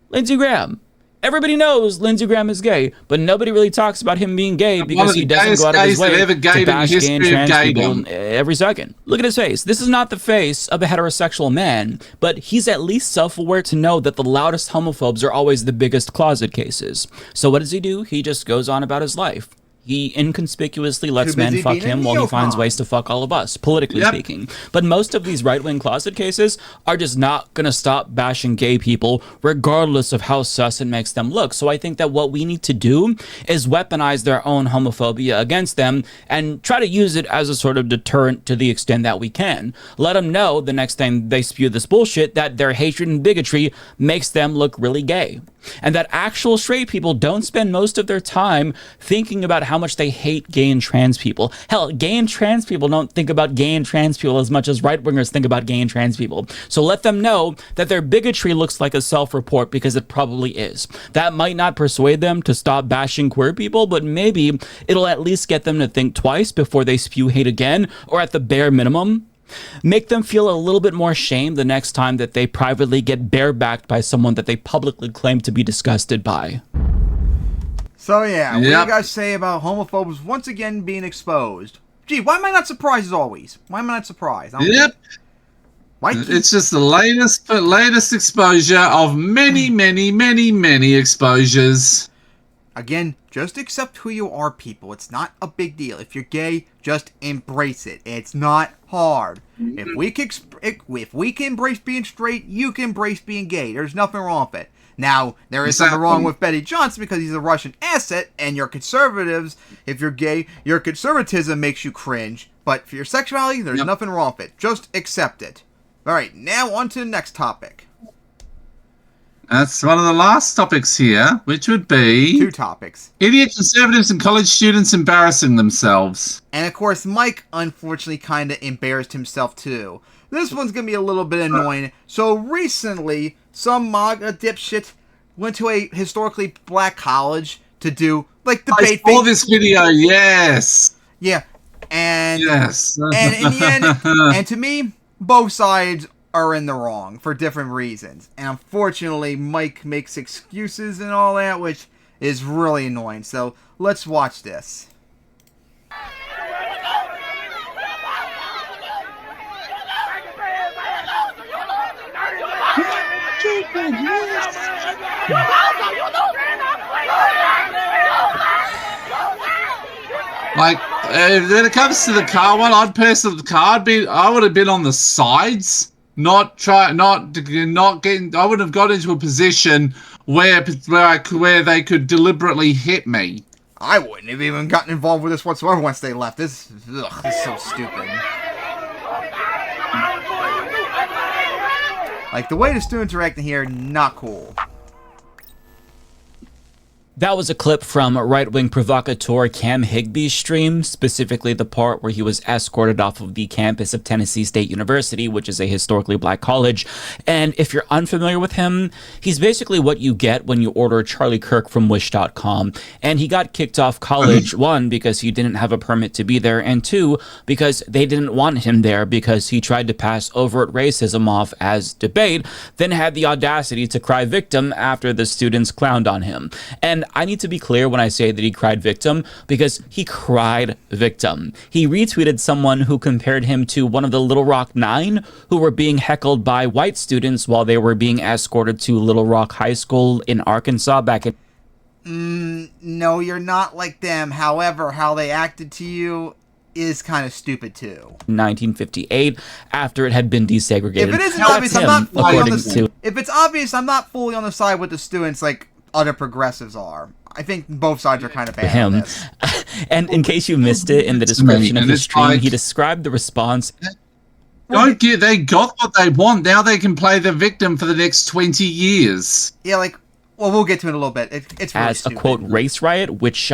Lindsey Graham. Everybody knows Lindsey Graham is gay, but nobody really talks about him being gay because he doesn't go out of his way to bash gay and trans people every second. Look at his face. This is not the face of a heterosexual man, but he's at least self-aware to know that the loudest homophobes are always the biggest closet cases. So what does he do? He just goes on about his life. He inconspicuously lets men fuck him while he finds ways to fuck all of us, politically speaking. But most of these right-wing closet cases are just not going to stop bashing gay people, regardless of how sus it makes them look. So I think that what we need to do is weaponize their own homophobia against them and try to use it as a sort of deterrent to the extent that we can. Let them know the next time they spew this bullshit that their hatred and bigotry makes them look really gay. And that actual straight people don't spend most of their time thinking about how much they hate gay and trans people. Hell, gay and trans people don't think about gay and trans people as much as right-wingers think about gay and trans people. So let them know that their bigotry looks like a self-report, because it probably is. That might not persuade them to stop bashing queer people, but maybe it'll at least get them to think twice before they spew hate again, or at the bare minimum, make them feel a little bit more shame the next time that they privately get barebacked by someone that they publicly claim to be disgusted by. So yeah, what do you guys say about homophobes once again being exposed? Gee, why am I not surprised as always? Why am I not surprised? It's just the latest exposure of many exposures. Again, just accept who you are, people. It's not a big deal. If you're gay, just embrace it. It's not hard. If we can embrace being straight, you can embrace being gay. There's nothing wrong with it. Now, there is something wrong with Betty Johnson because he's a Russian asset, and you're conservatives. If you're gay, your conservatism makes you cringe. But for your sexuality, there's nothing wrong with it. Just accept it. All right, now on to the next topic. That's one of the last topics here, which would be... 2 topics. Idiot conservatives and college students embarrassing themselves. And of course, Mike unfortunately kind of embarrassed himself too. This one's going to be a little bit annoying. So recently, some MAGA dipshit went to a historically black college to do, like, debate. I saw this video, yes! Yeah, and... Yes. And in the end, and to me, both sides are in the wrong for different reasons. And unfortunately, Mike makes excuses and all that, which is really annoying. So, let's watch this. Like, when it comes to the car one, I would have been on the sides. I would have got into a position where they could deliberately hit me. I wouldn't have even gotten involved with this whatsoever once they left. This is so stupid. Like, the way the students are acting here, not cool. That was a clip from right-wing provocateur Cam Higby's stream, specifically the part where he was escorted off of the campus of Tennessee State University, which is a historically black college. And if you're unfamiliar with him, he's basically what you get when you order Charlie Kirk from Wish.com. And he got kicked off college, one, because he didn't have a permit to be there, and two, because they didn't want him there because he tried to pass overt racism off as debate, then had the audacity to cry victim after the students clowned on him. And I need to be clear when I say that he cried victim, because he cried victim. He retweeted someone who compared him to one of the Little Rock Nine who were being heckled by white students while they were being escorted to Little Rock High School in Arkansas back in... No, you're not like them. However, how they acted to you is kind of stupid too. 1958, after it had been desegregated. If it isn't obvious, I'm not fully on the... If it's obvious, I'm not fully on the side with the students like other progressives are. I think both sides are kind of bad him. on this. And in case you missed it in the description of the stream, he described the response. They got what they want. Now they can play the victim for the next 20 years. Yeah, like, well, we'll get to it in a little bit. It's really as stupid. A quote race riot, which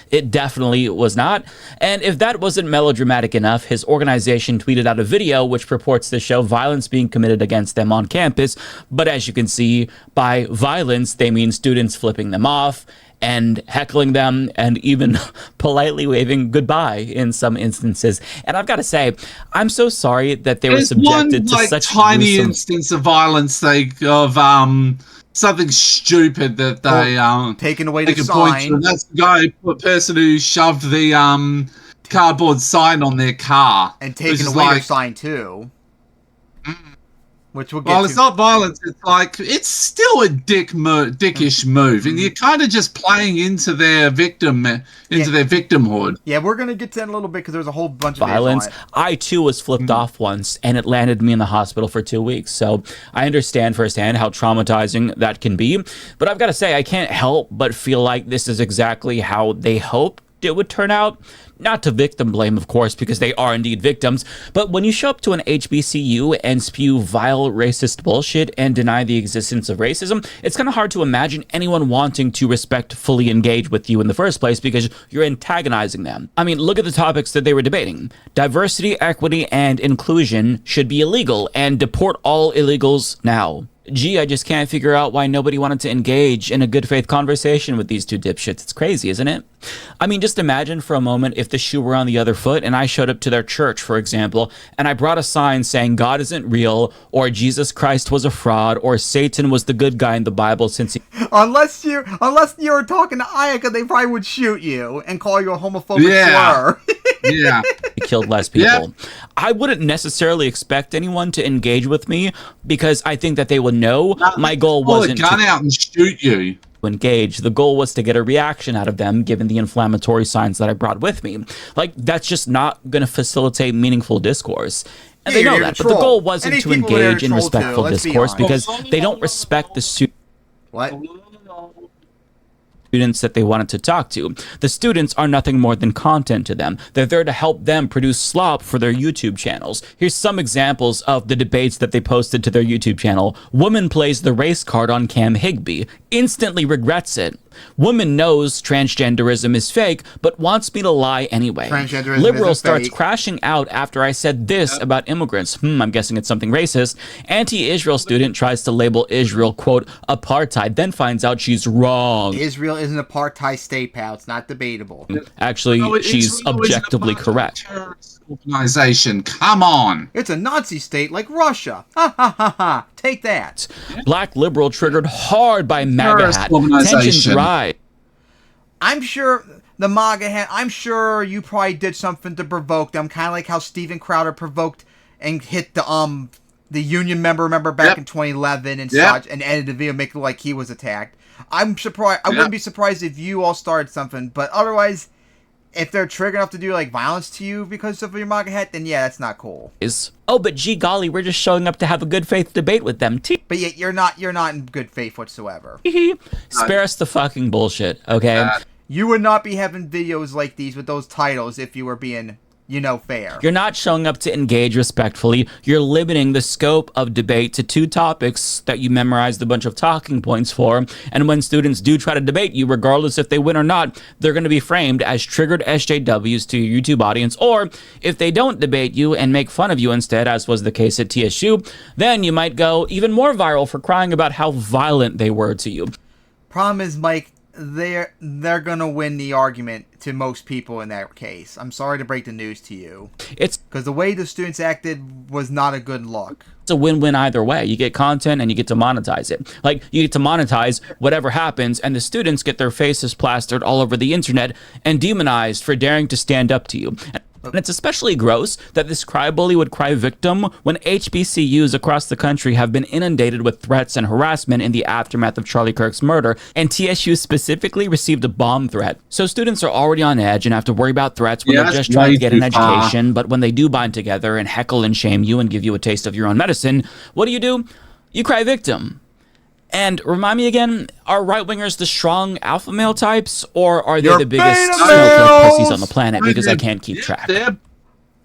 it definitely was not. And if that wasn't melodramatic enough, his organization tweeted out a video which purports to show violence being committed against them on campus. But as you can see, by violence, they mean students flipping them off and heckling them and even politely waving goodbye in some instances. And I've got to say, I'm so sorry that they were subjected to such tiny instance of violence something stupid that they taken away the sign. That's the person who shoved the cardboard sign on their car and taken away the sign too. Which we'll get to. It's not violence. It's like it's still a dickish move, and you're kind of just playing into their victimhood. Yeah, we're gonna get to that in a little bit because there's a whole bunch of violence. I too was flipped off once, and it landed me in the hospital for 2 weeks. So I understand firsthand how traumatizing that can be. But I've got to say, I can't help but feel like this is exactly how they hoped it would turn out. Not to victim blame, of course, because they are indeed victims, but when you show up to an HBCU and spew vile racist bullshit and deny the existence of racism, it's kind of hard to imagine anyone wanting to respectfully engage with you in the first place because you're antagonizing them. I mean, look at the topics that they were debating. Diversity, equity, and inclusion should be illegal, and deport all illegals now. Gee, I just can't figure out why nobody wanted to engage in a good faith conversation with these two dipshits. It's crazy, isn't it? I mean, just imagine for a moment if the shoe were on the other foot and I showed up to their church, for example, and I brought a sign saying God isn't real, or Jesus Christ was a fraud, or Satan was the good guy in the Bible since he... Unless you were talking to Ayaka, they probably would shoot you and call you a homophobic slur. Yeah. He killed less people. Yep. I wouldn't necessarily expect anyone to engage with me because I think that they would know my goal wasn't to pull a gun out and shoot you. Engage. The goal was to get a reaction out of them given the inflammatory signs that I brought with me. Like, that's just not going to facilitate meaningful discourse. And they know that. But the goal wasn't to engage in respectful discourse because they don't respect the students. What? Students that they wanted to talk to. The students are nothing more than content to them. They're there to help them produce slop for their YouTube channels. Here's some examples of the debates that they posted to their YouTube channel. Woman plays the race card on Cam Higby. Instantly regrets it. Woman knows transgenderism is fake, but wants me to lie anyway. Liberal starts crashing out after I said this about immigrants. I'm guessing it's something racist. Anti-Israel student tries to label Israel, quote, apartheid, then finds out she's wrong. Israel is an apartheid state, pal. It's not debatable. Actually, she's objectively correct. Organization, come on. It's a Nazi state like Russia. Ha ha ha ha. Take that. Black liberal triggered hard by MAGA hat. Tensions rise. I'm sure the MAGA hat, I'm sure you probably did something to provoke them, kind of like how Steven Crowder provoked and hit the union member, remember back in 2011 and such, and edited the video making it like he was attacked. I'm surprised. I wouldn't be surprised if you all started something, but otherwise, if they're triggered enough to do like violence to you because of your MAGA hat, then yeah, that's not cool. Oh, but gee golly, we're just showing up to have a good faith debate with them. But yet you're not in good faith whatsoever. Spare us the fucking bullshit, okay? You would not be having videos like these with those titles if you were being fair. You're not showing up to engage respectfully. You're limiting the scope of debate to 2 topics that you memorized a bunch of talking points for. And when students do try to debate you, regardless if they win or not, they're going to be framed as triggered SJWs to your YouTube audience. Or if they don't debate you and make fun of you instead, as was the case at TSU, then you might go even more viral for crying about how violent they were to you. Problem is, Mike, they're gonna win the argument to most people in that case. I'm sorry to break the news to you. It's because the way the students acted was not a good look. It's a win-win either way. You get content and you get to monetize it. Like, you get to monetize whatever happens, and the students get their faces plastered all over the internet and demonized for daring to stand up to you. And it's especially gross that this cry-bully would cry victim when HBCUs across the country have been inundated with threats and harassment in the aftermath of Charlie Kirk's murder, and TSU specifically received a bomb threat. So students are already on edge and have to worry about threats when they're just trying to get an education, but when they do bind together and heckle and shame you and give you a taste of your own medicine, what do? You cry victim. And remind me again, are right-wingers the strong alpha male types, or are they the biggest snowflake pussies on the planet? Because I can't keep track.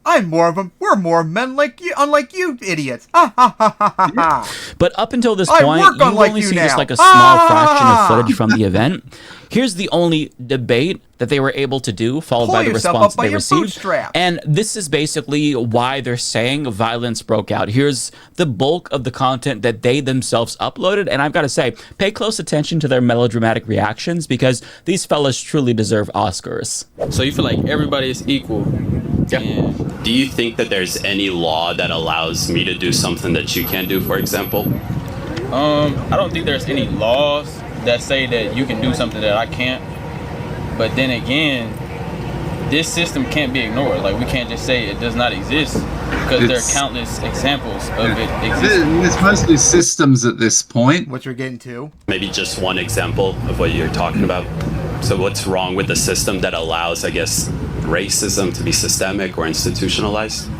I'm more of them. We're more men like you, unlike you idiots. Ha ha ha ha ha ha. But up until this point, you've only seen just like a small fraction of footage from the event. Here's the only debate that they were able to do, followed by the response they received. And this is basically why they're saying violence broke out. Here's the bulk of the content that they themselves uploaded. And I've got to say, pay close attention to their melodramatic reactions, because these fellas truly deserve Oscars. So you feel like everybody is equal? Yeah. Do you think that there's any law that allows me to do something that you can't do, for example? I don't think there's any laws that say that you can do something that I can't. But then again, this system can't be ignored. Like, we can't just say it does not exist, because there are countless examples of it existing. It's mostly systems at this point. What you're getting to. Maybe just one example of what you're talking about. So what's wrong with the system that allows, I guess, racism to be systemic or institutionalized?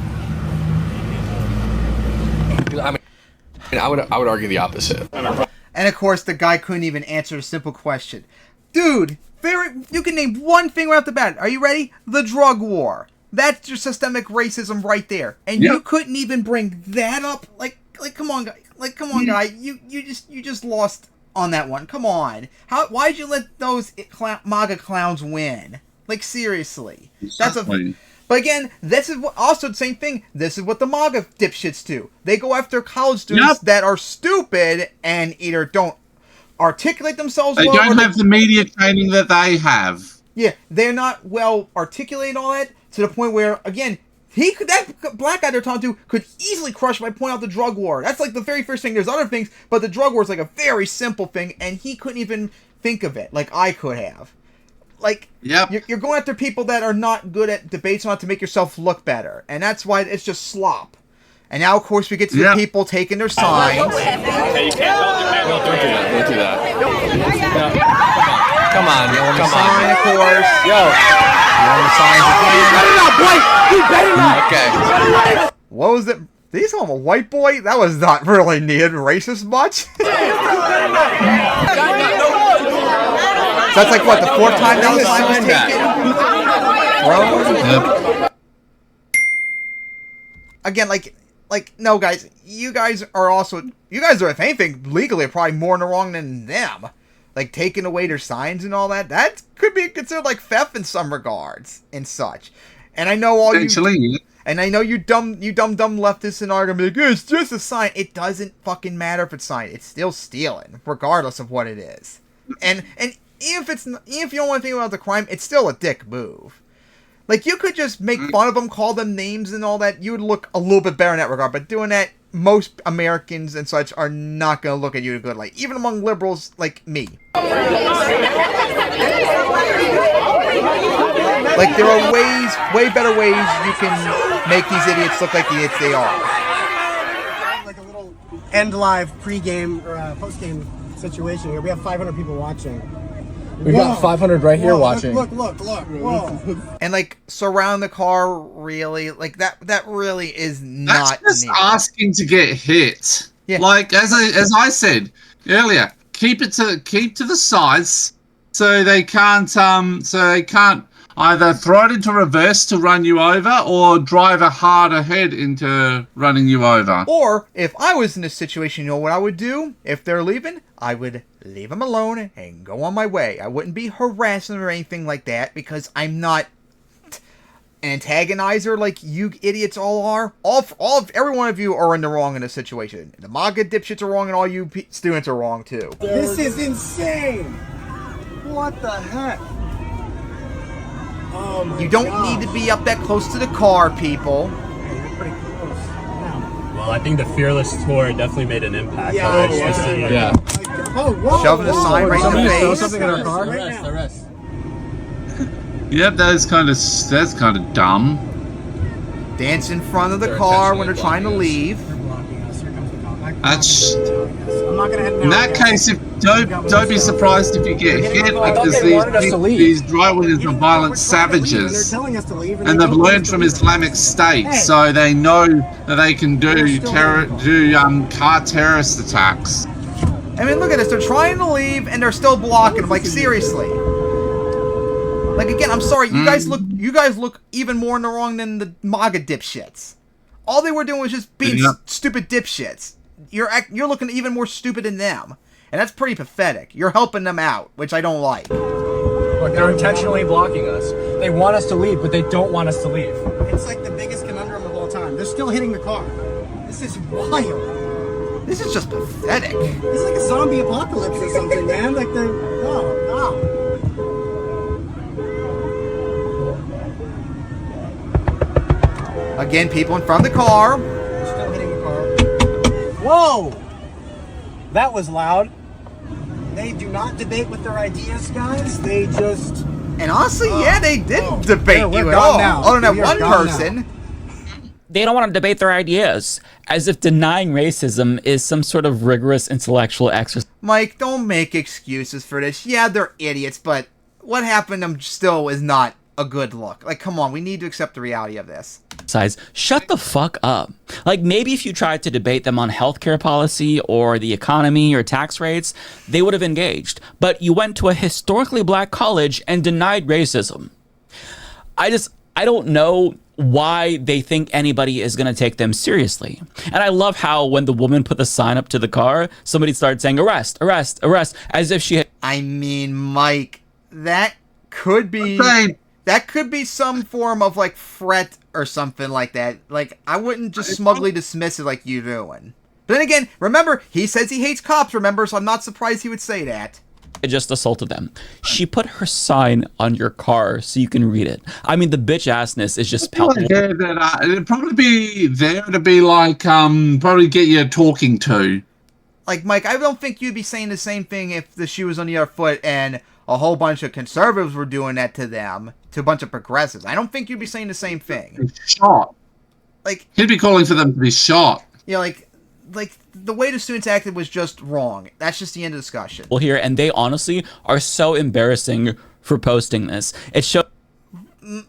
I would argue the opposite. And of course, the guy couldn't even answer a simple question. Dude, you can name one thing right off the bat. Are you ready? The drug war. That's your systemic racism right there. And you couldn't even bring that up. Like, come on, guy. Like, come on, guy. You just lost on that one. Come on. Why'd you let those MAGA clowns win? Like, seriously. But again, this is also the same thing. This is what the MAGA dipshits do. They go after college students that are stupid and either don't articulate themselves well. They don't have the media training that they have. Yeah, they're not well articulating all that to the point where, again, that black guy they're talking to could easily crush by pointing out the drug war. That's like the very first thing. There's other things, but the drug war is like a very simple thing, and he couldn't even think of it like I could have. Like, you're going after people that are not good at debates, not to make yourself look better, and that's why it's just slop. And now, of course, we get to the people taking their signs. Don't do that. Come on. Sign, of course. Yo. You better not. Okay. What was it? Did he call him a white boy? That was not really near racist much. That's like what, the 4th time that was taken? Again, like no, guys, you guys are, if anything, legally probably more in the wrong than them. Like, taking away their signs and all that. That could be considered like theft in some regards and such. And I know all you... And I know you dumb leftists and are gonna be like, it's just a sign. It doesn't fucking matter if it's a sign. It's still stealing, regardless of what it is. And even if you don't want to think about the crime, it's still a dick move. Like, you could just make fun of them, call them names and all that. You would look a little bit better in that regard. But doing that, most Americans and such are not going to look at you in a good light. Even among liberals like me. Like, there are way better ways you can make these idiots look like the idiots they are. Like a little end live pre-game or post-game situation here. We have 500 people watching. We've got 500 right here watching. Look. Whoa. And like, surround the car, really? Like, that really is not That's just asking to get hit. Yeah. Like, as I said earlier, keep to the sides so they can't either throw it into reverse to run you over or drive a hard ahead into running you over. Or, if I was in this situation, you know what I would do? If they're leaving, I would leave them alone and go on my way. I wouldn't be harassing or anything like that because I'm not an antagonizer like you idiots all are. Every one of you are in the wrong in this situation. The MAGA dipshits are wrong and all you students are wrong too. This is insane. What the heck? Oh my You don't need to be up that close to the car, people. Well, I think the Fearless tour definitely made an impact. Yeah. Oh, whoa, shoving a sign right in the face. Something in our car? Arrest. Yep, that's kind of dumb. Dance in front of the car when they're trying to leave. That's. I'm not gonna head In that case, don't be surprised if you get hit because these drivers are violent savages, and they've learned from Islamic State, so they know that they can do car terrorist attacks. I mean, look at this. They're trying to leave and they're still blocking them. Like, seriously. Like, again, I'm sorry. You guys look even more in the wrong than the MAGA dipshits. All they were doing was just being stupid dipshits. You're looking even more stupid than them. And that's pretty pathetic. You're helping them out, which I don't like. Look, they're intentionally blocking us. They want us to leave, but they don't want us to leave. It's like the biggest conundrum of all time. They're still hitting the car. This is wild. This is just pathetic. This is like a zombie apocalypse or something, man. Like the Again, people in front of the car. They're still hitting the car. Whoa! That was loud. They do not debate with their ideas, guys. They just... And honestly, yeah, they didn't debate you at all. Other than that one person. They don't want to debate their ideas, as if denying racism is some sort of rigorous intellectual exercise. Mike, don't make excuses for this. Yeah, they're idiots, but what happened to them still is not a good look. Like, come on, we need to accept the reality of this. Shut the fuck up. Like, maybe if you tried to debate them on healthcare policy or the economy or tax rates, they would have engaged. But you went to a historically black college and denied racism. I don't know why they think anybody is going to take them seriously. And I love how when the woman put the sign up to the car, somebody started saying, arrest, arrest, arrest, as if she had... I mean, Mike, that could be some form of, like, threat or something like that. Like, I wouldn't just smugly dismiss it like you doing. But then again, remember, he says he hates cops, remember, so I'm not surprised he would say that. I just assaulted them. She put her sign on your car so you can read it. I mean, the bitch assness is just palpable. It'd probably be there to be like, probably get you talking to. Like, Mike, I don't think you'd be saying the same thing if the shoe was on the other foot and a whole bunch of conservatives were doing that to them, to a bunch of progressives. I don't think you'd be saying the same thing. Shot. Like, he'd be calling for them to be shot. Yeah, like the way the students acted was just wrong. That's just the end of the discussion. Well, here, and they honestly are so embarrassing for posting this. It shows.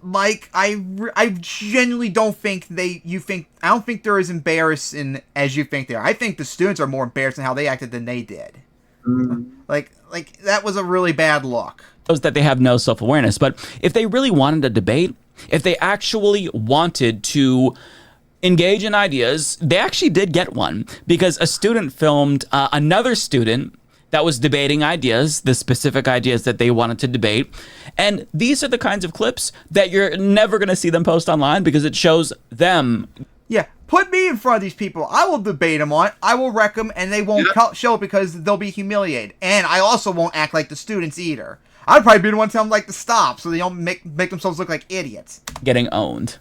Mike, I genuinely don't think I don't think they're as embarrassing as you think they are. I think the students are more embarrassed in how they acted than they did. Like that was a really bad look. Shows that they have no self-awareness. But if they really wanted a debate, if they actually wanted to engage in ideas, they actually did get one, because a student filmed another student that was debating ideas, the specific ideas that they wanted to debate. And these are the kinds of clips that you're never going to see them post online, because it shows them. Yeah, put me in front of these people. I will debate them on it. I will wreck them, and they won't show it because they'll be humiliated. And I also won't act like the students either. I'd probably be the one telling them to stop so they don't make themselves look like idiots. Getting owned.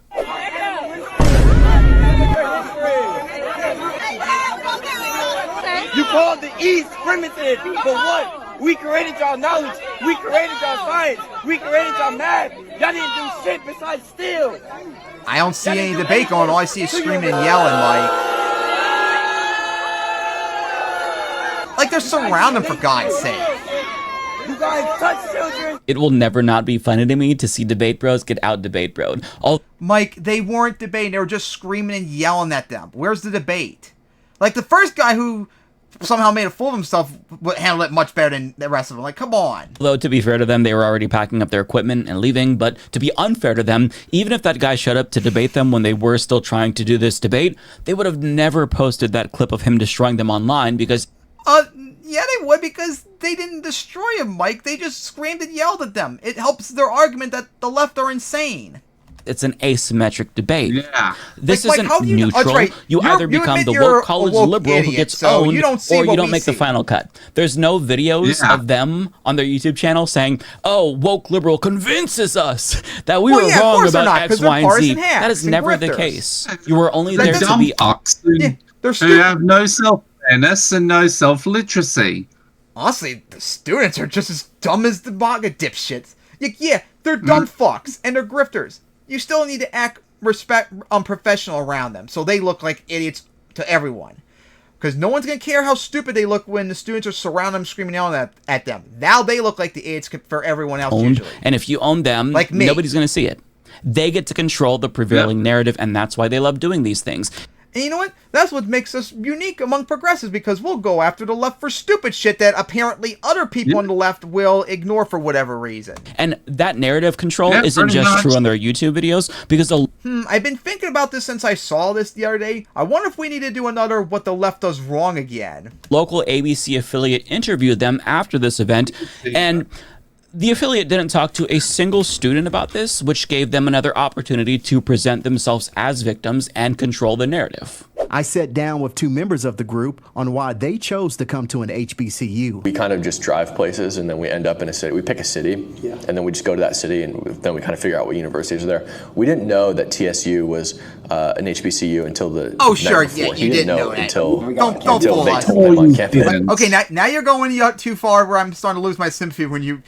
You called the East primitive, but what? We created y'all knowledge. We created y'all science. We created y'all math. Y'all didn't do shit besides steal. I don't see any debate going on. All I see is screaming and yelling, like they're surrounding them, for God's sake. You guys touch children. It will never not be funny to me to see debate bros get out debate broed. Mike, they weren't debating. They were just screaming and yelling at them. Where's the debate? Like, the first guy who somehow made a fool of himself, but handled it much better than the rest of them. Like, come on. Although, to be fair to them, they were already packing up their equipment and leaving. But to be unfair to them, even if that guy showed up to debate them when they were still trying to do this debate, they would have never posted that clip of him destroying them online because... Yeah, they would, because they didn't destroy him, Mike. They just screamed and yelled at them. It helps their argument that the left are insane. It's an asymmetric debate. Yeah. This Like, isn't how do you know? neutral. That's right. You You either become admit the you're woke college a woke liberal who idiot, gets so owned, you don't see or you what don't we make the see. final cut. There's no videos of them on their YouTube channel saying, "Oh, woke liberal convinces us that we were of wrong course they're about not, 'cause X, they're Y, and Z." partisan hacks That is and never the grifters. case. You were only They're there to dumb be... fucks They're who stupid. have no self-awareness and no self-literacy. Honestly, the students are just as dumb as the MAGA dipshits. Yeah, they're dumb fucks, and they're grifters. You still need to act professional around them, so they look like idiots to everyone. Because no one's going to care how stupid they look when the students are surrounding them, screaming yelling at them. Now they look like the idiots for everyone else, usually. And if you own them, Like me. nobody's going to see it. They get to control the prevailing narrative, and that's why they love doing these things. And you know what? That's what makes us unique among progressives, because we'll go after the left for stupid shit that apparently other people on the left will ignore for whatever reason. And that narrative control Yeah, isn't pretty just much. true on their YouTube videos, because I've been thinking about this since I saw this the other day. I wonder if we need to do another What the Left Does Wrong again. local ABC affiliate interviewed them after this event, and the affiliate didn't talk to a single student about this, which gave them another opportunity to present themselves as victims and control the narrative. I sat down with two members of the group on why they chose to come to an HBCU. We kind of just drive places and then we end up in a city. We pick a city and then we just go to that city and then we kind of figure out what universities are there. We didn't know that TSU was an HBCU until the Oh, night sure, before. yeah, He you didn't didn't know know that. until Don't until fool they us. told him on campus. Okay, now you're going too far where I'm starting to lose my sympathy when you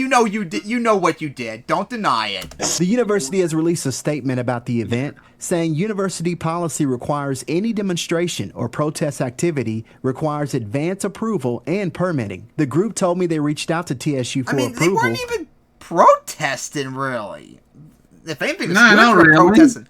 know what you did. Don't deny it. The university has released a statement about the event, saying university policy requires any demonstration or protest activity requires advance approval and permitting. The group told me they reached out to TSU for They approval. weren't even protesting, really. If anything, the No, students not were really. protesting.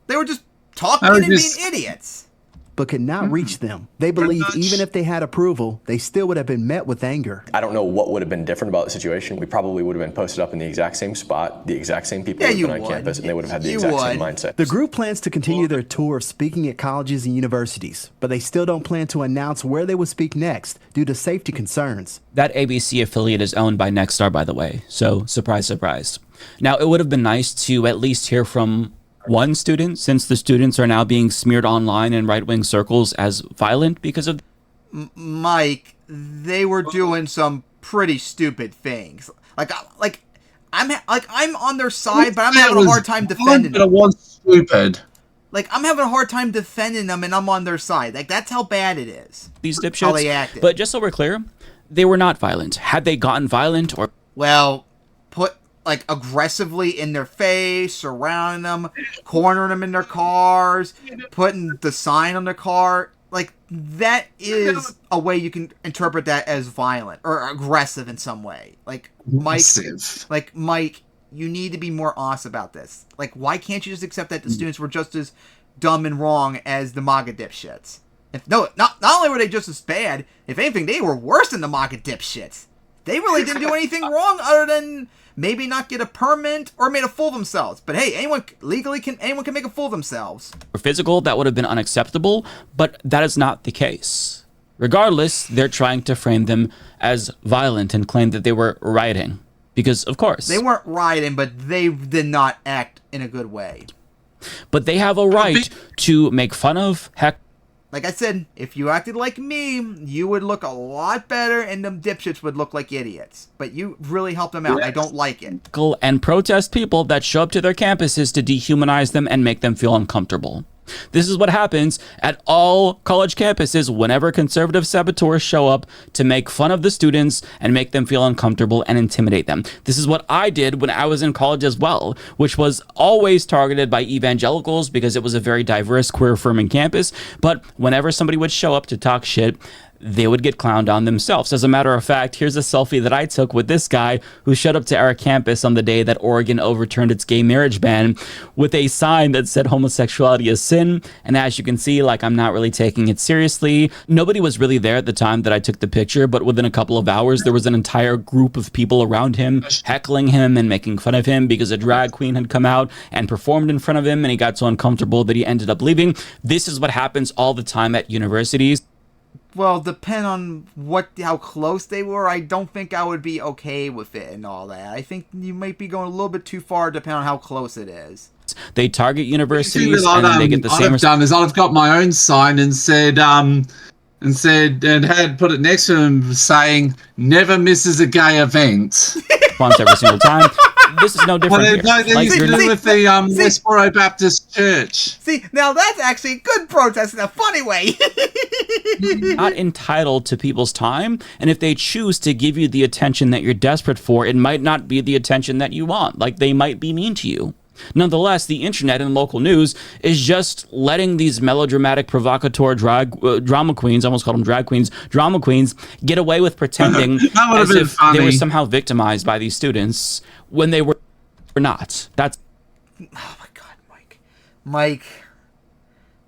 They were just talking I was and just- being idiots. but could not reach them. They believe even if they had approval, they still would have been met with anger. I don't know what would have been different about the situation. We probably would have been posted up in the exact same spot, the exact same people Yeah, would have you been on would. campus, and they would have had the You exact same would. mindset. The group plans to continue their tour of speaking at colleges and universities, but they still don't plan to announce where they will speak next due to safety concerns. That ABC affiliate is owned by Nexstar, by the way, so surprise, surprise. Now, it would have been nice to at least hear from one student, since the students are now being smeared online in right-wing circles as violent because of... Mike, they were doing some pretty stupid things. I'm on their side, but I'm having a hard time defending But them. it was stupid. Like, I'm having a hard time defending them, and I'm on their side. Like, that's how bad it is. these How dipshits. they acted. But just so we're clear, they were not violent. Had they gotten violent or... Well, put aggressively in their face, surrounding them, cornering them in their cars, putting the sign on their car. Like, that is a way you can interpret that as violent or aggressive in some way. Like, Mike, you need to be more honest about this. Like, why can't you just accept that the students were just as dumb and wrong as the MAGA dipshits? Not only were they just as bad, if anything, they were worse than the MAGA dipshits. They really didn't do anything wrong other than maybe not get a permit or made a fool of themselves. But hey, anyone can make a fool of themselves. physical, that would have been unacceptable, but that is not the case. Regardless, they're trying to frame them as violent and claim that they were rioting. Because, of course. They weren't rioting, but they did not act in a good way. But they have a right to make fun of, heck. Like I said, if you acted like me, you would look a lot better and them dipshits would look like idiots. But you really helped them out. I don't like it. And protest people that show up to their campuses to dehumanize them and make them feel uncomfortable. This is what happens at all college campuses whenever conservative saboteurs show up to make fun of the students and make them feel uncomfortable and intimidate them. This is what I did when I was in college as well, which was always targeted by evangelicals because it was a very diverse, queer-affirming campus. But whenever somebody would show up to talk shit, they would get clowned on themselves. As a matter of fact, here's a selfie that I took with this guy who showed up to our campus on the day that Oregon overturned its gay marriage ban with a sign that said homosexuality is sin. And as you can see, like, I'm not really taking it seriously. Nobody was really there at the time that I took the picture, but within a couple of hours, there was an entire group of people around him heckling him and making fun of him because a drag queen had come out and performed in front of him, and he got so uncomfortable that he ended up leaving. This is what happens all the time at universities. Well, depend on how close they were. I don't think I would be okay with it and all that. I think you might be going a little bit too far depending on how close it is. They target universities and then they get the same. I've done is I've got my own sign and had put it next to him saying, "Never misses a gay event." Once every single time. This is no different here. They used to do with the Westboro Baptist Church. See, now that's actually a good protest in a funny way. Not entitled to people's time, and if they choose to give you the attention that you're desperate for, it might not be the attention that you want. Like, they might be mean to you. Nonetheless, the internet and local news is just letting these melodramatic, provocateur drama queens, I almost called them drag queens, drama queens, get away with pretending as if they were somehow victimized by these students when they were not. That's... Oh my God, Mike.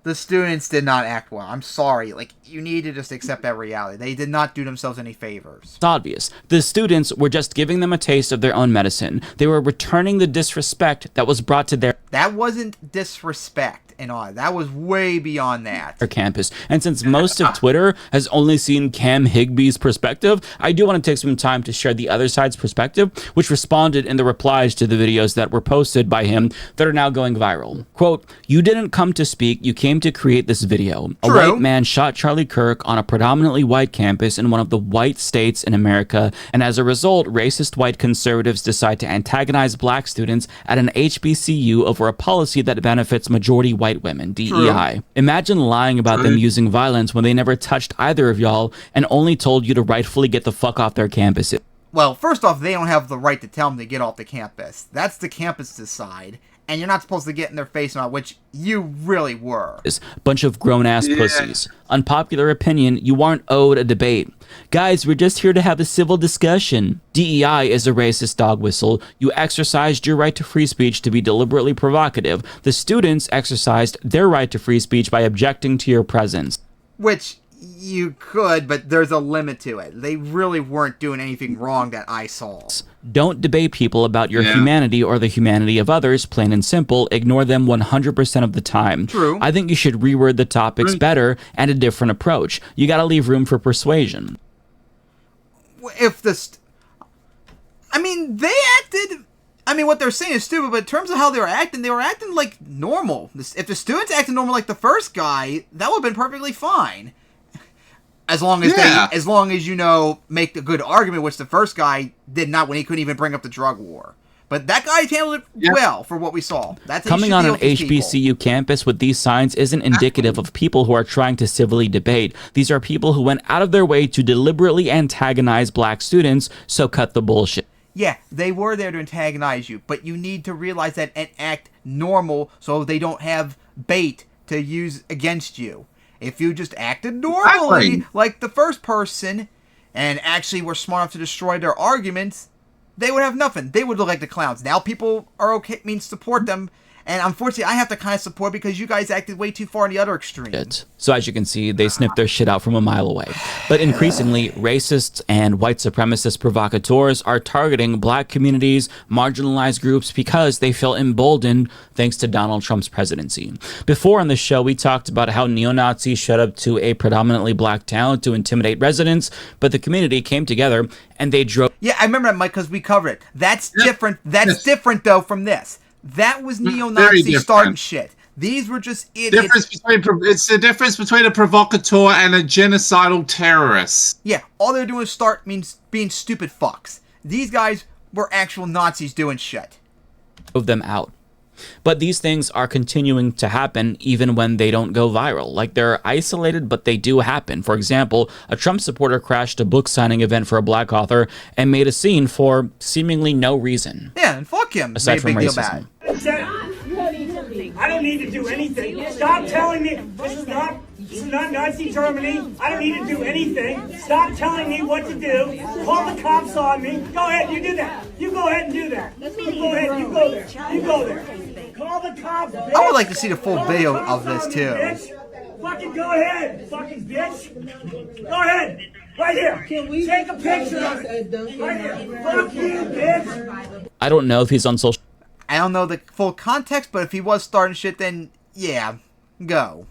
The students did not act well. I'm sorry. Like, you need to just accept that reality. They did not do themselves any favors. It's obvious. The students were just giving them a taste of their own medicine. They were returning the disrespect that was brought to their... That wasn't disrespect and all. That was way beyond that. Campus. And since most of Twitter has only seen Cam Higby's perspective, I do want to take some time to share the other side's perspective, which responded in the replies to the videos that were posted by him that are now going viral. Quote, "You didn't come to speak, you came to create this video. A white man shot Charlie Kirk on a predominantly white campus in one of the white states in America, and as a result, racist white conservatives decide to antagonize black students at an HBCU over a policy that benefits majority white women, DEI. Imagine lying about them using violence when they never touched either of y'all and only told you to rightfully get the fuck off their campus." Well, first off, they don't have the right to tell them to get off the campus. That's the campus's side. And you're not supposed to get in their face on it, which you really were. Bunch of grown-ass pussies. Unpopular opinion, you aren't owed a debate. Guys, we're just here to have a civil discussion. DEI is a racist dog whistle. You exercised your right to free speech to be deliberately provocative. The students exercised their right to free speech by objecting to your presence. Which... you could, but there's a limit to it. They really weren't doing anything wrong that I saw. Don't debate people about your humanity or the humanity of others, plain and simple. Ignore them 100% of the time. True. I think you should reword the topics better and a different approach. You gotta leave room for persuasion. If I mean, they acted... I mean, what they're saying is stupid, but in terms of how they were acting like normal. If the students acted normal like the first guy, that would have been perfectly fine. As long as you know, make a good argument, which the first guy did not when he couldn't even bring up the drug war. But that guy handled it well for what we saw. That's coming on an HBCU campus with these signs isn't indicative of people who are trying to civilly debate. These are people who went out of their way to deliberately antagonize black students, so cut the bullshit. Yeah, they were there to antagonize you, but you need to realize that and act normal so they don't have bait to use against you. If you just acted normally, like the first person, and actually were smart enough to destroy their arguments, they would have nothing. They would look like the clowns. Now people are okay, support them. And unfortunately, I have to kind of support because you guys acted way too far in the other extreme. So as you can see, they sniffed their shit out from a mile away. But increasingly, racists and white supremacist provocateurs are targeting black communities, marginalized groups, because they feel emboldened thanks to Donald Trump's presidency. Before on the show, we talked about how neo-Nazis showed up to a predominantly black town to intimidate residents, but the community came together and they drove... Yeah, I remember that, Mike, because we covered it. That's different. That's different, though, from this. That was neo-Nazi starting shit. These were just idiots. It's the difference between a provocateur and a genocidal terrorist. Yeah, all they're doing means being stupid fucks. These guys were actual Nazis doing shit. Drove them out. But these things are continuing to happen even when they don't go viral. Like, they're isolated, but they do happen. For example, a Trump supporter crashed a book signing event for a black author and made a scene for seemingly no reason. Yeah, and fuck him. Aside from racism. I don't need to do anything. Stop telling me this is not This is not Nazi Germany. I don't need to do anything. Stop telling me what to do. Call the cops on me. Go ahead, you do that. You go ahead and do that. You go ahead, you go there. You go there. Call the cops, bitch. I would like to see the full video of this too. Bitch. Fucking go ahead, fucking bitch. Go ahead. Right here. Take a picture of it. Right here. Fuck you, bitch. I don't know if he's on social. I don't know the full context, but if he was starting shit, then yeah, go.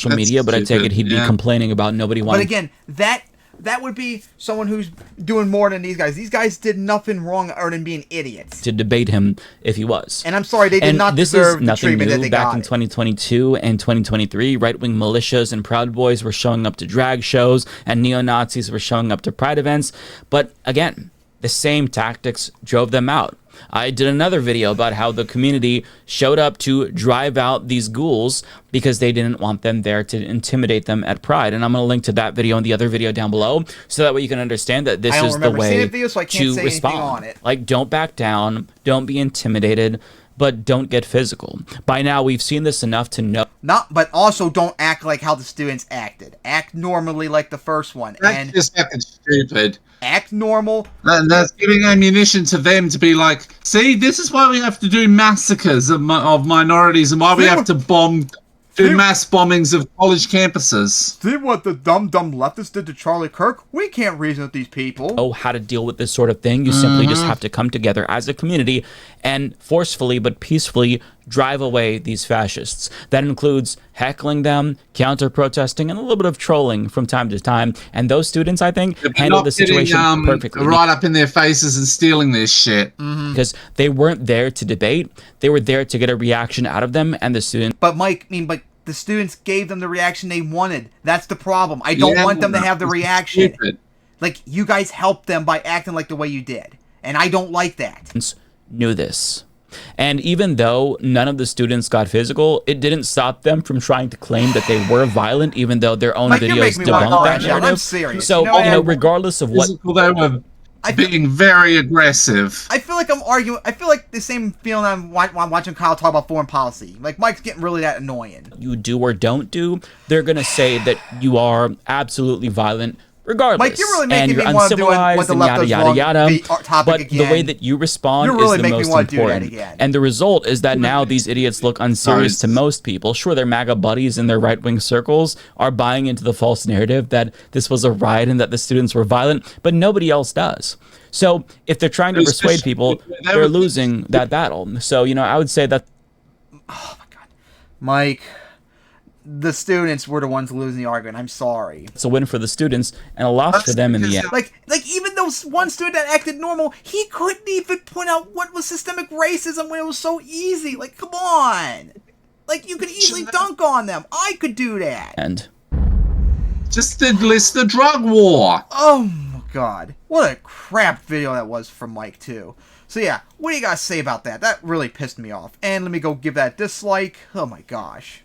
Media, but I take it he'd be complaining about nobody wanting. But again, that would be someone who's doing more than these guys. These guys did nothing wrong other than being idiots. To debate him if he was. And I'm sorry, they did not deserve the treatment that they got. Back in 2022 and 2023, right-wing militias and Proud Boys were showing up to drag shows, and neo-Nazis were showing up to pride events. But again, the same tactics drove them out. I did another video about how the community showed up to drive out these ghouls because they didn't want them there to intimidate them at Pride. And I'm going to link to that video and the other video down below so that way you can understand that this is the way to respond. Like, don't back down, don't be intimidated, but don't get physical. By now, we've seen this enough to know. But also don't act like how the students acted. Act normally like the first one. That's just fucking stupid. Act normal. And that's giving ammunition to them to be like, see, this is why we have to do massacres of minorities and why we have to do mass bombings of college campuses. See what the dumb leftists did to Charlie Kirk? We can't reason with these people. Oh, how to deal with this sort of thing. You simply just have to come together as a community and forcefully but peacefully drive away these fascists. That includes heckling them, counter-protesting, and a little bit of trolling from time to time. And those students, I think, handled the situation perfectly. Right up in their faces and stealing this shit. Because they weren't there to debate. They were there to get a reaction out of them and the students. But Mike, the students gave them the reaction they wanted. That's the problem. I don't want them to have the reaction. Stupid. Like, you guys helped them by acting like the way you did. And I don't like that. Knew this. And even though none of the students got physical, it didn't stop them from trying to claim that they were violent, even though their own videos debunked that narrative. I'm serious. So, regardless of what... They were being very aggressive. I feel like I'm arguing. I feel like the same feeling I'm watching Kyle talk about foreign policy. Like, Mike's getting really that annoying. You do or don't do, they're going to say that you are absolutely violent regardless. Mike, you're really making me want to do what the left does wrong topic but again. The way that you respond is the most important. And the result is that now these idiots look unserious to most people. Sure, their MAGA buddies in their right-wing circles are buying into the false narrative that this was a riot and that the students were violent, but nobody else does. So if they're trying to persuade people, they're losing that battle. So, I would say that... Oh, my God. Mike... The students were the ones losing the argument. I'm sorry. It's a win for the students and a loss for them in the end. Like even though one student that acted normal, he couldn't even point out what was systemic racism when it was so easy. Like, come on. Like, you could easily dunk on them. I could do that. And just list the drug war. Oh my God. What a crap video that was from Mike too. So yeah, what do you guys say about that? That really pissed me off. And let me go give that a dislike. Oh my gosh.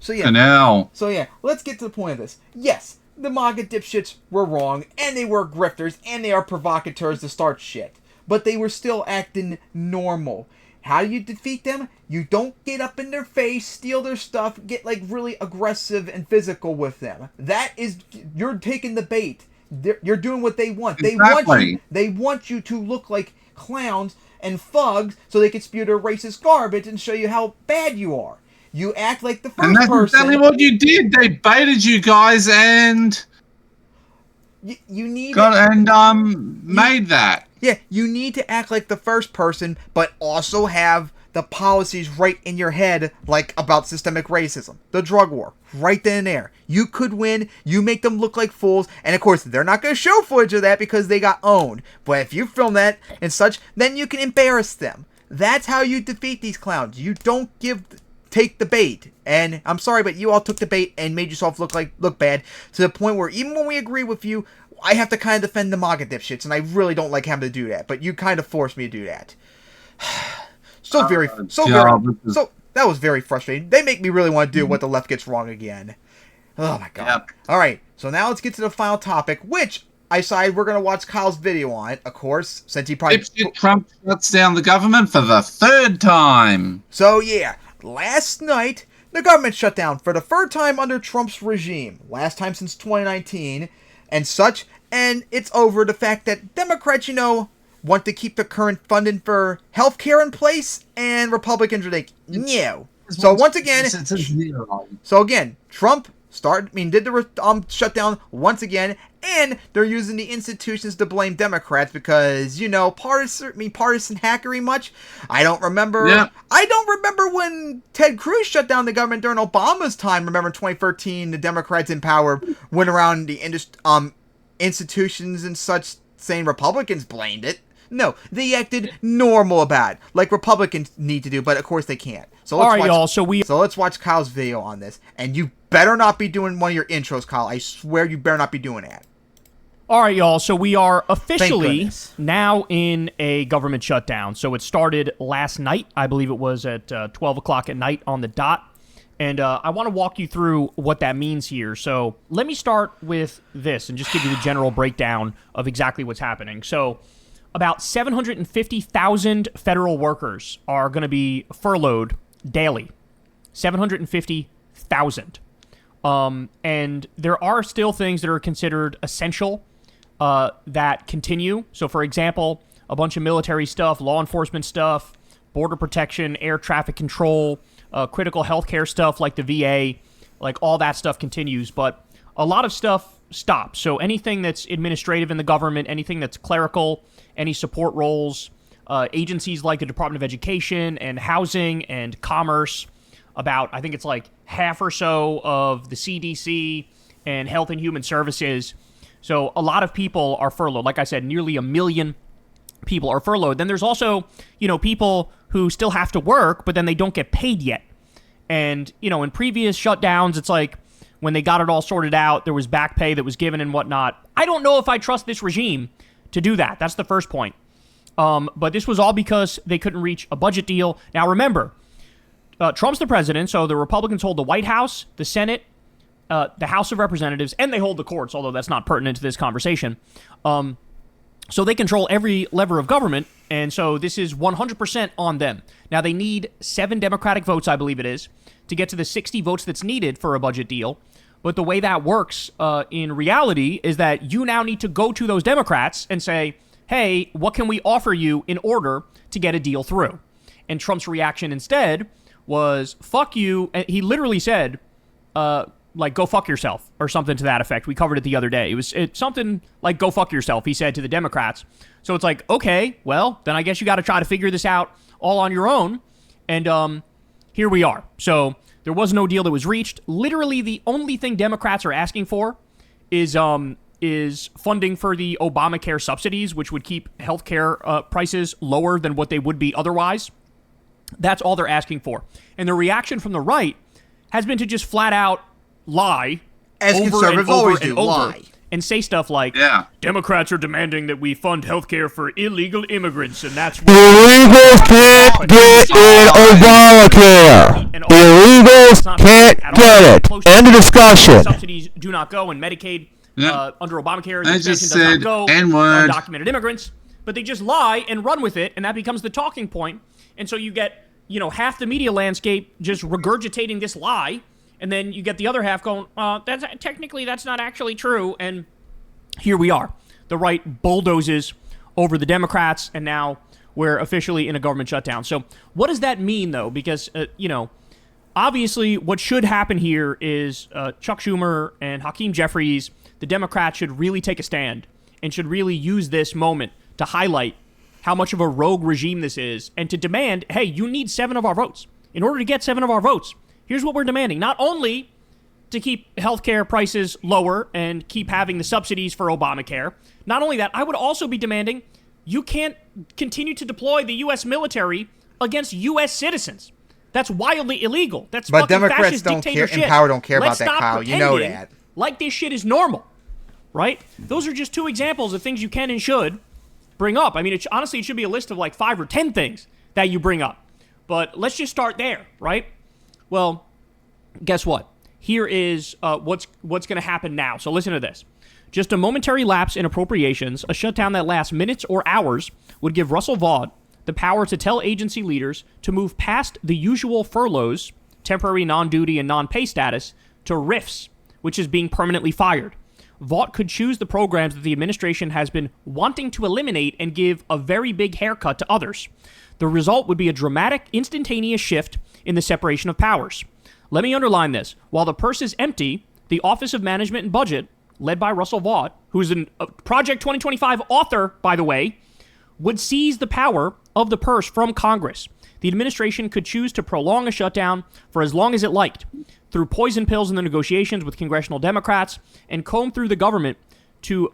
So yeah, let's get to the point of this. Yes, the MAGA dipshits were wrong, and they were grifters, and they are provocateurs to start shit. But they were still acting normal. How do you defeat them? You don't get up in their face, steal their stuff, get like really aggressive and physical with them. That is, you're taking the bait. You're doing what they want. Exactly. They want you to look like clowns and thugs so they can spew their racist garbage and show you how bad you are. You act like the first person. And that's exactly what you did. They baited you guys and you need made that. Yeah, you need to act like the first person, but also have the policies right in your head, like about systemic racism, the drug war, right then and there. You could win. You make them look like fools, and of course they're not going to show footage of that because they got owned. But if you film that and such, then you can embarrass them. That's how you defeat these clowns. You don't take the bait. And I'm sorry, but you all took the bait and made yourself look bad to the point where even when we agree with you, I have to kind of defend the MAGA dipshits, and I really don't like having to do that. But you kind of forced me to do that. So that was very frustrating. They make me really want to do what the left gets wrong again. Oh my God. Yep. All right, so now let's get to the final topic, which I decided we're going to watch Kyle's video on, of course, since he probably... Trump shuts down the government for the third time. So yeah, last night, the government shut down for the third time under Trump's regime, last time since 2019, and such, and it's over the fact that Democrats, want to keep the current funding for healthcare in place, and Republicans are like, no. So once again, Trump did the shutdown once again, and they're using the institutions to blame Democrats because partisan hackery much. I don't remember. Yeah. I don't remember when Ted Cruz shut down the government during Obama's time. Remember in 2013, the Democrats in power went around the institutions and such, saying Republicans blamed it. No, they acted normal about it, like Republicans need to do, but of course they can't. So let's watch Kyle's video on this, and you better not be doing one of your intros, Kyle. I swear you better not be doing that. All right, y'all. So we are officially now in a government shutdown. So it started last night. I believe it was at 12 o'clock at night on the dot. And I want to walk you through what that means here. So let me start with this and just give you the general breakdown of exactly what's happening. So about 750,000 federal workers are going to be furloughed daily. 750,000. And there are still things that are considered essential that continue. So, for example, a bunch of military stuff, law enforcement stuff, border protection, air traffic control, critical healthcare stuff like the VA, like all that stuff continues. But a lot of stuff stops. So anything that's administrative in the government, anything that's clerical, any support roles, agencies like the Department of Education and Housing and Commerce, about, I think it's like half or so of the CDC and Health and Human Services. So a lot of people are furloughed. Like I said, nearly 1 million people are furloughed. Then there's also, people who still have to work, but then they don't get paid yet. And, in previous shutdowns, it's like when they got it all sorted out, there was back pay that was given and whatnot. I don't know if I trust this regime to do that. That's the first point. But this was all because they couldn't reach a budget deal. Now, remember, Trump's the president, so the Republicans hold the White House, the Senate, the House of Representatives, and they hold the courts, although that's not pertinent to this conversation. So they control every lever of government, and so this is 100% on them. Now, they need 7 Democratic votes, I believe it is, to get to the 60 votes that's needed for a budget deal. But the way that works in reality is that you now need to go to those Democrats and say, hey, what can we offer you in order to get a deal through? And Trump's reaction instead was, fuck you. And he literally said, go fuck yourself, or something to that effect. We covered it the other day. It's something like, go fuck yourself, he said to the Democrats. So it's like, okay, well, then I guess you got to try to figure this out all on your own. And here we are. So there was no deal that was reached. Literally, the only thing Democrats are asking for is funding for the Obamacare subsidies, which would keep healthcare prices lower than what they would be otherwise. That's all they're asking for. And the reaction from the right has been to just flat out lie, as conservatives always do, lie, and say stuff like, Democrats are demanding that we fund healthcare for illegal immigrants, and that's what illegals can't get in Obamacare. Illegals can't get it. End of discussion. Subsidies do not go, and Medicaid under Obamacare, the extension does not go undocumented immigrants. But they just lie and run with it, and that becomes the talking point. And so you get, half the media landscape just regurgitating this lie, and then you get the other half going, that's not actually true. And here we are. The right bulldozes over the Democrats, and now we're officially in a government shutdown. So what does that mean, though? Because, obviously what should happen here is Chuck Schumer and Hakeem Jeffries, the Democrats, should really take a stand and should really use this moment to highlight how much of a rogue regime this is, and to demand, hey, you need 7 of our votes. In order to get 7 of our votes, here's what we're demanding. Not only to keep healthcare prices lower and keep having the subsidies for Obamacare, not only that, I would also be demanding you can't continue to deploy the U.S. military against U.S. citizens. That's wildly illegal. That's fucking Democrats fascist don't dictator care, shit. and power don't care Let's about that, Kyle. You know that. Like this shit is normal, right? Those are just 2 examples of things you can and should bring up. I mean, honestly, it should be a list of like 5 or 10 things that you bring up. But let's just start there, right? Well, guess what? Here is what's going to happen now. So listen to this. Just a momentary lapse in appropriations, a shutdown that lasts minutes or hours, would give Russell Vaught the power to tell agency leaders to move past the usual furloughs temporary non-duty and non-pay status, to RIFs, which is being permanently fired. Vought could choose the programs that the administration has been wanting to eliminate and give a very big haircut to others. The result would be a dramatic, instantaneous shift in the separation of powers. Let me underline this. While the purse is empty, the Office of Management and Budget, led by Russell Vought, who's a Project 2025 author, by the way, would seize the power of the purse from Congress. The administration could choose to prolong a shutdown for as long as it liked, through poison pills in the negotiations with congressional Democrats, and comb through the government to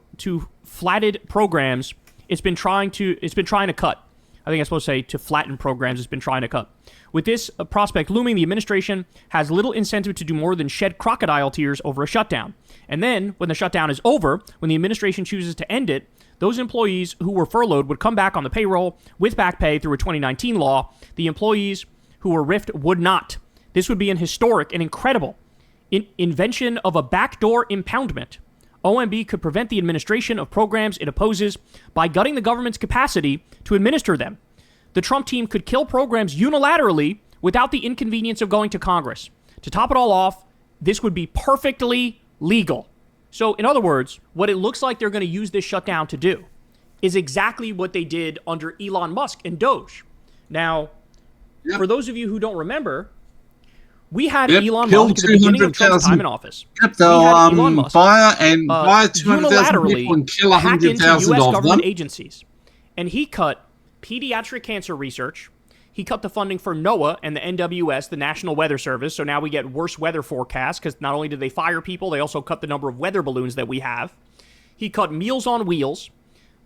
flatted programs it's been trying to cut. I think I'm supposed to say to flatten programs it's been trying to cut. With this prospect looming, the administration has little incentive to do more than shed crocodile tears over a shutdown. And then, when the shutdown is over, when the administration chooses to end it, those employees who were furloughed would come back on the payroll with back pay through a 2019 law. The employees who were RIFed would not. This would be an historic and incredible invention of a backdoor impoundment. OMB could prevent the administration of programs it opposes by gutting the government's capacity to administer them. The Trump team could kill programs unilaterally without the inconvenience of going to Congress. To top it all off, this would be perfectly legal. So, in other words, what it looks like they're going to use this shutdown to do is exactly what they did under Elon Musk and Doge. Now, for those of you who don't remember, we had Elon Musk at the beginning of Trump's time in office. They'll buy 200,000 people and kill 100,000 US of government them. agencies. And he cut pediatric cancer research. He cut the funding for NOAA and the NWS, the National Weather Service. So now we get worse weather forecasts because not only did they fire people, they also cut the number of weather balloons that we have. He cut Meals on Wheels,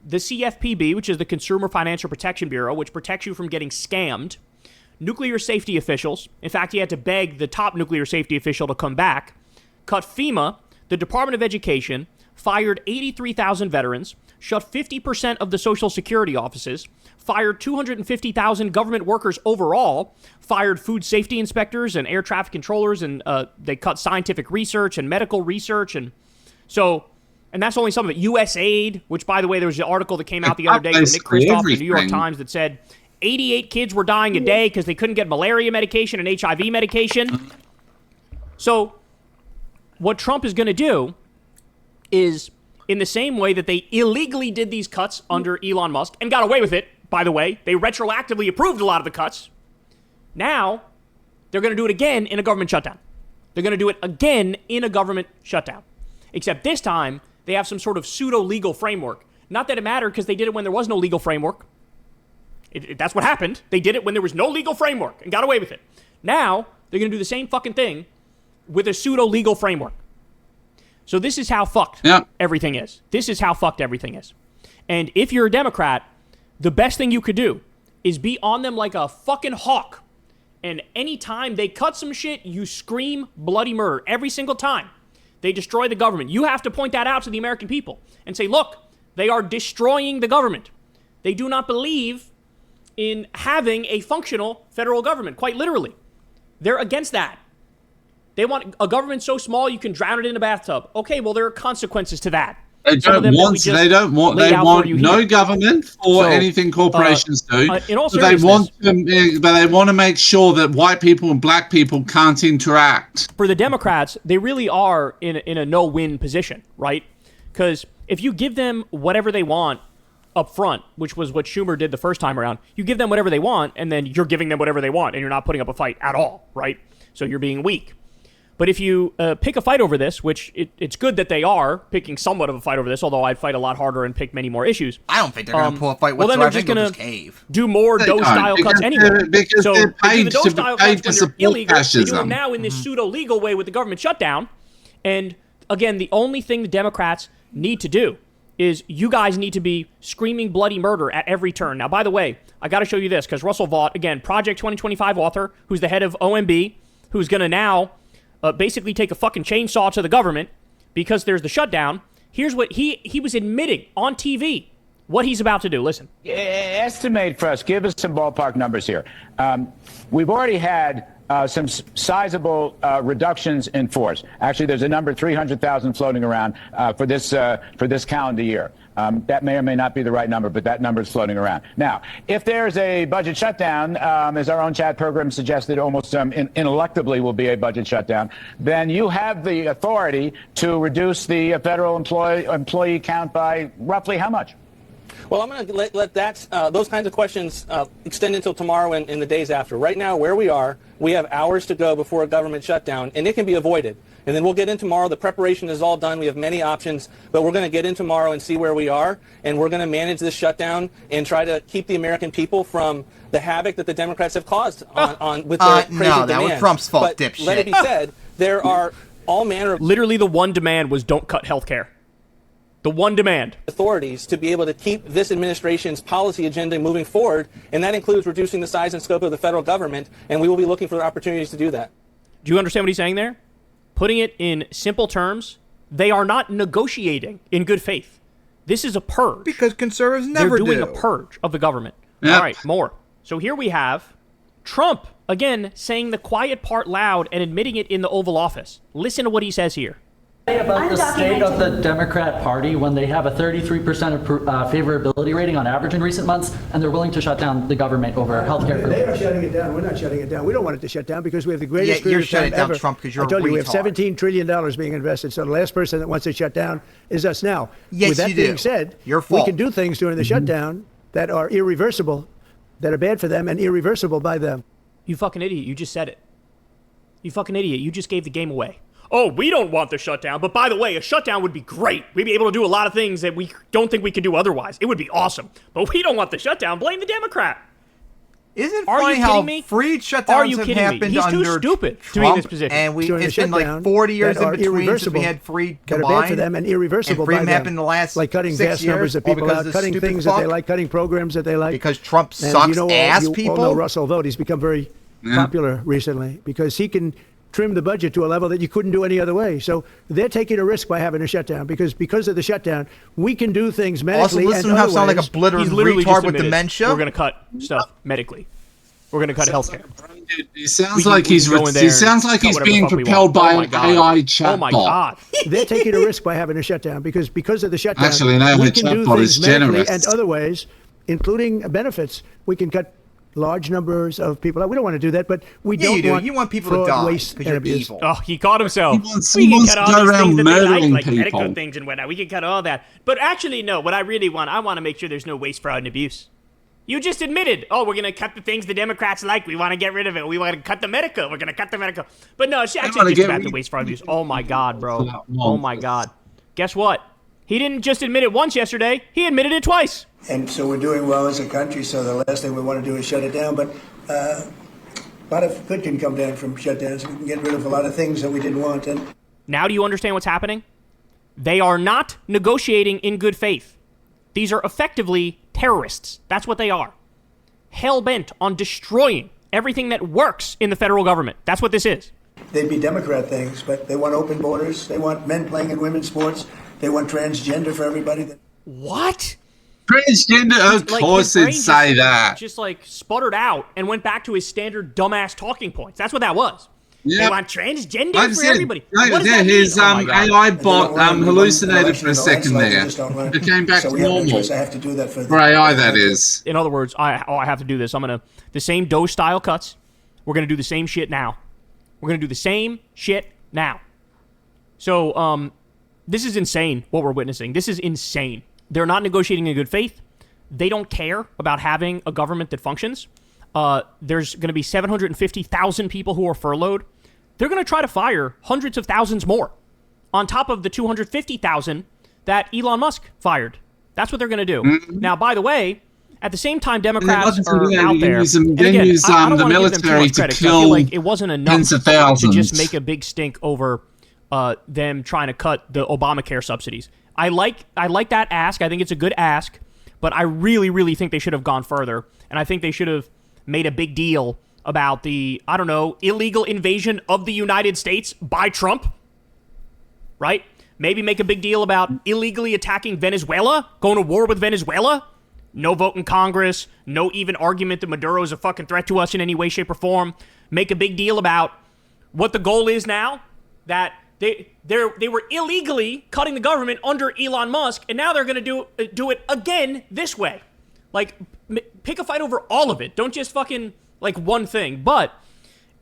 the CFPB, which is the Consumer Financial Protection Bureau, which protects you from getting scammed. Nuclear safety officials. In fact, he had to beg the top nuclear safety official to come back. Cut FEMA, the Department of Education, fired 83,000 veterans, shut 50% of the Social Security offices, fired 250,000 government workers overall, fired food safety inspectors and air traffic controllers, and they cut scientific research and medical research. And that's only some of it. USAID, which, by the way, there was an article that came out the other day from Nick Kristof in the New York Times that said 88 kids were dying a day because they couldn't get malaria medication and HIV medication. So what Trump is going to do is, in the same way that they illegally did these cuts under Elon Musk and got away with it, by the way, they retroactively approved a lot of the cuts. Now, they're going to do it again in a government shutdown. They're going to do it again in a government shutdown. Except this time, they have some sort of pseudo-legal framework. Not that it mattered because they did it when there was no legal framework. That's what happened. They did it when there was no legal framework and got away with it. Now, they're going to do the same fucking thing with a pseudo-legal framework. So this is how fucked everything is. This is how fucked everything is. And if you're a Democrat, the best thing you could do is be on them like a fucking hawk. And anytime they cut some shit, you scream bloody murder. Every single time they destroy the government. You have to point that out to the American people and say, look, they are destroying the government. They do not believe in having a functional federal government, quite literally. They're against that. They want a government so small you can drown it in a bathtub. Okay, well, there are consequences to that. They want no government or anything corporations do. In all but they want to make sure that white people and black people can't interact. For the Democrats, they really are in a no-win position, right? Because if you give them whatever they want up front, which was what Schumer did the first time around, you give them whatever they want, and then you're giving them whatever they want, and you're not putting up a fight at all, right? So you're being weak. But if you pick a fight over this, which it's good that they are picking somewhat of a fight over this, although I'd fight a lot harder and pick many more issues. I don't think they're going to pull a fight well, whatsoever. then they're just going to do more Doge-style cuts anyway. Because so they're paid the Doge-style cuts when they're illegal. fascism. They do them now in this pseudo-legal way with the government shutdown. And again, the only thing the Democrats need to do is you guys need to be screaming bloody murder at every turn. Now, by the way, I got to show you this because Russell Vought, again, Project 2025 author, who's the head of OMB, who's going to now basically take a fucking chainsaw to the government because there's the shutdown. Here's what he was admitting on TV, what he's about to do. Listen. Estimate for us, give us some ballpark numbers here. We've already had some sizable reductions in force. Actually, there's a number 300,000 floating around for this calendar year. That may or may not be the right number, but that number is floating around. Now, if there's a budget shutdown, as our own chat program suggested, almost ineluctably will be a budget shutdown, then you have the authority to reduce the federal employee count by roughly how much? Well, I'm going to let that those kinds of questions extend until tomorrow and the days after. Right now, where we are, we have hours to go before a government shutdown, and it can be avoided. And then we'll get in tomorrow. The preparation is all done. We have many options, but we're going to get in tomorrow and see where we are, and we're going to manage this shutdown and try to keep the American people from the havoc that the Democrats have caused on with their crazy demands. No, that was Trump's fault, but dipshit. let it be said, there are all manner of... Literally the one demand was don't cut health care. The one demand. Authorities to be able to keep this administration's policy agenda moving forward, and that includes reducing the size and scope of the federal government, and we will be looking for opportunities to do that. Do you understand what he's saying there? Putting it in simple terms, they are not negotiating in good faith. This is a purge. Because conservatives never do. They're doing a purge of the government. Yep. All right, more. So here we have Trump, again, saying the quiet part loud and admitting it in the Oval Office. Listen to what he says here. About the state of the Democrat Party when they have a 33% favorability rating on average in recent months, and they're willing to shut down the government over health care. They are shutting it down. We're not shutting it down. We don't want it to shut down because we have the greatest you're shutting it down, ever. Trump, because you're I told a you we have retard. $17 trillion being invested. So the last person that wants it shut down is us now. Yes, With that you being do. said, Your we fault. can do things during the shutdown that are irreversible, that are bad for them and irreversible by them. You fucking idiot. You just said it. You fucking idiot. You just gave the game away. Oh, we don't want the shutdown, but by the way, a shutdown would be great. We'd be able to do a lot of things that we don't think we could do otherwise. It would be awesome. But we don't want the shutdown. Blame the Democrat. Isn't Are funny you how kidding me? free Are shutdowns you have kidding me? happened He's too under stupid Trump, to be in this position. and During it's the been like shutdown 40 years that in are between since irreversible, we had free that are bad combined. for them and irreversible and free by them. happened in the last like cutting 6 vast years, numbers of all people because out, this cutting stupid things fuck. that they like, cutting programs that they like. Because Trump And sucks you know, ass you people. all know Russell Vought. He's become very popular recently because he can trim the budget to a level that you couldn't do any other way. So they're taking a risk by having a shutdown because of the shutdown, we can do things medically. Also, listen and to him sound like a otherwise. blitter He's literally retard just with admitted, dementia. We're going to cut stuff medically. We're going to cut healthcare. It sounds like he's being propelled by an AI chatbot. Oh my God! They're taking a risk by having a shutdown because of the shutdown. Actually, an AI we can do chatbot things is medically generous. and other ways, including benefits. We can cut large numbers of people out. We don't want to do that, but we Yeah, don't you do. want You want people to fraud, die waste, because and you're abuse. evil. Oh, he caught himself. He wants We can to cut all go these around things that they murdering like medical people. things and whatnot. We can cut all that. But actually, no. What I really want, I want to make sure there's no waste, fraud, and abuse. You just admitted, oh, we're going to cut the things the Democrats like. We want to get rid of it. We want to cut the medical. We're going to cut the medical. But no, it's actually just about the waste, fraud, abuse. Oh, my God, bro. Oh, my God. Guess what? He didn't just admit it once yesterday. He admitted it twice. And so we're doing well as a country. So the last thing we want to do is shut it down. But a lot of good can come down from shutdowns. We can get rid of a lot of things that we didn't want. And Now do you understand what's happening? They are not negotiating in good faith. These are effectively terrorists. That's what they are. Hell-bent on destroying everything that works in the federal government. That's what this is. they'd be Democrat things, but they want open borders. They want men playing in women's sports. They want transgender for everybody. What? Transgender, of course it'd say that. Just like sputtered out and went back to his standard dumbass talking points. That's what that was. Yep. They want transgender Like I for said, everybody. What does that mean? his Oh my God. AI bot hallucinated for a second there. It came back to normal. I have to do that for For AI, that is. In other words, I have to do this. The same Doge style cuts. We're gonna do the same shit now. We're gonna do the same shit now. So, this is insane what we're witnessing. This is insane. They're not negotiating in good faith. They don't care about having a government that functions. There's going to be 750,000 people who are furloughed. They're going to try to fire hundreds of thousands more on top of the 250,000 that Elon Musk fired. That's what they're going to do. Mm-hmm. Now, by the way, at the same time, Democrats are obviously, out there. And again, I don't the want to give them too military much to credit 'cause I feel kill like it wasn't enough tens of to thousands. just make a big stink over them trying to cut the Obamacare subsidies. I like that ask. I think it's a good ask, but I really, really think they should have gone further. And I think they should have made a big deal about the, I don't know, illegal invasion of the United States by Trump, right? Maybe make a big deal about illegally attacking Venezuela, going to war with Venezuela. No vote in Congress, no even argument that Maduro is a fucking threat to us in any way, shape, or form. make a big deal about what the goal is now, that they were illegally cutting the government under Elon Musk, and now they're going to do it again this way. Like, pick a fight over all of it. Don't just fucking, like, one thing. But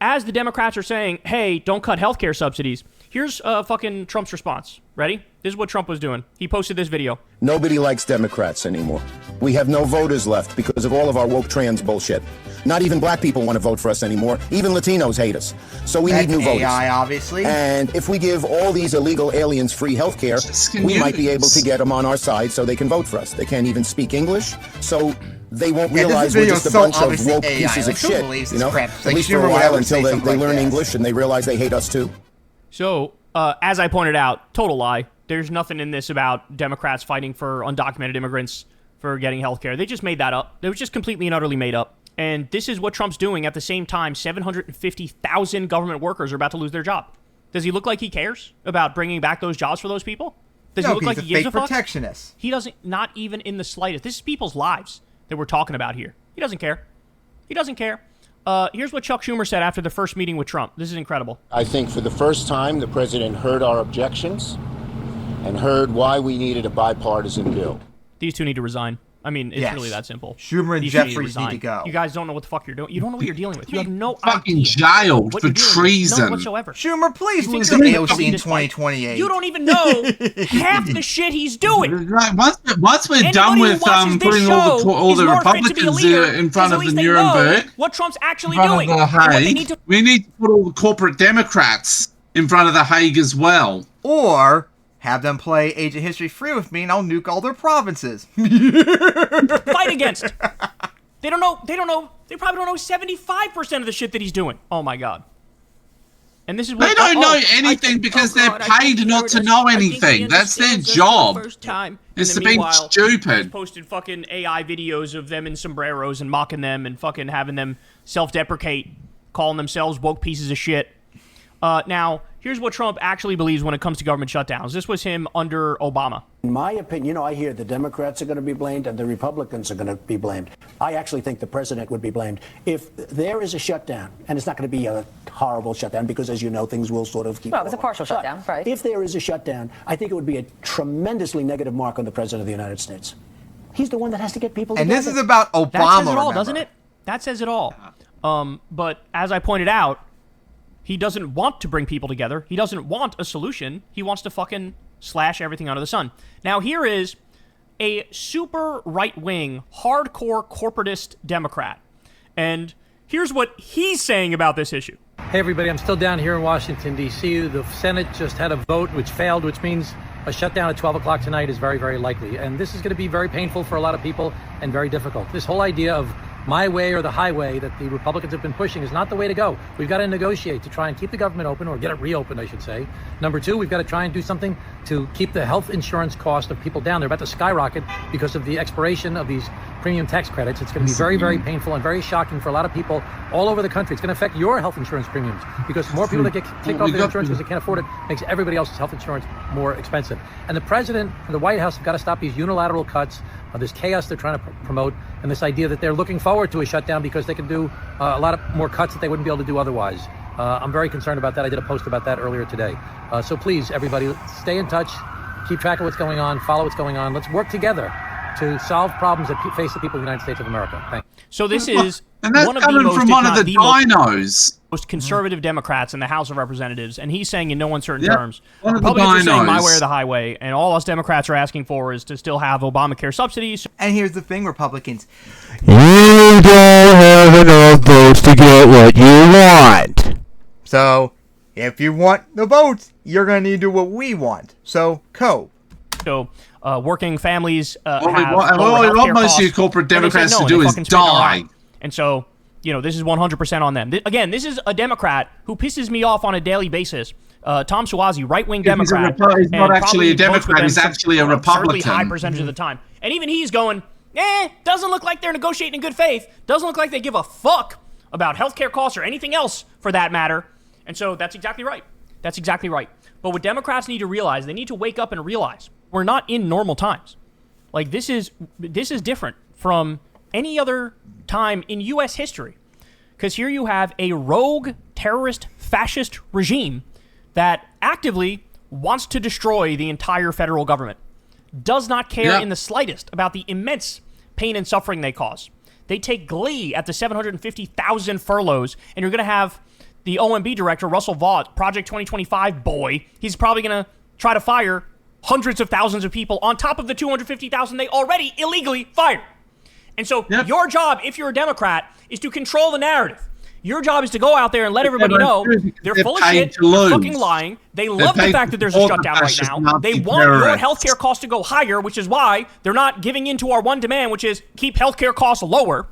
as the Democrats are saying, hey, don't cut healthcare subsidies, here's fucking Trump's response. Ready? This is what Trump was doing. He posted this video. Nobody likes Democrats anymore. We have no voters left because of all of our woke trans bullshit. Not even black people want to vote for us anymore. Even Latinos hate us. So we need new voters. AI, obviously. And if we give all these illegal aliens free health care, we might be able to get them on our side so they can vote for us. They can't even speak English, so they won't realize we're just a bunch of woke pieces of shit. You know, at least for a while until they learn English and they realize they hate us too. So, as I pointed out, total lie. There's nothing in this about Democrats fighting for undocumented immigrants for getting health care. They just made that up. It was just completely and utterly made up. And this is what Trump's doing at the same time 750,000 government workers are about to lose their job. Does he look like he cares about bringing back those jobs for those people? Does he look like he gives a fuck? Protectionist. He doesn't, not even in the slightest. This is people's lives that we're talking about here. He doesn't care. He doesn't care. Here's what Chuck Schumer said after the first meeting with Trump. This is incredible. I think for the first time, the president heard our objections and heard why we needed a bipartisan bill. These two need to resign. I mean, it's really that simple. Schumer and These Jeffries need to go. You guys don't know what the fuck you're doing. You don't know what you're dealing with. You have no fucking idea jailed what for you're dealing with. treason. None whatsoever. Schumer, please You lose think the you're AOC in this fight? 2028. You don't even know half the shit he's doing. Once we're Anybody done who with watches this putting all is the more fit to be a Republicans leader, in front of because the at least they know Nuremberg, what Trump's actually in front doing. of the and what they Hague, need to we need to put all the corporate Democrats in front of the Hague as well. Or have them play Age of History free with me and I'll nuke all their provinces. fight against. They don't know. They probably don't know 75% of the shit that he's doing. Oh my god. And this is what They don't know anything because they're paid not to know anything. That's their job. It's to be stupid. Posted fucking AI videos of them in sombreros and mocking them and fucking having them self-deprecate, calling themselves woke pieces of shit. Now, here's what Trump actually believes when it comes to government shutdowns. This was him under Obama. In my opinion, I hear the Democrats are going to be blamed and the Republicans are going to be blamed. I actually think the president would be blamed. If there is a shutdown, and it's not going to be a horrible shutdown because, as you know, things will sort of keep Well, it was a partial shutdown, right? If there is a shutdown, I think it would be a tremendously negative mark on the president of the United States. He's the one that has to get people together. And this is about Obama, That says it all, remember? doesn't it? That says it all. But as I pointed out, he doesn't want to bring people together. He doesn't want a solution. He wants to fucking slash everything under the sun. Now, here is a super right-wing, hardcore corporatist Democrat. And here's what he's saying about this issue. Hey, everybody. I'm still down here in Washington, D.C. The Senate just had a vote which failed, which means a shutdown at 12 o'clock tonight is very, very likely. And this is going to be very painful for a lot of people and very difficult. This whole idea of my way or the highway that the Republicans have been pushing is not the way to go. We've got to negotiate to try and keep the government open, or get it reopened, I should say. Number two, we've got to try and do something to keep the health insurance cost of people down. They're about to skyrocket because of the expiration of these premium tax credits. It's going to be very, very painful and very shocking for a lot of people all over the country. It's going to affect your health insurance premiums because more people that get kicked off their insurance because they can't afford it makes everybody else's health insurance more expensive. And the president and the White House have got to stop these unilateral cuts, this chaos they're trying to promote, and this idea that they're looking forward to a shutdown because they can do a lot of more cuts that they wouldn't be able to do otherwise. I'm very concerned about that. I did a post about that earlier today. So please, everybody, stay in touch, keep track of what's going on, follow what's going on. Let's work together to solve problems that face the people of the United States of America. Thanks. So this is and that's one of the coming most, from if one of not the most dinos. Conservative Democrats in the House of Representatives, and he's saying in no uncertain Yeah, terms, one of the Republicans are saying my dinos. way or the highway, and all us Democrats are asking for is to still have Obamacare subsidies. And here's the thing, Republicans. You don't have enough votes to get what you want. So, if you want the votes, you're going to need to do what we want. So, So, working families have What we lower want healthcare most of costs, you corporate and they said Democrats no, to and do they is fucking spin it die. around. And so, you know, this is 100% on them. Again, this is a Democrat who pisses me off on a daily basis. Tom Suozzi, right-wing Democrat. He's not and actually a probably votes with Democrat, them he's some actually a absurdly high Republican. percentage of the time. And even he's going, doesn't look like they're negotiating in good faith. Doesn't look like they give a fuck about healthcare costs or anything else for that matter. And so that's exactly right. That's exactly right. But what Democrats need to realize, they need to wake up and realize we're not in normal times. Like this is different from any other time in U.S. history. Because here you have a rogue, terrorist, fascist regime that actively wants to destroy the entire federal government. Does not care in the slightest about the immense pain and suffering they cause. They take glee at the 750,000 furloughs, and you're going to have the OMB director, Russell Vought, Project 2025 boy. He's probably going to try to fire hundreds of thousands of people on top of the 250,000 they already illegally fired. And so your job, if you're a Democrat, is to control the narrative. Your job is to go out there and let everybody know they're full of shit, they're fucking lying. They love the fact that there's a shutdown right now. They want your healthcare costs to go higher, which is why they're not giving in to our one demand, which is keep healthcare costs lower.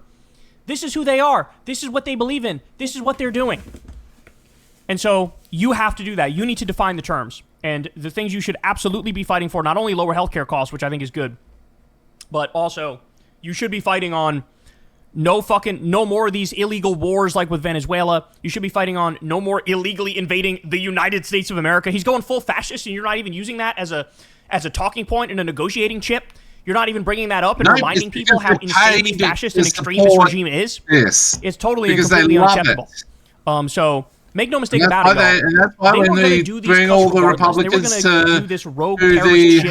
This is who they are. This is what they believe in. This is what they're doing. And so you have to do that. You need to define the terms. And the things you should absolutely be fighting for, not only lower healthcare costs, which I think is good, but also you should be fighting on no more of these illegal wars like with Venezuela. You should be fighting on no more illegally invading the United States of America. He's going full fascist, and you're not even using that as a talking point and a negotiating chip. You're not even bringing that up and reminding people how insanely fascist and extreme this regime is. Yes, it's totally and completely unacceptable. So make no mistake about it. And that's why when they bring all the Republicans to the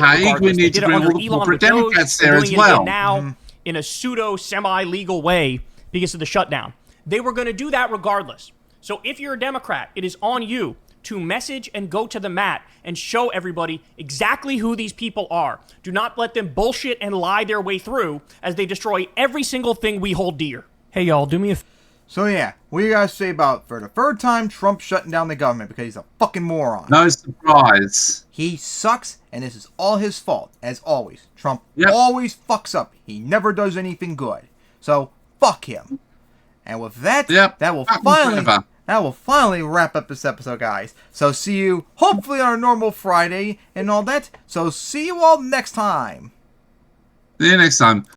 Hague, we need to bring all the corporate Democrats there as well. Now, in a pseudo semi-legal way because of the shutdown. They were going to do that regardless. So if you're a Democrat, it is on you to message and go to the mat and show everybody exactly who these people are. Do not let them bullshit and lie their way through as they destroy every single thing we hold dear. Hey, y'all, do me a... So yeah, what do you guys say about, for the third time, Trump shutting down the government because he's a fucking moron? No surprise. He sucks, and this is all his fault, as always. Trump always fucks up. He never does anything good. So, fuck him. And with that, that will finally wrap up this episode, guys. So see you, hopefully, on a normal Friday and all that. So see you all next time. See you next time.